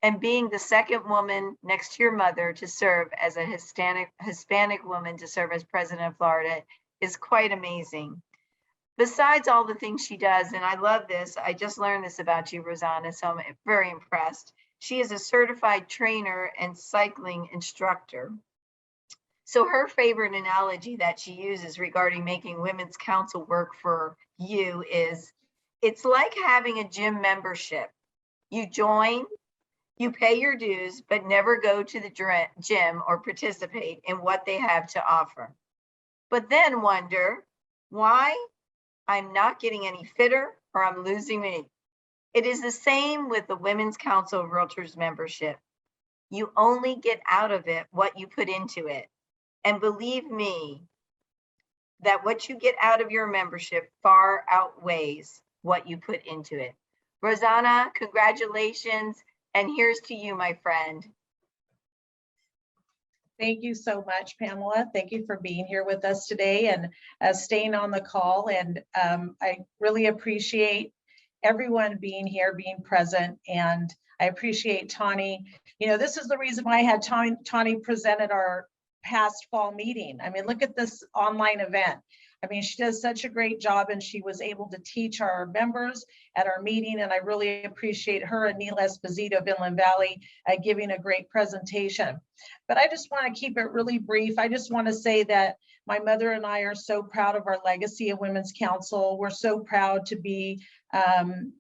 And being the second woman next to your mother to serve as a Hispanic woman to serve as president of Florida is quite amazing. Besides all the things she does, and I love this, I just learned this about you, Rosanna, so I'm very impressed. She is a certified trainer and cycling instructor. So her favorite analogy that she uses regarding making Women's Council work for you is, it's like having a gym membership. You join, you pay your dues, but never go to the gym or participate in what they have to offer. But then wonder why I'm not getting any fitter or I'm losing weight. It is the same with the Women's Council of Realtors membership. You only get out of it what you put into it. And believe me, that what you get out of your membership far outweighs what you put into it. Rosanna, congratulations. And here's to you, my friend. Thank you so much, Pamela. Thank you for being here with us today and staying on the call. And I really appreciate everyone being here, being present. And I appreciate Tani. You know, this is the reason why I had Tani presented our past fall meeting. I mean, look at this online event. I mean, she does such a great job, and she was able to teach our members at our meeting. And I really appreciate her and Nila Esposito of Inland Valley giving a great presentation. But I just want to keep it really brief. I just want to say that my mother and I are so proud of our legacy of Women's Council. We're so proud to be,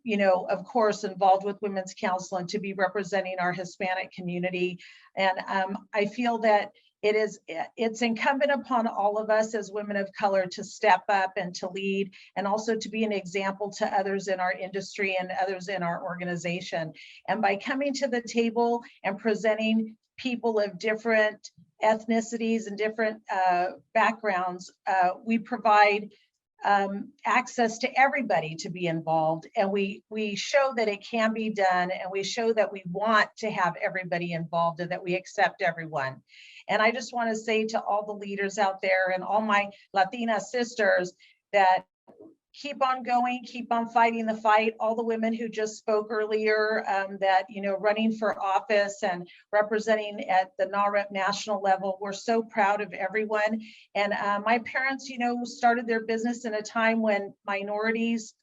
you know, of course, involved with Women's Council and to be representing our Hispanic community. And I feel that it's incumbent upon all of us as women of color to step up and to lead, and also to be an example to others in our industry and others in our organization. And by coming to the table and presenting people of different ethnicities and different backgrounds, we provide access to everybody to be involved, and we show that it can be done, and we show that we want to have everybody involved and that we accept everyone. And I just want to say to all the leaders out there and all my Latina sisters that keep on going, keep on fighting the fight. All the women who just spoke earlier that, you know, running for office and representing at the NAHREP national level, we're so proud of everyone. And my parents, you know, started their business in a time when minorities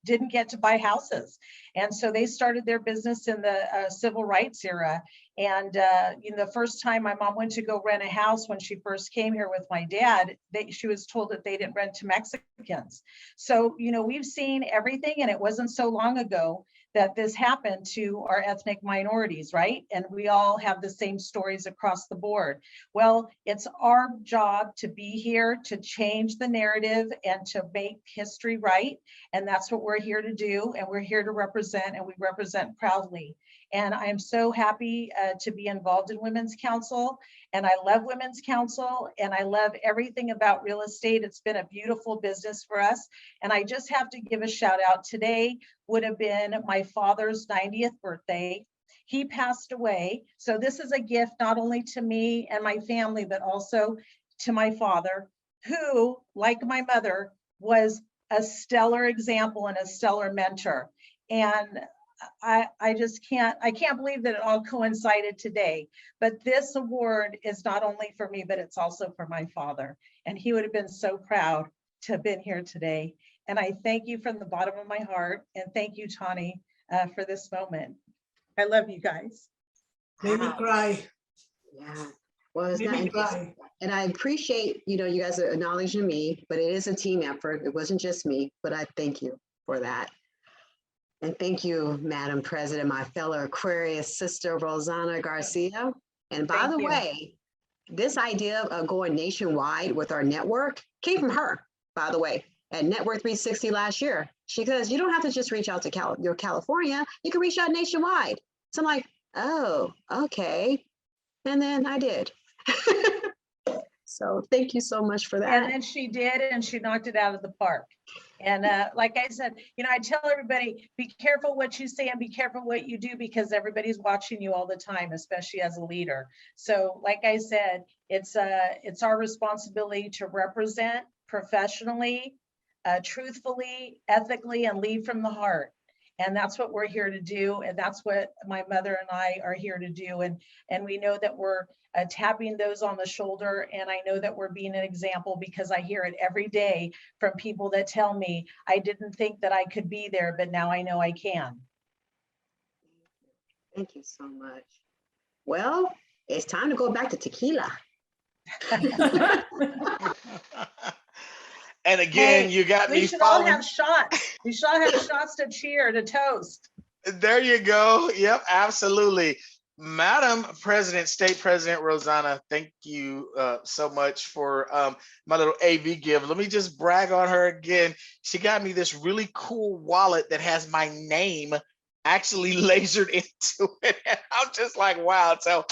didn't get to buy houses. And so they started their business in the civil rights era. And you know, the first time my mom went to go rent a house when she first came here with my dad, she was told that they didn't rent to Mexicans. So, you know, we've seen everything, and it wasn't so long ago that this happened to our ethnic minorities, right? And we all have the same stories across the board. Well, it's our job to be here to change the narrative and to make history right. And that's what we're here to do. And we're here to represent, and we represent proudly. And I am so happy to be involved in Women's Council. And I love Women's Council, and I love everything about real estate. It's been a beautiful business for us. And I just have to give a shout out. Today would have been my father's 90th birthday. He passed away. So this is a gift not only to me and my family, but also to my father, who, like my mother, was a stellar example and a stellar mentor. And I can't believe that it all coincided today. But this award is not only for me, but it's also for my father. And he would have been so proud to have been here today. And I thank you from the bottom of my heart. And thank you, Tani, for this moment. I love you guys. Made me cry. Yeah. Well, it's not, and I appreciate, you know, you guys are acknowledging me, but it is a team effort. It wasn't just me, but I thank you for that. And thank you, Madam President, my fellow Aquarius sister, Rosanna Garcia. And by the way, this idea of going nationwide with our network came from her, by the way, at Network 360 last year. She goes, you don't have to just reach out to your California. You can reach out nationwide. So I'm like, oh, okay. And then I did. So thank you so much for that. And then she did, and she knocked it out of the park. And like I said, I tell everybody, be careful what you say and be careful what you do, because everybody's watching you all the time, especially as a leader. So like I said, it's our responsibility to represent professionally, truthfully, ethically, and lead from the heart. And that's what we're here to do. And that's what my mother and I are here to do. And we know that we're tapping those on the shoulder. And I know that we're being an example, because I hear it every day from people that tell me, I didn't think that I could be there, but now I know I can. Thank you so much. Well, it's time to go back to tequila. And again, you got me We should all following. have shots. We should all have shots to cheer, to toast. There you go. Yep, absolutely. Madam President, State President Rosanna, thank you so much for my little AV gift. Let me just brag on her again. She got me this really cool wallet that has my name actually lasered into it. And I'm just like, wow. So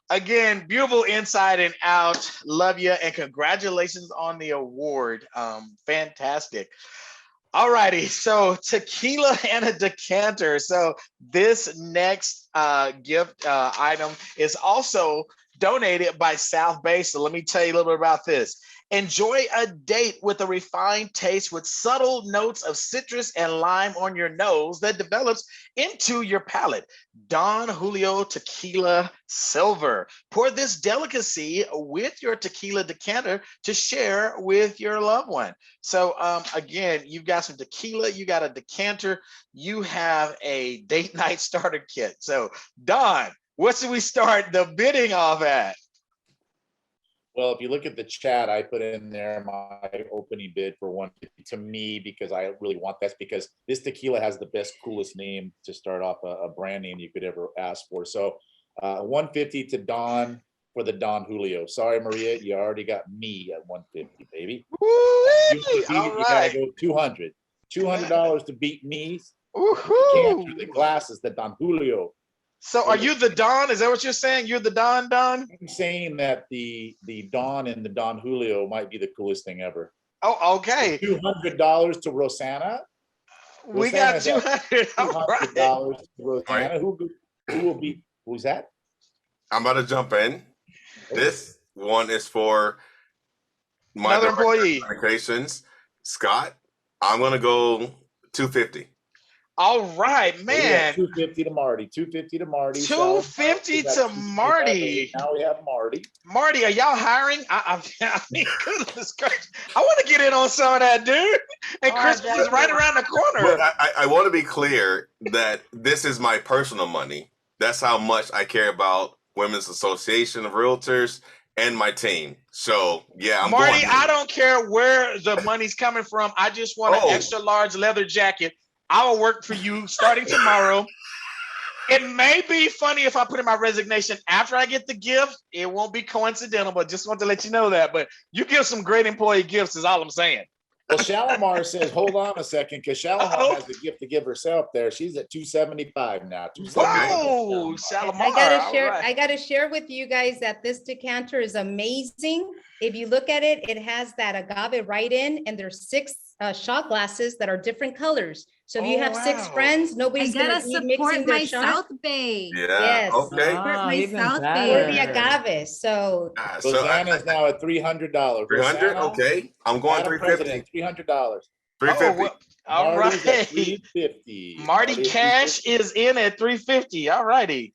again, beautiful inside and out. Love you, and congratulations on the award. Fantastic. All righty, so tequila and a decanter. So this next gift item is also donated by South Bay. So let me tell you a little bit about this. Enjoy a date with a refined taste with subtle notes of citrus and lime on your nose that develops into your palate. Don Julio Tequila Silver. Pour this delicacy with your tequila decanter to share with your loved one. So again, you've got some tequila, you got a decanter, you have a date night starter kit. So Don, what should we start the bidding off at? Well, if you look at the chat, I put in there my opening bid for 150 to me, because I really want that, because this tequila has the best, coolest name to start off a brand name you could ever ask for. So 150 to Don for the Don Julio. Sorry, Maria, you already got me at 150, baby. You gotta go 200. $200 to beat me. Can't the glasses, the Don Julio. So are you the Don? Is that what you're saying? You're the Don? I'm saying that the Don and the Don Julio might be the coolest thing ever. Oh, okay. So $200 to Rosanna. We got 200. $200 to Rosanna. Who will be? Who's that? I'm about to jump in. This one is for my another employee. Communications, Scott. I'm gonna go 250. All right, man. 250 to Marty. 250 to Marty. 250 to Marty. Now we have Marty. Marty, are y'all hiring? I mean, goodness gracious. I want to get in on some of that, dude. And Christmas is right around the corner. But I want to be clear that this is my personal money. That's how much I care about Women's Association of Realtors and my team. So yeah, I'm Marty, going. I don't care where the money's coming from. I just want an extra large leather jacket. I will work for you starting tomorrow. It may be funny if I put in my resignation after I get the gift. It won't be coincidental, but just want to let you know that. But you give some great employee gifts is all I'm saying. Well, Shalimar says, hold on a second, because Shalimar has a gift to give herself there. She's at 275 now. Oh, Shalimar. I gotta share with you guys that this decanter is amazing. If you look at it, it has that agave right in, and there's 6 shot glasses that are different colors. So if you have 6 friends, nobody's gonna be mixing their shots. South Bay. Yeah. Yes. Okay. Support my South Or Bay. the agave. So Rosanna's now at $300. 300. Okay. I'm going 350. $300. 350. All Marty's at right. 350. Marty Cash is in at 350. All righty.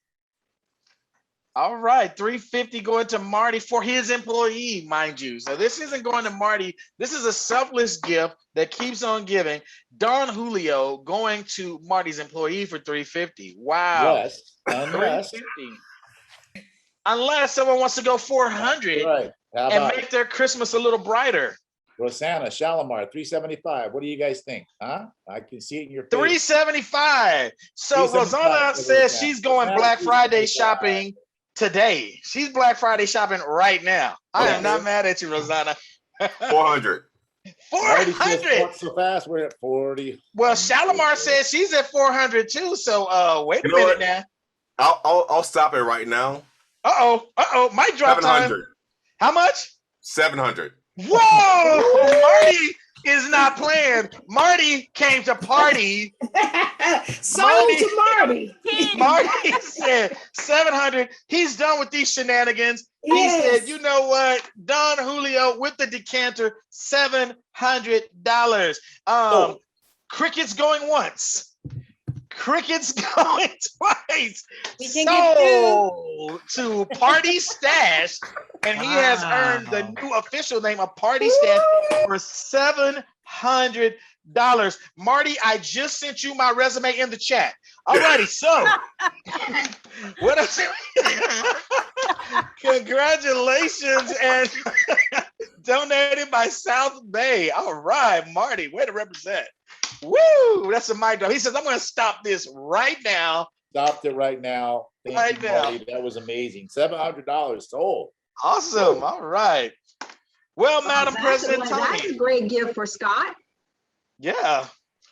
All right, 350 going to Marty for his employee, mind you. So this isn't going to Marty. This is a selfless gift that keeps on giving. Don Julio going to Marty's employee for 350. Wow. Yes, unless 350. Unless someone wants to go 400 right. How and about make their Christmas a little brighter. Rosanna, Shalimar, 375. What do you guys think? Huh? I can see it in your face. 375. So 375 Rosanna for says Rosanna. she's going Black Friday shopping today. She's Black Friday shopping right now. I am not mad at you, Rosanna. 400. Marty says 400. "Walk so fast, we're at 40. Well, Shalimar says she's at 400 too. So wait a minute now. I'll stop it right now. Uh-oh. Mic drop time. 700. How much? 700. Whoa! Marty is not playing. Marty came to party. Sold to Marty. Marty said 700. He's done with these shenanigans. Yes. He said, you know what? Don Julio with the decanter, $700. Crickets going once. Crickets going twice. We can get to Party Stash, and he has earned the new official name of Party Stash for $700. Marty, I just sent you my resume in the chat. Alrighty, so what else? Congratulations, and donated by South Bay. All right, Marty, way to represent. Woo! That's a mic drop. He says, I'm going to stop this right now. Stopped it right now. Thank you, Marty. That was amazing. $700 sold. Awesome. All right. Well, Madam President That's Tony. a great gift for Scott. Yeah.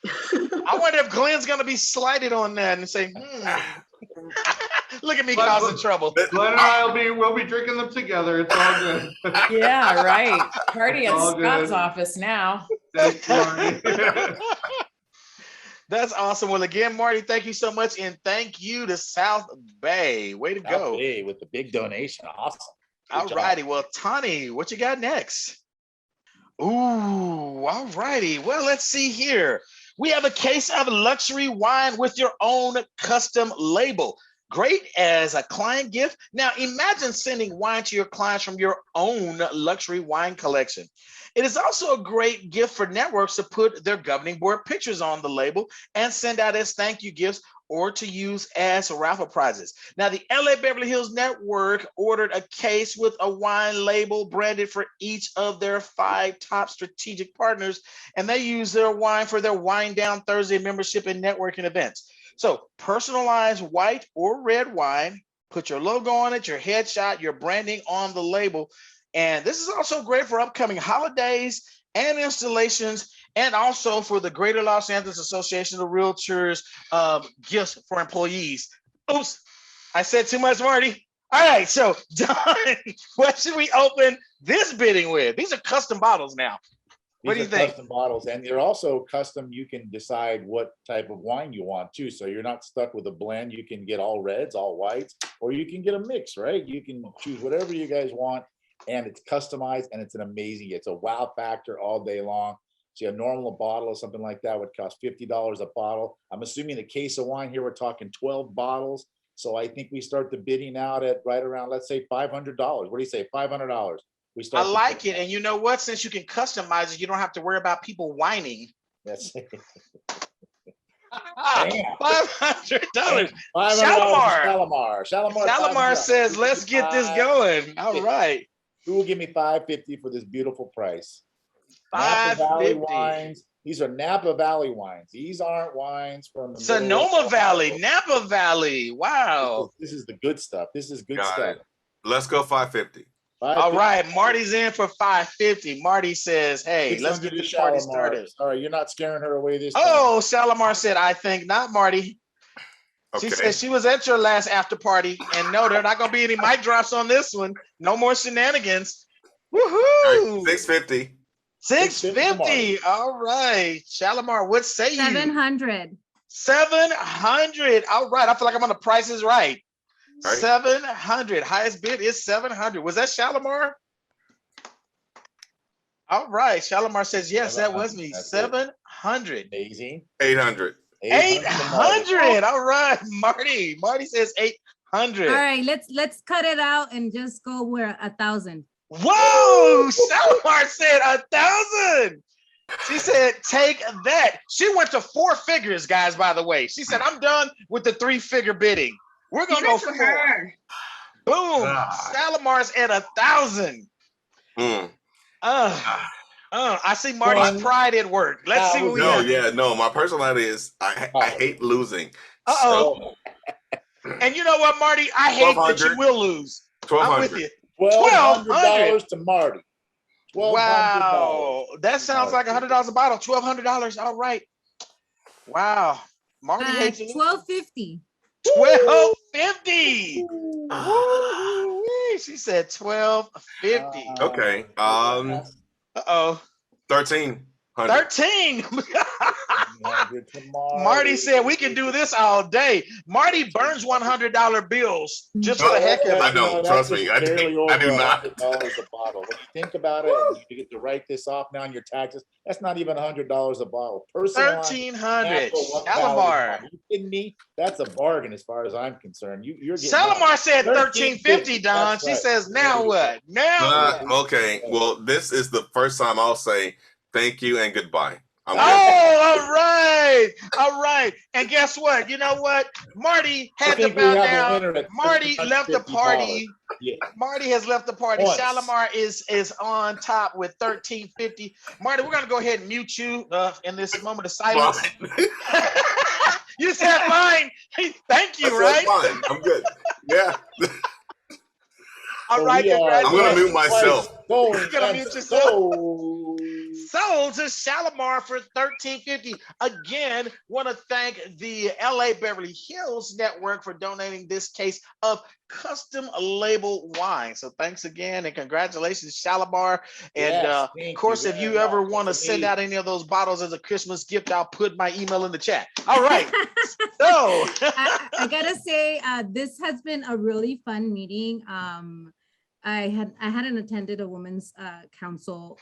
I wonder if Glenn's going to be slighted on that and say, look at me causing trouble. Glenn and I we'll be drinking them together. It's all good. Yeah, right. Party at All Scott's good. office now. Thanks, Marty. That's awesome. Well, again, Marty, thank you so much. And thank you to South Bay. Way to South go. Bay with the big donation. Awesome. All righty. Well, Tani, what you got next? Ooh, all righty. Well, let's see here. We have a case of luxury wine with your own custom label. Great as a client gift. Now, imagine sending wine to your clients from your own luxury wine collection. It is also a great gift for networks to put their governing board pictures on the label and send out as thank you gifts or to use as raffle prizes. Now, the LA-Beverly Hills Network ordered a case with a wine label branded for each of their 5 top strategic partners, and they use their wine for their Wine Down Thursday membership and networking events. So personalized white or red wine, put your logo on it, your headshot, your branding on the label. And this is also great for upcoming holidays and installations, and also for the Greater Los Angeles Association of Realtors gifts for employees. Oops, I said too much, Marty. All right, so Don, what should we open this bidding with? These are custom bottles now. What do you think? Custom bottles, and they're also custom. You can decide what type of wine you want too, so you're not stuck with a blend. You can get all reds, all whites, or you can get a mix, right? You can choose whatever you guys want, and it's customized, and it's an amazing. It's a wow factor all day long. So a normal bottle or something like that would cost $50 a bottle. I'm assuming the case of wine here, we're talking 12 bottles. So I think we start the bidding out at right around, let's say $500. What do you say? $500. We start. I like it. And you know what? Since you can customize it, you don't have to worry about people whining. That's it. $500. Shalimar. Shalimar says, let's get this going. All right. Who will give me $550 for this beautiful price? Napa Valley wines. These are Napa Valley wines. These aren't wines from Sonoma Valley, Napa Valley. Wow. This is the good stuff. This is good stuff. Let's go 550. All right, Marty's in for 550. Marty says, hey, let's get this party started. All right, you're not scaring her away this time. Oh, Shalimar said, I think not, Marty. Okay. She said she was at your last after party, and no, there are not going to be any mic drops on this one. No more shenanigans. Woohoo! 650. 650. All right. Shalimar, what say you? 700. 700. All right. I feel like I'm on the Price is Right. 700. Highest bid is 700. Was that Shalimar? All right. Shalimar says, yes, that was me. 700. Amazing. 800. 800. All right. Marty says 800. All right, let's cut it out and just go where 1,000. Whoa! Shalimar said 1,000. She said, take that. She went to 4 figures, guys, by the way. She said, I'm done with the 3-figure bidding. We're going to go for 4. Boom. Shalimar's at 1,000. I see Marty's pride at work. Let's see what we have. No. My personality is I hate losing. Uh-oh. And you know what, Marty? I hate that you will lose. I'm with you. $1,200 to Marty. Wow, that sounds like $100 a bottle. $1,200. All right. Wow. Marty hates it. $12.50. $12.50. Woo-wee. She said $12.50. Okay. Uh-oh. 1300. 13. Marty said we can do this all day. Marty burns $100 bills just for the heck of it. I don't, trust me. I do not. $100 a bottle. When you think about it, and you get to write this off now on your taxes, that's not even $100 a bottle. Personalized, $1,300. natural, 1,000. Shalimar. Are you kidding me? That's a bargain as far as I'm concerned. You're getting Shalimar said $13.50, $13.50, Don. She says, now what? Now what? Okay. Well, this is the first time I'll say thank you and goodbye. Oh, all right. All right. And guess what? You know what? Marty had to bow down. Marty left the party. Yeah. Marty has left the party. Once. Shalimar is on top with $13.50. Marty, we're going to go ahead and mute you in this moment of silence. You said fine. Thank you, right? Fine. I'm good. Yeah. All right, I'm going to mute myself. You're going to mute yourself. Sold to Shalimar for $13.50. Again, want to thank the LA-Beverly Hills Network for donating this case of custom label wine. So thanks again and congratulations, Shalimar. And Yes, of course, if you ever want to send out any of those bottles as a Christmas gift, I'll put my email in the chat. All right. So I gotta say, this has been a really fun meeting. I hadn't attended a women's council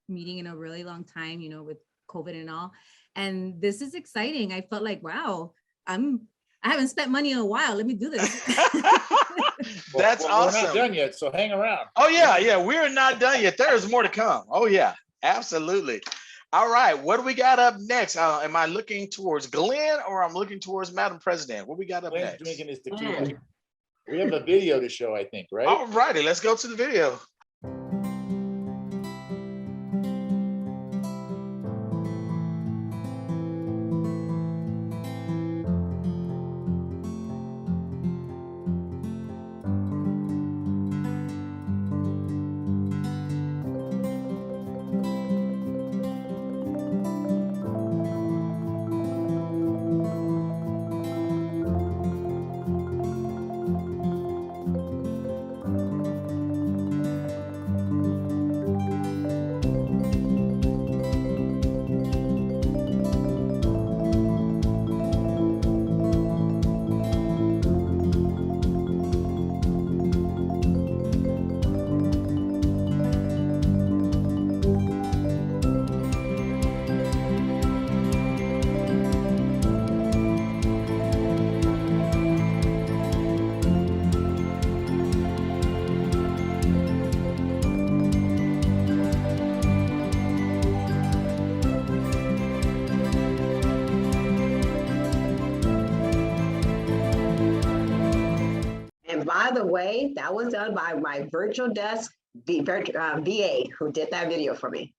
meeting in a really long time, you know, with COVID and all. And this is exciting. I felt like, wow, I haven't spent money in a while. Let me do this. That's awesome. We're not done yet, so hang around. Oh yeah, we're not done yet. There is more to come. Oh yeah, absolutely. All right, what do we got up next? Am I looking towards Glenn or I'm looking towards Madam President? What we got up next? Drinking his tequila. We have a video to show, I think, right? All righty, let's go to the video. And by the way, that was done by my virtual desk VA who did that video for me.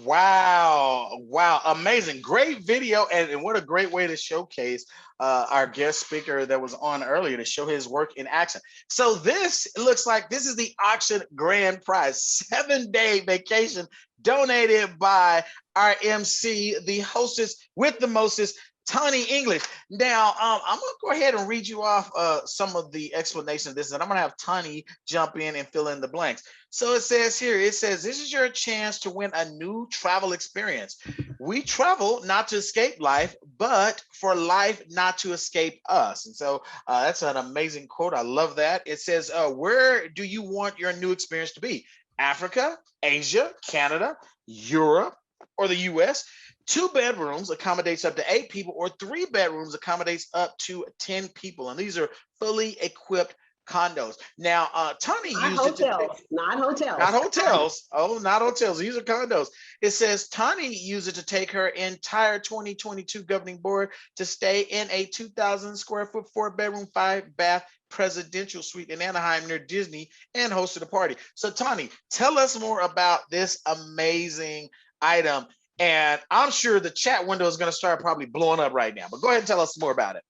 Wow, amazing, great video, and what a great way to showcase our guest speaker that was on earlier to show his work in action. So this looks like this is the auction grand prize, 7-day vacation donated by our MC, the hostess with the mostest, Tani English. Now, I'm gonna go ahead and read you off some of the explanation of this, and I'm gonna have Tani jump in and fill in the blanks. So it says here, this is your chance to win a new travel experience. We travel not to escape life, but for life not to escape us. And so that's an amazing quote. I love that. It says, where do you want your new experience to be? Africa, Asia, Canada, Europe, or the US? 2 bedrooms accommodates up to 8 people, or 3 bedrooms accommodates up to 10 people. And these are fully equipped condos. Now, Tani not used hotels, not hotels. Not hotels. Oh, not hotels. These are condos. It says Tani used it to take her entire 2022 governing board to stay in a 2,000 square foot, 4-bedroom, 5-bath presidential suite in Anaheim near Disney and hosted a party. So Tani, tell us more about this amazing item. And I'm sure the chat window is going to start probably blowing up right now, but go ahead and tell us more about it.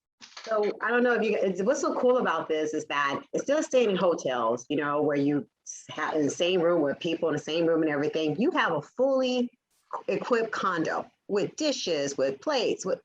So I don't know if what's so cool about this is that instead of staying in hotels, where you have in the same room with people in the same room and everything, you have a fully equipped condo with dishes, with plates, with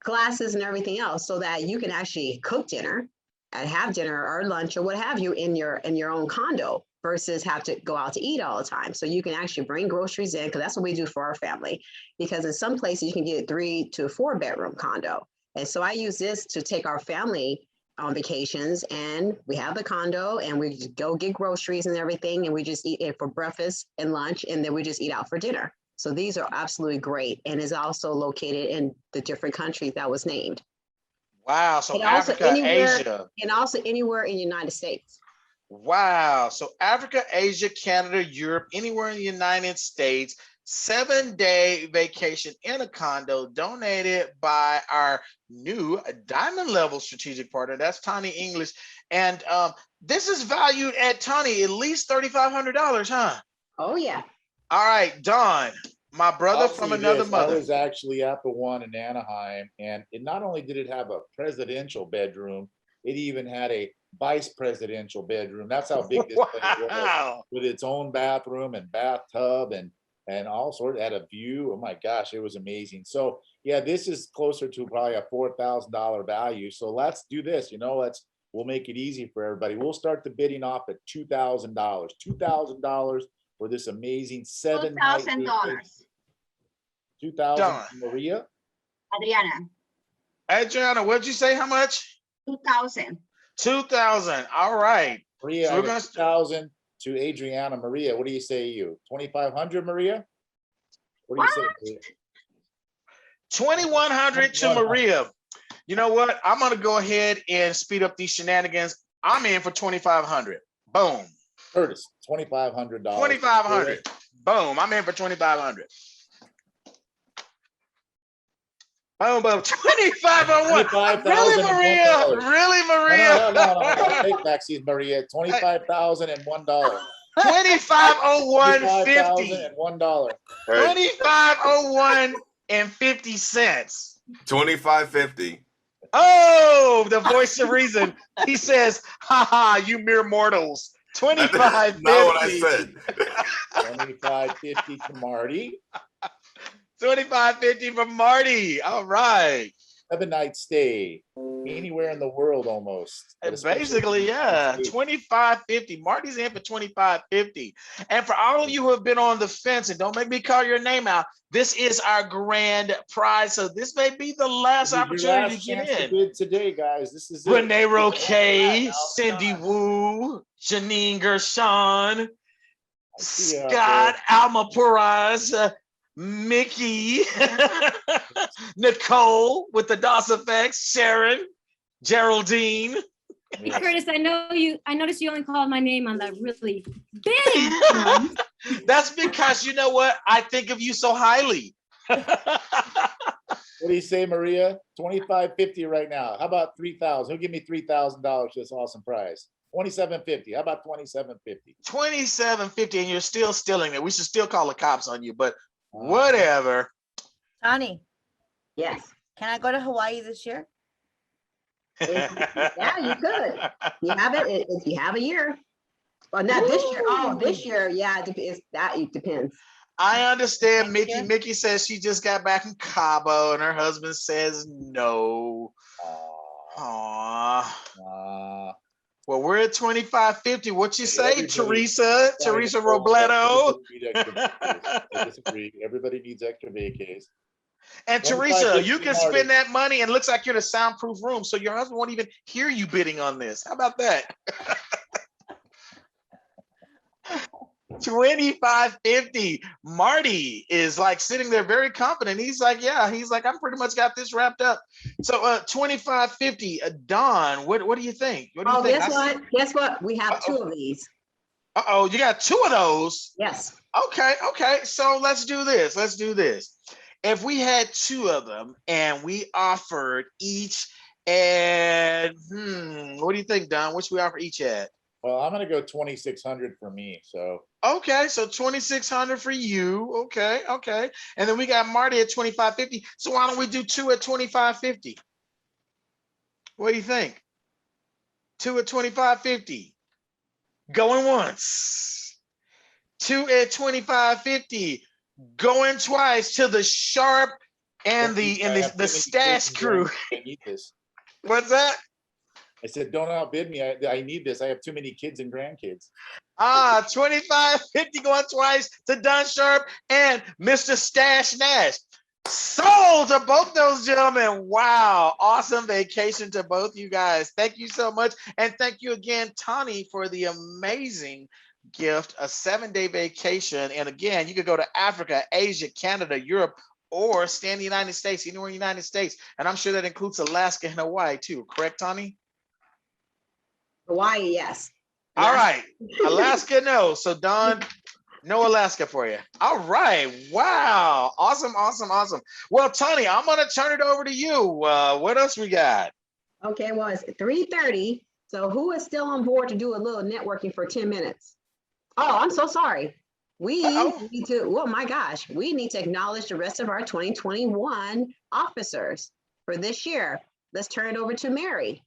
glasses and everything else, so that you can actually cook dinner and have dinner or lunch or what have you in your own condo versus have to go out to eat all the time. So you can actually bring groceries in, because that's what we do for our family. Because in some places you can get a 3 to 4 bedroom condo. And so I use this to take our family on vacations, and we have the condo and we just go get groceries and everything. And we just eat it for breakfast and lunch. And then we just eat out for dinner. So these are absolutely great. And is also located in the different countries that was named. Wow. So and Africa, Asia. And also anywhere in the United States. Wow. So Africa, Asia, Canada, Europe, anywhere in the United States, 7-day vacation in a condo donated by our new diamond level strategic partner. That's Tani English. And this is valued at Tani at least $3,500, huh? Oh, yeah. All right, Don, my brother I'll from say another this, mother. I was actually at the one in Anaheim, and it not only did it have a presidential bedroom, it even had a vice presidential bedroom. That's how big this place was, with its own bathroom and bathtub and all sorts. Had a view. Oh my gosh, it was amazing. So yeah, this is closer to probably a $4,000 value. So let's do this. We'll make it easy for everybody. We'll start the bidding off at $2,000. $2,000 for this amazing 7-night $2,000. 2,000, Maria. Adriana, what'd you say? How much? 2,000. 2,000. All right. Maria, So I we're got gonna 2,000 to Adriana. Maria, what do you say? 2,500, Maria. What do you say? Maria? 2,100 to Maria. You know what? I'm gonna go ahead and speed up these shenanigans. I'm in for 2,500. Boom. Curtis, $2,500. 2,500. Boom. I'm in for 2,500. Boom, boom. 2,501. Really, Maria? Really, Maria? No. Take back, see, Maria. $25,001. $25,01.50. $25,001. $25,01.50. $25.50. Oh, the voice of reason. He says, haha, you mere mortals. $25.50. Not what I said. $25.50 to Marty. $25.50 from Marty. All right. 7-night stay anywhere in the world almost. Basically, yeah. $25.50. Marty's in for $25.50. And for all of you who have been on the fence, and don't make me call your name out, this is our grand prize. So this may be the last opportunity to get in. Bid today, guys. This is Renee Roque, Cindy Wu, Janine Gershon, Scott Alma Perez, Mickey, Nicole with the DOS effects, Sharon, Geraldine. Hey, Curtis, I noticed you only called my name on that really big one. That's because you know what? I think of you so highly. What do you say, Maria? $25.50 right now. How about $3,000? Who'll give me $3,000 for this awesome prize? $27.50. How about $27.50? $27.50, and you're still stealing it. We should still call the cops on you, but whatever. Tani. Yes. Can I go to Hawaii this year? Yeah, you could. You have it if you have a year. Well, not this year. Oh, this year, yeah, it depends. I understand Mickey. Mickey says she just got back from Cabo and her husband says no. Aww. Well, we're at $25.50. What you say, Teresa? Teresa Robledo? I disagree. Everybody needs extra vacays. And Teresa, you can spend that money and it looks like you're in a soundproof room, so your husband won't even hear you bidding on this. How about that? $25.50. Marty is like sitting there very confident. He's like, yeah, he's like, I'm pretty much got this wrapped up. So $25.50. Don, what do you think? What do you think? Guess what? We have two of these. Uh-oh, you got two of those? Yes. Okay. So let's do this. If we had two of them and we offered each at, what do you think, Don? Which we offer each at? Well, I'm gonna go 2,600 for me, so. Okay, so 2,600 for you. Okay, okay. And then we got Marty at 2,550. So why don't we do 2 at 2,550? What do you think? 2 at 2,550. Going once. 2 at 2,550. Going twice to the Sharp and the Stash crew. I need this. What's that? I said, don't outbid me. I need this. I have too many kids and grandkids. 2,550 going twice to Don Sharp and Mr. Stash Nash. Sold to both those gentlemen. Wow. Awesome vacation to both you guys. Thank you so much. And thank you again, Tani, for the amazing gift, a 7-day vacation. And again, you could go to Africa, Asia, Canada, Europe, or stay in the United States, anywhere in the United States. And I'm sure that includes Alaska and Hawaii too. Correct, Tani? Hawaii, yes. All right. Alaska, no. So Don, no Alaska for you. All right. Wow. Awesome, awesome, awesome. Well, Tani, I'm going to turn it over to you. What else we got? Okay, well, it's 3:30. So who is still on board to do a little networking for 10 minutes? Oh, I'm so sorry. We need to, oh my gosh, we need to acknowledge the rest of our 2021 officers for this year. Let's turn it over to Mary.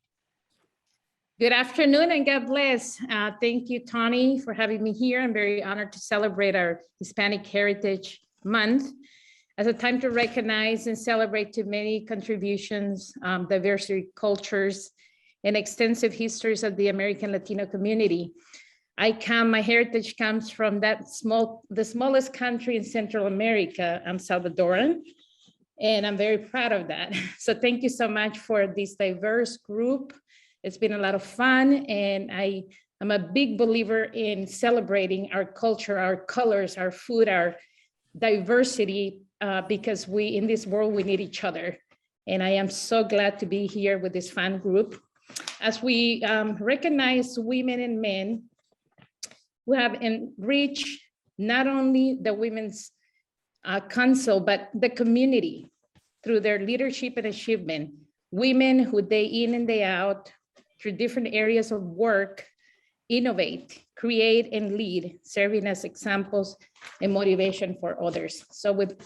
Good afternoon and God bless. Thank you, Tani, for having me here. I'm very honored to celebrate our Hispanic Heritage Month as a time to recognize and celebrate to many contributions, diversity, cultures, and extensive histories of the American Latino community. My heritage comes from the smallest country in Central America. I'm Salvadoran, and I'm very proud of that. So thank you so much for this diverse group. It's been a lot of fun, and I'm a big believer in celebrating our culture, our colors, our food, our diversity, because in this world, we need each other. And I am so glad to be here with this fun group. As we recognize women and men who have enriched not only the Women's Council, but the community through their leadership and achievement. Women who day in and day out, through different areas of work, innovate, create, and lead, serving as examples and motivation for others. So with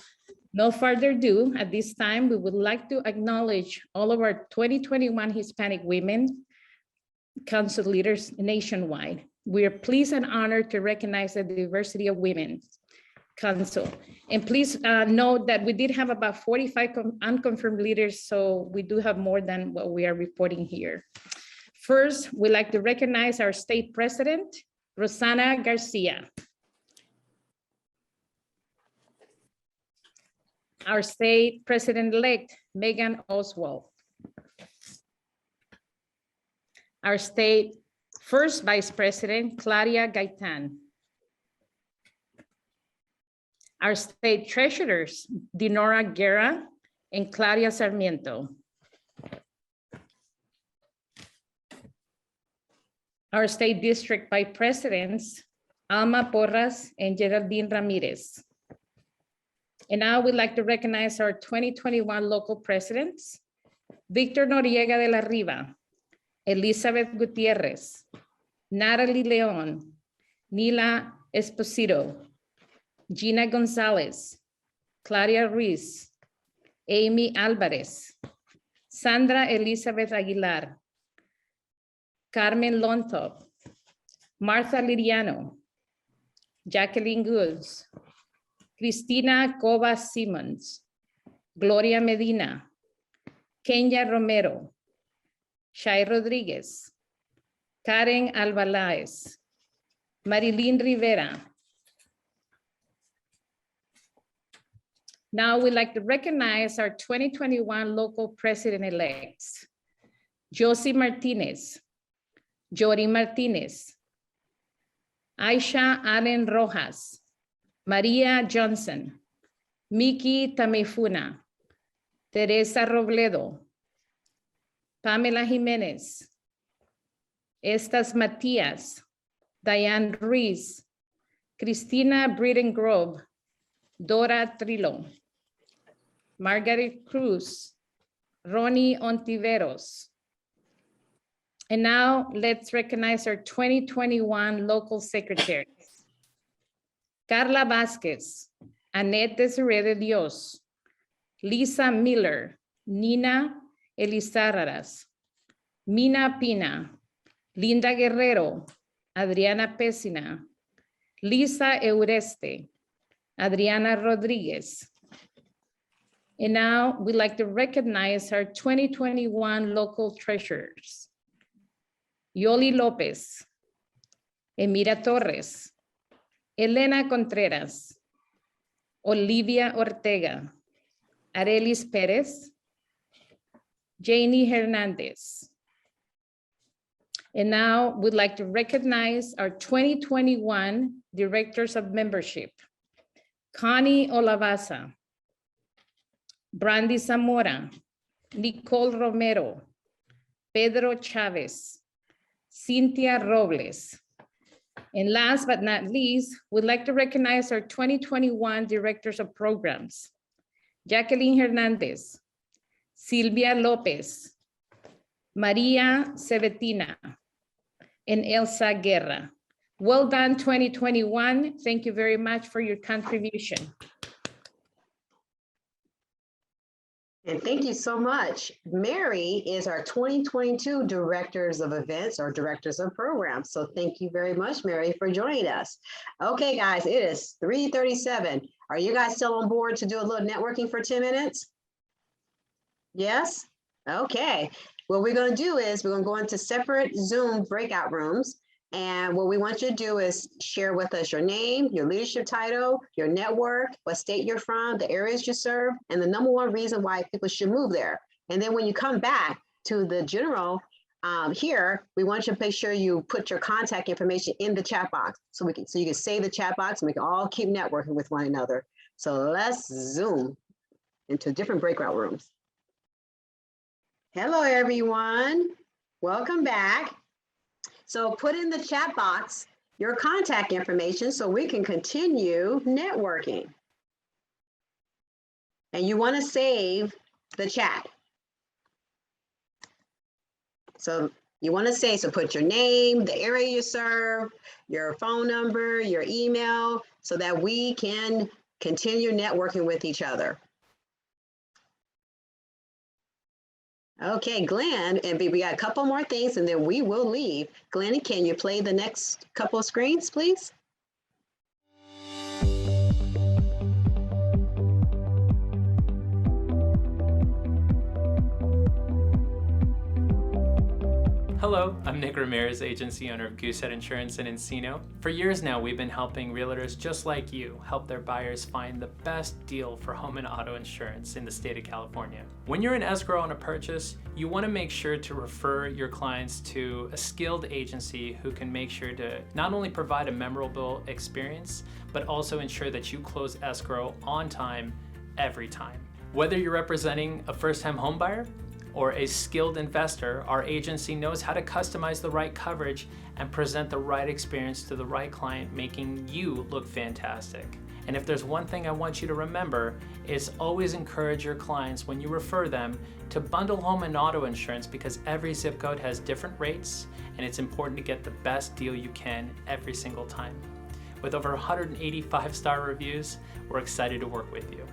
no further ado, at this time, we would like to acknowledge all of our 2021 Hispanic Women Council leaders nationwide. We are pleased and honored to recognize the diversity of Women Council. And please note that we did have about 45 unconfirmed leaders, so we do have more than what we are reporting here. First, we'd like to recognize our state president, Rosanna Garcia. Our state president-elect, Megan Oswald. Our state first vice president, Claudia Gaitan. Our state treasurers, Dinora Guerra and Claudia Sarmiento. Our state district vice presidents, Alma Porras and Geraldine Ramirez. And now we'd like to recognize our 2021 local presidents, Victor Noriega de la Riva, Elizabeth Gutierrez, Natalie Leon, Nila Esposito, Gina Gonzalez, Claudia Ruiz, Amy Alvarez, Sandra Elizabeth Aguilar, Carmen Lontop, Martha Liriano, Jacqueline Goohs, Cristina Cobas Simmons, Gloria Medina, Kenya Romero, Shai Rodriguez, Karen Albalaz, Marilyn Rivera. Now we'd like to recognize our 2021 local president-elects, Josie Martinez, Jody Martinez, Aisha Allen Rojas, Maria Johnson, Miki Tamefuna, Teresa Robledo, Pamela Jimenez, Estas Matias, Diane Ruiz, Cristina Breeden-Grove, Dora Trillo, Margaret Cruz, Ronnie Ontiveros, And now let's recognize our 2021 local secretaries. Carla Vasquez, Annette Desiree de Dios, Lisa Miller, Nina Elizarraras, Mina Pina, Linda Guerrero, Adriana Pesina, Lisa Eureste, Adriana Rodriguez. And now we'd like to recognize our 2021 local treasurers. Yoli Lopez, Emira Torres, Elena Contreras, Olivia Ortega, Arelis Perez, Janie Hernandez. And now we'd like to recognize our 2021 Directors of Membership. Connie Olavasa, Brandy Zamora, Nicole Romero, Pedro Chavez, Cynthia Robles. And last but not least, we'd like to recognize our 2021 Directors of Programs. Jacqueline Hernandez, Silvia Lopez, Maria Cevetina, and Elsa Guerra. Well done, 2021. Thank you very much for your contribution. And thank you so much. Mary is our 2022 Directors of Events or Directors of Programs. So thank you very much, Mary, for joining us. Okay, guys, it is 3:37. Are you guys still on board to do a little networking for 10 minutes? Yes? Okay. What we're going to do is we're going to go into separate Zoom breakout rooms. And what we want you to do is share with us your name, your leadership title, your network, what state you're from, the areas you serve, and the number one reason why people should move there. And then when you come back to the general here, we want you to make sure you put your contact information in the chat box so you can save the chat box and we can all keep networking with one another. So let's Zoom into different breakout rooms. Hello, everyone. Welcome back. So put in the chat box your contact information so we can continue networking. And you want to save the chat. So you want to say, so put your name, the area you serve, your phone number, your email, so that we can continue networking with each other. Okay, Glenn, and we got a couple more things and then we will leave. Glenn, can you play the next couple of screens, please? Hello, I'm Nick Ramirez, agency owner of Goohs Insurance in Encino. For years now, we've been helping realtors just like you help their buyers find the best deal for home and auto insurance in the state of California. When you're in escrow on a purchase, you want to make sure to refer your clients to a skilled agency who can make sure to not only provide a memorable experience, but also ensure that you close escrow on time, every time. Whether you're representing a first-time home buyer or a skilled investor, our agency knows how to customize the right coverage and present the right experience to the right client, making you look fantastic. And if there's one thing I want you to remember, is always encourage your clients when you refer them to bundle home and auto insurance, because every zip code has different rates and it's important to get the best deal you can every single time. With over 185 star reviews, we're excited to work with you.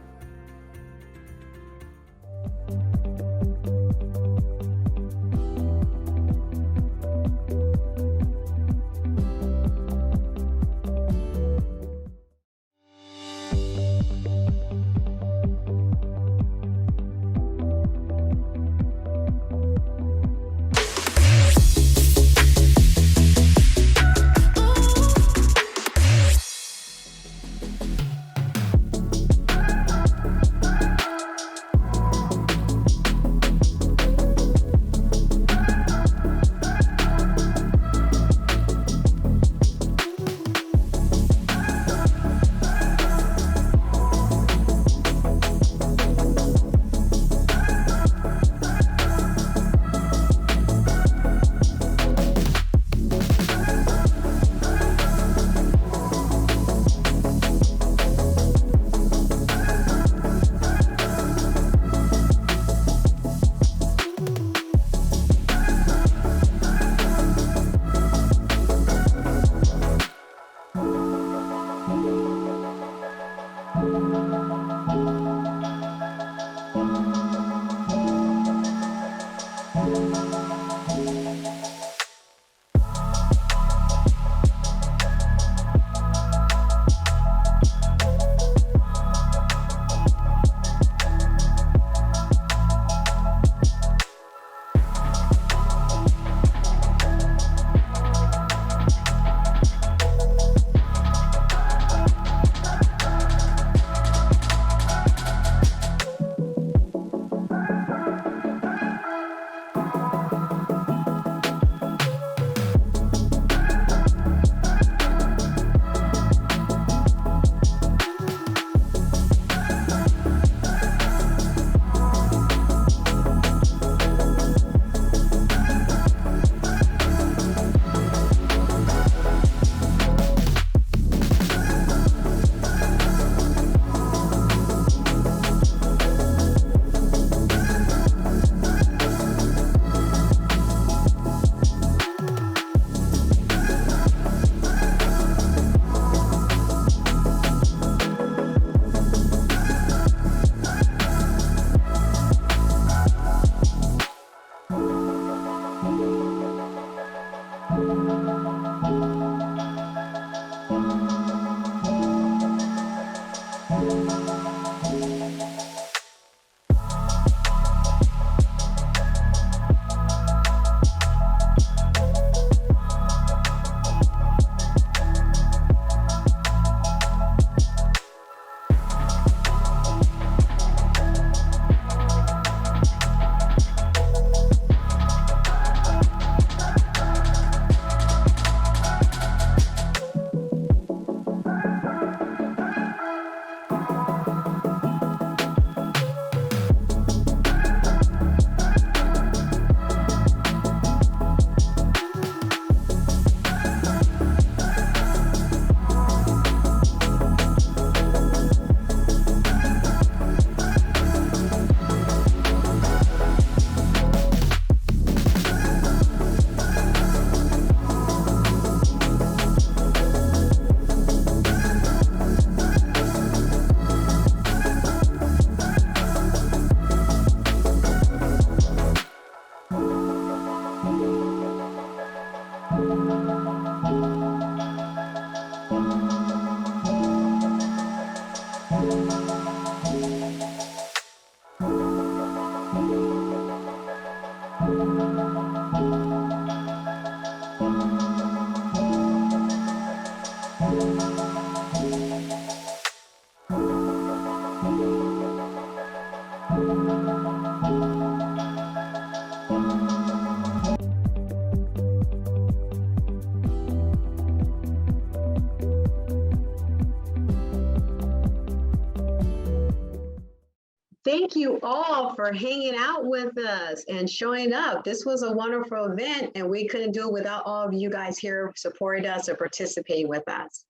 Thank you all for hanging out with us and showing up. This was a wonderful event, and we couldn't do it without all of you guys here supporting us and participating with us.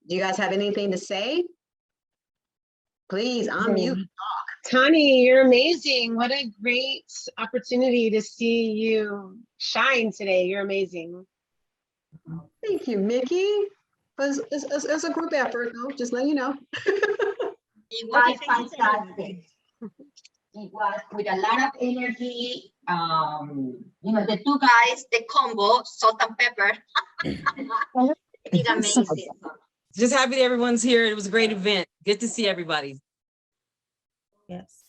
Do you guys have anything to say? Please unmute. Tani, you're amazing. What a great opportunity to see you shine today. You're amazing. Thank you, Mickey. It's a group effort, though, just letting you know. It was fantastic. It was with a lot of energy. You know, the two guys, the combo, salt and pepper. It's amazing. Just happy that everyone's here. It was a great event. Good to see everybody. Yes.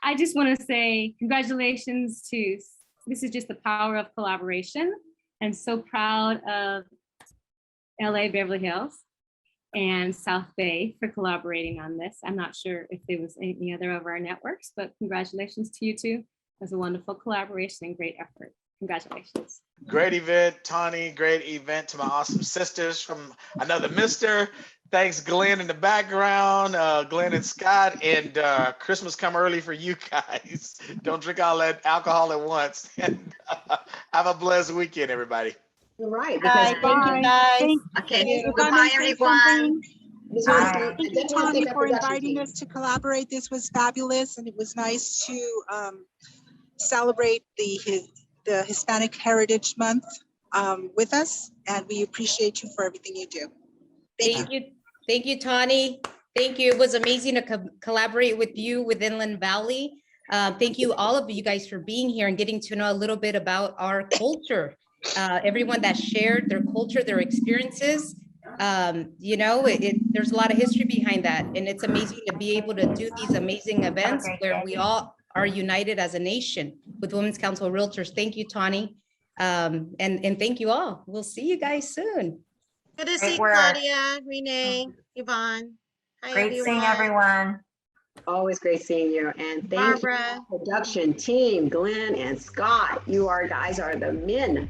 I just want to say congratulations to, this is just the power of collaboration, and so proud of LA-Beverly Hills and South Bay for collaborating on this. I'm not sure if there was any other of our networks, but congratulations to you two. It was a wonderful collaboration and great effort. Congratulations. Great event, Tani. Great event to my awesome sisters from another mister. Thanks, Glenn, in the background, Glenn and Scott, and Christmas come early for you guys. Don't drink all that alcohol at once. And have a blessed weekend, everybody. All right. Bye. Thank you, guys. Okay. Goodbye, everyone. Bye. Thank you, Tani, for inviting us to collaborate. This was fabulous, and it was nice to celebrate the Hispanic Heritage Month with us, and we appreciate you for everything you do. Thank you. Thank you, Tani. Thank you. It was amazing to collaborate with you with Inland Valley. Thank you, all of you guys, for being here and getting to know a little bit about our culture. Everyone that shared their culture, their experiences. You know, there's a lot of history behind that, and it's amazing to be able to do these amazing events where we all are united as a nation with Women's Council of Realtors. Thank you, Tani, and thank you all. We'll see you guys soon. Good to see Claudia, Renee, Yvonne. Hi, Great seeing everyone. Always great seeing you. And thank Barbara. you, production team, Glenn and Scott. You guys are the men.